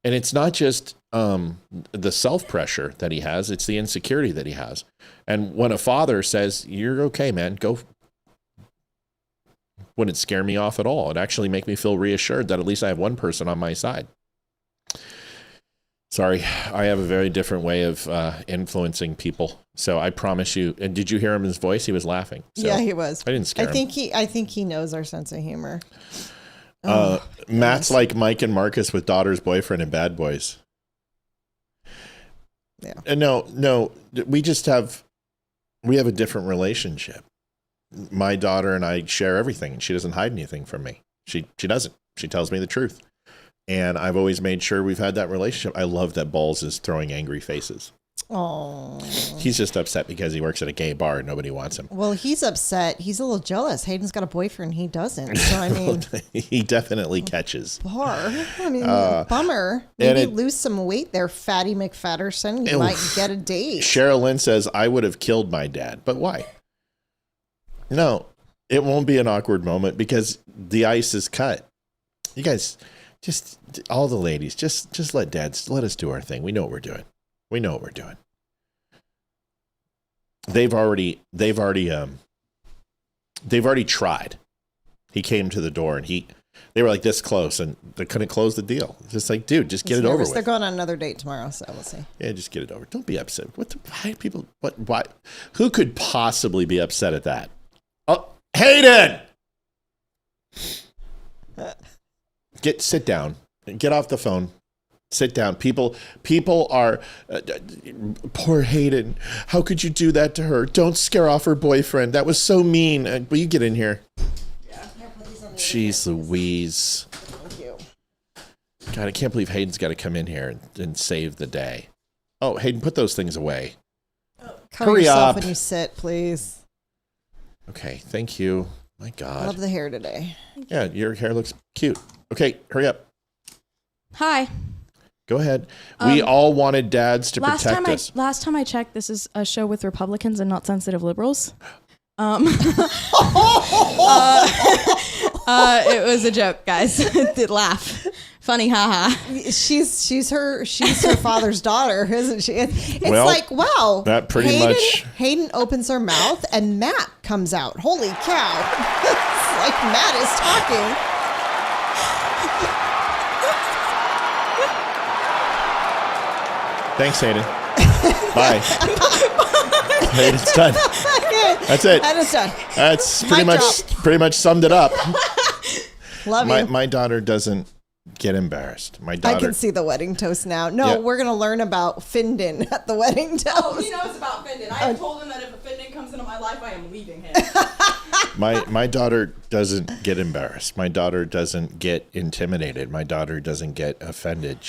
And it's not just the self-pressure that he has, it's the insecurity that he has. And when a father says, you're okay, man, go, wouldn't scare me off at all. It actually make me feel reassured that at least I have one person on my side. Sorry, I have a very different way of influencing people. So I promise you. And did you hear him in his voice? He was laughing. So yeah, he was. I didn't scare him. I think he knows our sense of humor. Matt's like Mike and Marcus with daughter's boyfriend and Bad Boys. Yeah. And no, we have a different relationship. My daughter and I share everything, and she doesn't hide anything from me. She doesn't. She tells me the truth. And I've always made sure we've had that relationship. I love that Balls is throwing angry faces. Oh. He's just upset because he works at a gay bar and nobody wants him. Well, he's upset. He's a little jealous. Hayden's got a boyfriend. He doesn't. So, I mean. He definitely catches. Bar. I mean, bummer. Maybe lose some weight there, Fatty McFatterson. You might get a date. Cheryl Lynn says, I would have killed my dad. But why? No, it won't be an awkward moment because the ice is cut. You guys, just all the ladies, just let us do our thing. We know what we're doing. They've already tried. He came to the door and they were like this close and they couldn't close the deal. It's just like, dude, just get it over with. They're going on another date tomorrow, so we'll see. Yeah, just get it over. Don't be upset. Why? Who could possibly be upset at that? Oh, Hayden! Sit down. Get off the phone. Sit down. People are, poor Hayden. How could you do that to her? Don't scare off her boyfriend. That was so mean. Will you get in here? Yeah. Jeez Louise. Thank you. God, I can't believe Hayden's got to come in here and save the day. Oh, Hayden, put those things away. Cover yourself when you sit, please. Okay, thank you. My God. I love the hair today. Yeah, your hair looks cute. Okay, hurry up. Hi. Go ahead. We all wanted dads to protect us. Last time I checked, this is a show with Republicans and not sensitive liberals. It was a joke, guys. Did laugh. Funny, haha. She's her father's daughter, isn't she? It's like, wow. That pretty much. Hayden opens her mouth and Matt comes out. Holy cow! It's like Matt is talking. Thanks, Hayden. Bye. Hayden's done. That's it. That is done. That's pretty much summed it up. Love you. My daughter doesn't get embarrassed. My daughter. I can see the wedding toast now. No, we're going to learn about Findon at the wedding toast. Oh, he knows about Findon. I have told him that if a Findon comes into my life, I am leaving him. My daughter doesn't get embarrassed. My daughter doesn't get intimidated. My daughter doesn't get offended.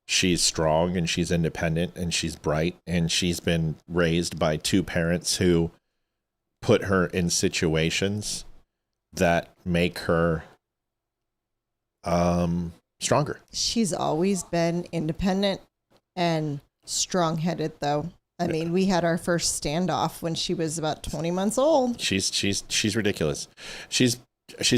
She's strong and she's independent and she's bright and she's been raised by two parents who put her in situations that make her stronger. She's always been independent and strong-headed, though. I mean, we had our first standoff when she was about 20 months old. She's ridiculous. She's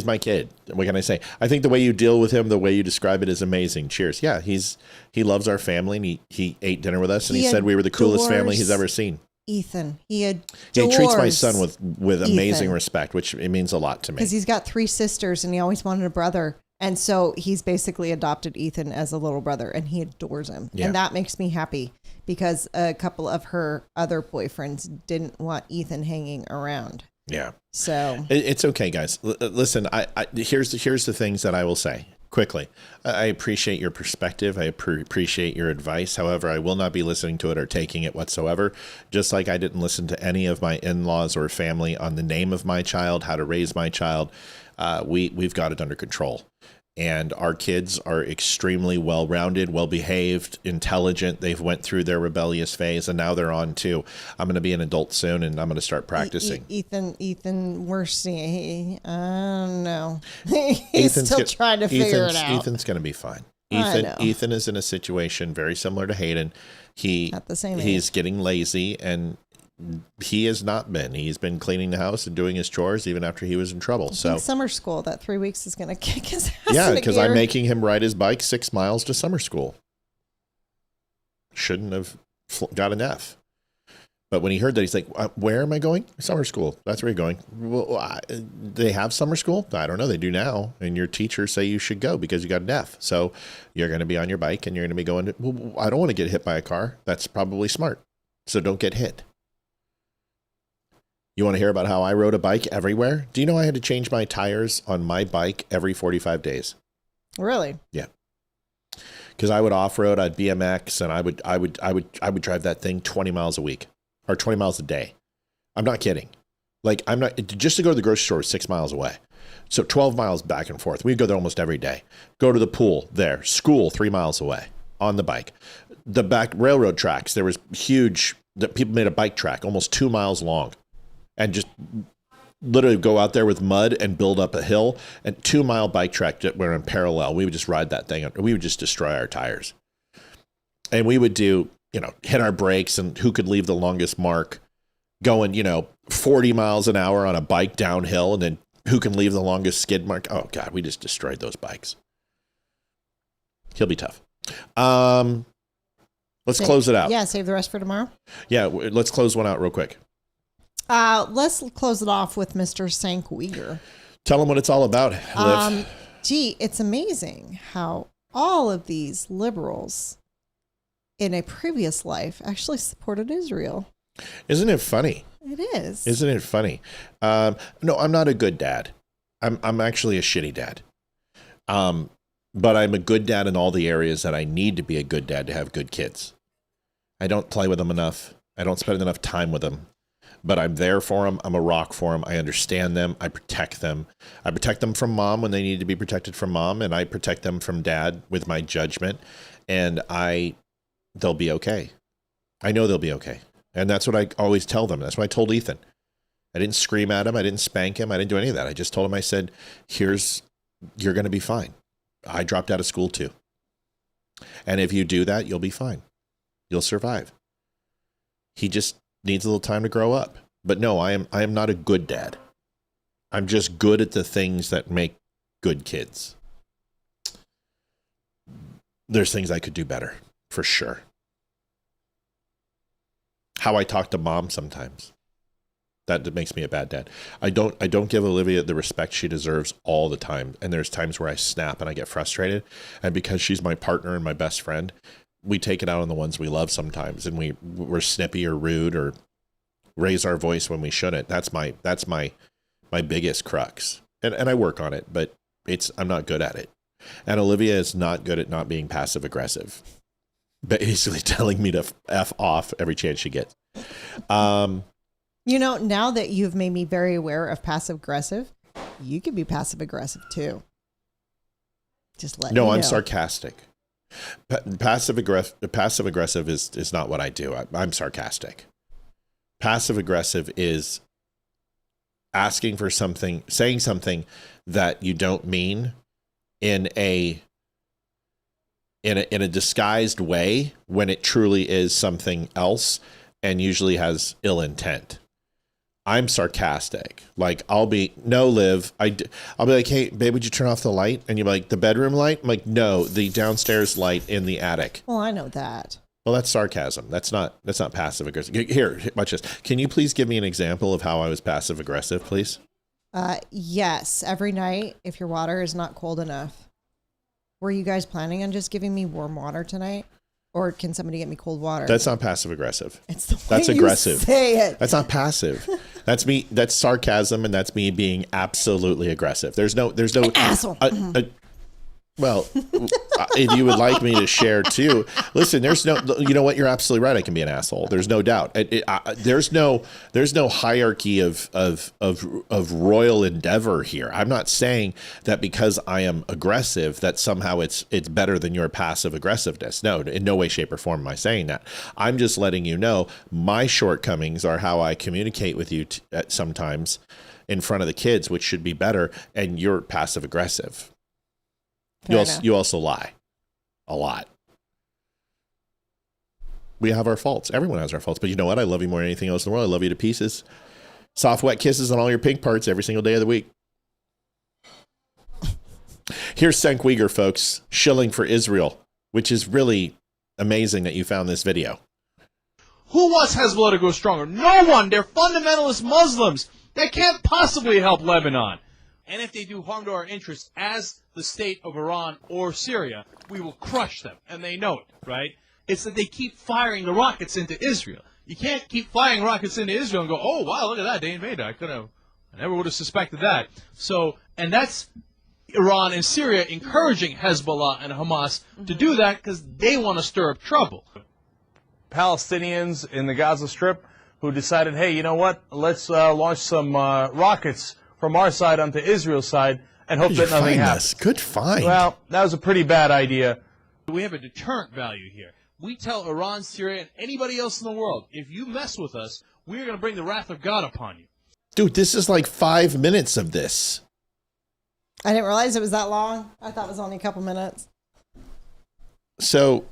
my kid. What can I say? I think the way you deal with him, the way you describe it is amazing. Cheers. Yeah, he loves our family and he ate dinner with us and he said we were the coolest family he's ever seen. Ethan. He treats my son with amazing respect, which it means a lot to me. Because he's got 3 sisters and he always wanted a brother. And so he's basically adopted Ethan as a little brother and he adores him. Yeah. And that makes me happy because a couple of her other boyfriends didn't want Ethan hanging around. Yeah. So it's okay, guys. Listen, here's the things that I will say quickly. I appreciate your perspective. I appreciate your advice. However, I will not be listening to it or taking it whatsoever. Just like I didn't listen to any of my in-laws or family on the name of my child, how to raise my child. We've got it under control. And our kids are extremely well-rounded, well-behaved, intelligent. They've went through their rebellious phase, and now they're on to, I'm going to be an adult soon, and I'm going to start practicing. Ethan, we're seeing, I don't know. He's still trying to figure it out. Ethan's going to be fine. Ethan is in a situation very similar to Hayden. At the same age. He's getting lazy, and he has not been. He's been cleaning the house and doing his chores even after he was in trouble. So summer school, that 3 weeks is going to kick his ass. Yeah, because I'm making him ride his bike 6 miles to summer school. Shouldn't have got an F. But when he heard that, he's like, where am I going? Summer school. That's where you're going. Well, they have summer school? I don't know. They do now. And your teachers say you should go because you got an F. So you're going to be on your bike and you're going to be going I don't want to get hit by a car. That's probably smart. So don't get hit. You want to hear about how I rode a bike everywhere? Do you know I had to change my tires on my bike every 45 days? Really? Yeah. Because I would off-road, I'd BMX, and I would drive that thing 20 miles a week or 20 miles a day. I'm not kidding. Like, I'm not, just to go to the grocery store is 6 miles away. So 12 miles back and forth. We'd go there almost every day. Go to the pool there. School 3 miles away on the bike. The back railroad tracks, there was huge, that people made a bike track almost 2 miles long. And just literally go out there with mud and build up a hill, and 2 mile bike track that were in parallel. We would just ride that thing. We would just destroy our tires. And we would do, hit our brakes and who could leave the longest mark going, 40 miles an hour on a bike downhill, and then who can leave the longest skid mark. Oh God, we just destroyed those bikes. He'll be tough. Let's close it out. Yeah. Save the rest for tomorrow. Yeah. Let's close one out real quick. Let's close it off with Mr. Sank Uyghur. Tell him what it's all about, Liv. It's amazing how all of these liberals in a previous life actually supported Israel. Isn't it funny? It is. Isn't it funny? No, I'm not a good dad. I'm actually a shitty dad. But I'm a good dad in all the areas that I need to be a good dad to have good kids. I don't play with them enough. I don't spend enough time with them. But I'm there for them. I'm a rock for them. I understand them. I protect them. I protect them from mom when they need to be protected from mom, and I protect them from dad with my judgment. And they'll be okay. I know they'll be okay. And that's what I always tell them. That's what I told Ethan. I didn't scream at him. I didn't spank him. I didn't do any of that. I just told him, I said, you're going to be fine. I dropped out of school too. And if you do that, you'll be fine. You'll survive. He just needs a little time to grow up. But no, I am not a good dad. I'm just good at the things that make good kids. There's things I could do better, for sure. How I talk to mom sometimes. That makes me a bad dad. I don't give Olivia the respect she deserves all the time. And there's times where I snap and I get frustrated. And because she's my partner and my best friend, we take it out on the ones we love sometimes, and we're snippy or rude or raise our voice when we shouldn't. That's my biggest crux. And I work on it, but I'm not good at it. And Olivia is not good at not being passive aggressive. Basically telling me to F off every chance she gets. Now that you've made me very aware of passive aggressive, you can be passive aggressive too. Just let me know. No, I'm sarcastic. Passive aggressive is not what I do. I'm sarcastic. Passive aggressive is asking for something, saying something that you don't mean in a disguised way when it truly is something else and usually has ill intent. I'm sarcastic. Like, I'll be, no, Liv. I'll be like, hey, babe, would you turn off the light? And you're like, the bedroom light? I'm like, no, the downstairs light in the attic. Well, I know that. Well, that's sarcasm. That's not passive aggressive. Here, watch this. Can you please give me an example of how I was passive aggressive, please? Yes. Every night, if your water is not cold enough. Were you guys planning on just giving me warm water tonight? Or can somebody get me cold water? That's not passive aggressive. It's the way That's aggressive. You say it. That's not passive. That's me. That's sarcasm, and that's me being absolutely aggressive. There's no asshole. Well, if you would like me to share too, listen. There's no. You know what? You're absolutely right. I can be an asshole. There's no doubt. There's no hierarchy of royal endeavor here. I'm not saying that because I am aggressive that somehow it's better than your passive aggressiveness. No, in no way, shape, or form am I saying that. I'm just letting you know my shortcomings are how I communicate with you sometimes in front of the kids, which should be better, and you're passive aggressive. You also lie a lot. We have our faults. Everyone has our faults. But you know what? I love you more than anything else in the world. I love you to pieces. Soft, wet kisses on all your pink parts every single day of the week. Here's Cenk Uyghur, folks, shilling for Israel, which is really amazing that you found this video. Who wants Hezbollah to go stronger? No one. They're fundamentalist Muslims. They can't possibly help Lebanon. And if they do harm to our interests as the state of Iran or Syria, we will crush them. And they know it, right? It's that they keep firing the rockets into Israel. You can't keep firing rockets into Israel and go, oh, wow, look at that. They invaded. I never would have suspected that. So, and that's Iran and Syria encouraging Hezbollah and Hamas to do that because they want to stir up trouble. Palestinians in the Gaza Strip who decided, hey, you know what? Let's launch some rockets from our side onto Israel's side and hope that nothing happens. Good find. Well, that was a pretty bad idea. We have a deterrent value here. We tell Iran, Syria, and anybody else in the world, if you mess with us, we're going to bring the wrath of God upon you. Dude, this is like 5 minutes of this. I didn't realize it was that long. I thought it was only a couple minutes. So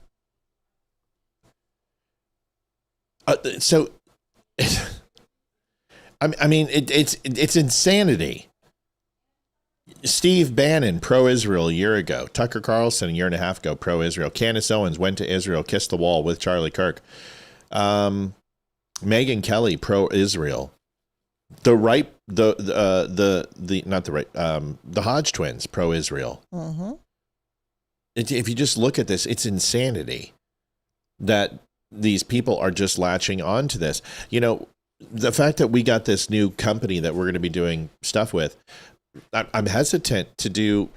I mean, it's insanity. Steve Bannon, pro-Israel a year ago. Tucker Carlson a year and a half ago, pro-Israel. Candace Owens went to Israel, kissed the wall with Charlie Kirk. Megyn Kelly, pro-Israel. The Hodge twins, pro-Israel. Mm-hmm. If you just look at this, it's insanity that these people are just latching on to this. You know, the fact that we got this new company that we're going to be doing stuff with, I'm hesitant to do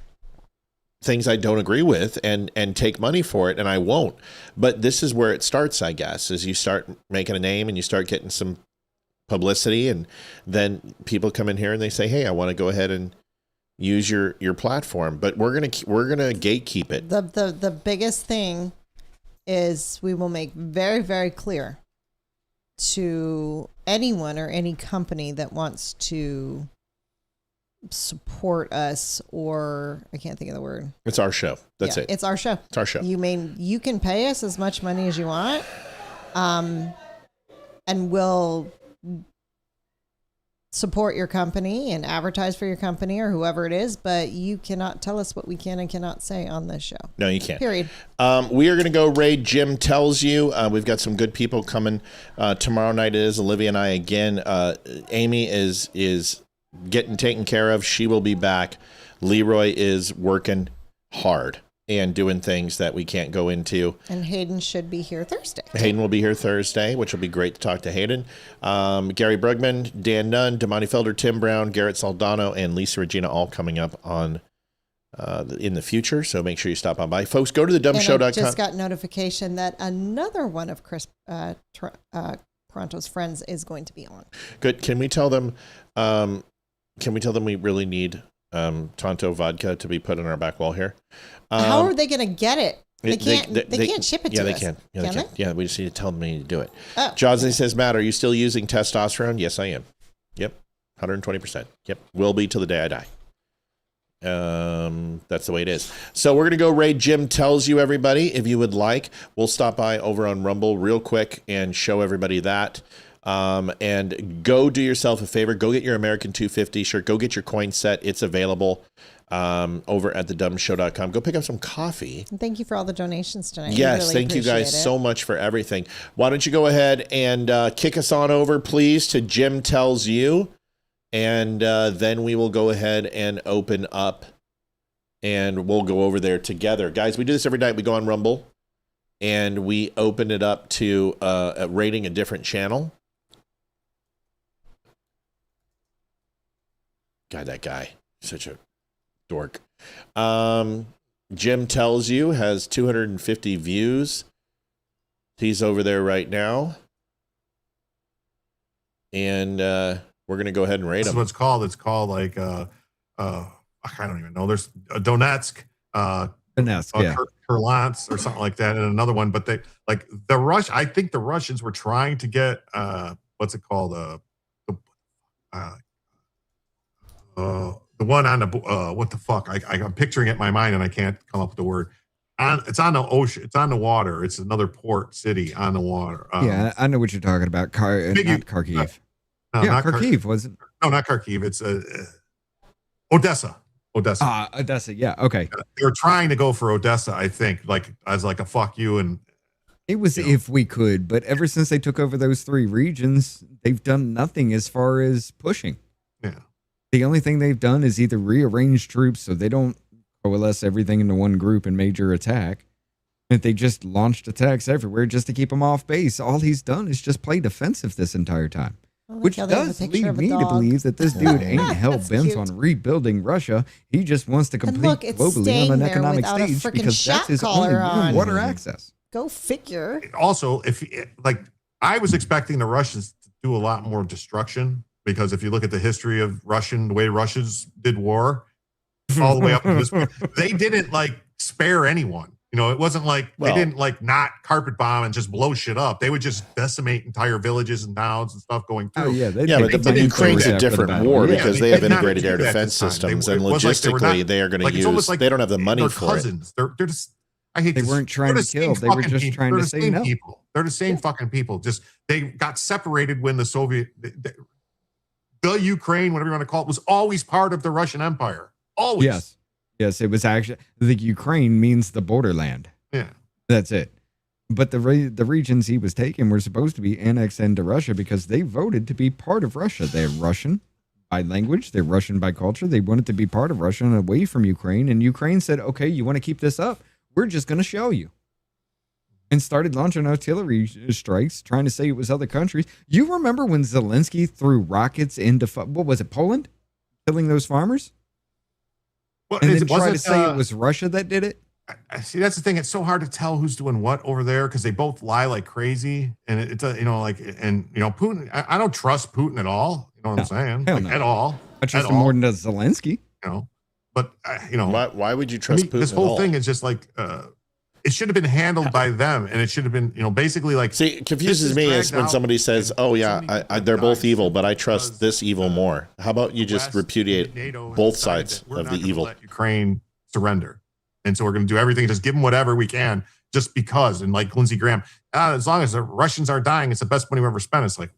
things I don't agree with and take money for it, and I won't. But this is where it starts, I guess, is you start making a name and you start getting some publicity, and then people come in here and they say, hey, I want to go ahead and use your platform, but we're gonna gatekeep it. The biggest thing is we will make very, very clear to anyone or any company that wants to support us, or I can't think of the word. It's our show. That's it. It's our show. It's our show. You can pay us as much money as you want, and we'll support your company and advertise for your company or whoever it is, but you cannot tell us what we can and cannot say on this show. No, you can't. Period. We are going to go raid Jim Tells You. We've got some good people coming. Tomorrow night it is Olivia and I again. Amy is getting taken care of. She will be back. Leroy is working hard and doing things that we can't go into. And Hayden should be here Thursday. Hayden will be here Thursday, which will be great to talk to Hayden. Gary Brugman, Dan Nunn, Damani Felder, Tim Brown, Garrett Saldano, and Lisa Regina all coming up on in the future. So make sure you stop on by. Folks, go to thedumbshow.com. I just got notification that another one of Chris Toronto's friends is going to be on. Good. Can we tell them we really need Tonto vodka to be put on our back wall here? How are they going to get it? They can't ship it to us. Yeah, they can. Yeah, they can. Yeah, we just need to tell them they need to do it. Oh. Josley says, Matt, are you still using testosterone? Yes, I am. Yep. 120%. Yep. Will be till the day I die. That's the way it is. So we're going to go raid Jim Tells You, everybody. If you would like, we'll stop by over on Rumble real quick and show everybody that. And go do yourself a favor. Go get your American 250 shirt. Go get your coin set. It's available over at thedumbshow.com. Go pick up some coffee. And thank you for all the donations tonight. Yes, really thank you guys so much for everything. Why don't you go ahead and kick us on over, please, to Jim Tells You. And then we will go ahead and open up and we'll go over there together. Guys, we do this every night. We go on Rumble and we open it up to rating a different channel. God, that guy, such a dork. Jim Tells You has 250 views. He's over there right now. And we're going to go ahead and rate him. That's what it's called. It's called like, I don't even know. There's Donetsk, Kurlants or something like that, and another one. But they like I think the Russians were trying to get what's it called? The one on the what the fuck? I'm picturing it in my mind and I can't come up with the word. It's on the ocean. It's on the water. It's another port city on the water. Yeah, I know what you're talking about. Not Kharkiv. No, yeah, not Kharkiv wasn't. No, not Kharkiv. It's Odessa. Odessa. Yeah. Okay. They were trying to go for Odessa, I think, like as like a fuck you, and it was if we could. But ever since they took over those 3 regions, they've done nothing as far as pushing. Yeah. The only thing they've done is either rearrange troops so they don't coalesce everything into one group and major attack. And they just launched attacks everywhere just to keep them off base. All he's done is just play defensive this entire time. Which does lead me to believe that this dude ain't hell-bent on rebuilding Russia. He just wants to compete globally on an economic stage because that's his only water access. Go figure. Also, if like I was expecting the Russians to do a lot more destruction, because if you look at the history of the way Russians did war, all the way up to this point, they didn't like spare anyone. You know, it wasn't like they didn't like not carpet bomb and just blow shit up. They would just decimate entire villages and towns and stuff going through. Oh, yeah. But Ukraine's a different war because they have integrated air defense systems, and logistically they are going to use. They don't have the money for cousins. They're just. I hate. They weren't trying to kill. They were just trying to say no. They're the same fucking people. Just they got separated when the Soviet, the Ukraine, whatever you want to call it, was always part of the Russian Empire. Always. Yes, it was actually the Ukraine means the borderland. Yeah, that's it. But the regions he was taking were supposed to be annexed into Russia because they voted to be part of Russia. They're Russian by language. They're Russian by culture. They wanted to be part of Russia and away from Ukraine. And Ukraine said, "Okay, you want to keep this up? We're just going to show you." And started launching artillery strikes, trying to say it was other countries. You remember when Zelensky threw rockets into what was it, Poland, killing those farmers? Well, and then try to say it was Russia that did it? See, that's the thing. It's so hard to tell who's doing what over there because they both lie like crazy. And it's Putin, I don't trust Putin at all. You know what I'm saying? Like, at all. I trust him more than does Zelensky. But why would you trust Putin? This whole thing is just like, it should have been handled by them, and it should have been, basically like. See, it confuses me is when somebody says, "Oh yeah, they're both evil, but I trust this evil more." How about you just repudiate both sides of the evil? Let Ukraine surrender, and so we're going to do everything, just give them whatever we can, just because. And like Lindsey Graham, as long as the Russians are dying, it's the best money we've ever spent. It's like,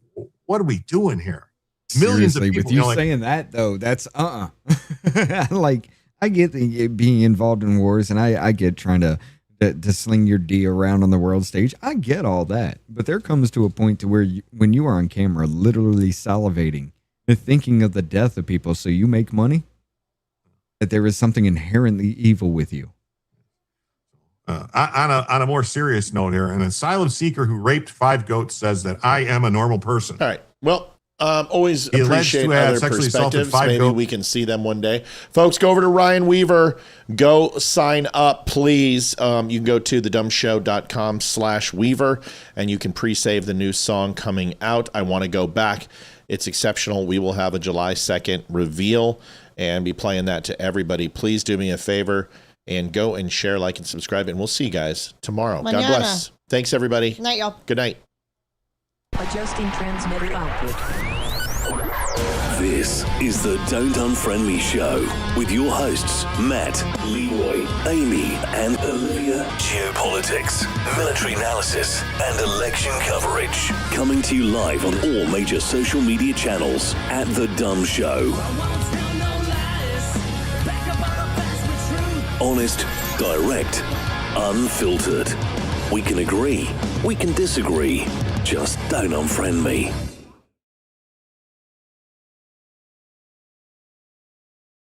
what are we doing here? Millions of people. With you saying that though, that's like I get being involved in wars, and I get trying to sling your D around on the world stage. I get all that. But there comes to a point to where when you are on camera literally salivating, thinking of the death of people so you make money, that there is something inherently evil with you. On a more serious note here, an asylum seeker who raped 5 goats says that I am a normal person. All right. Well, always appreciate other perspectives. Maybe we can see them one day. Folks, go over to Ryan Weaver. Go sign up, please. You can go to thedumbshow.com/Weaver, and you can pre-save the new song coming out. I Want to Go Back. It's exceptional. We will have a July 2nd reveal and be playing that to everybody. Please do me a favor and go and share, like, and subscribe, and we'll see you guys tomorrow. Mañana. God bless. Thanks, everybody. Night, y'all. Good night. Adjusting transmitter output. This is the Don't Unfriend Me Show with your hosts, Matt, Leroy, Amy, and Olivia. Geopolitics, military analysis, and election coverage. Coming to you live on all major social media channels at The Dumb Show. Honest, direct, unfiltered. We can agree, we can disagree. Just don't unfriend me.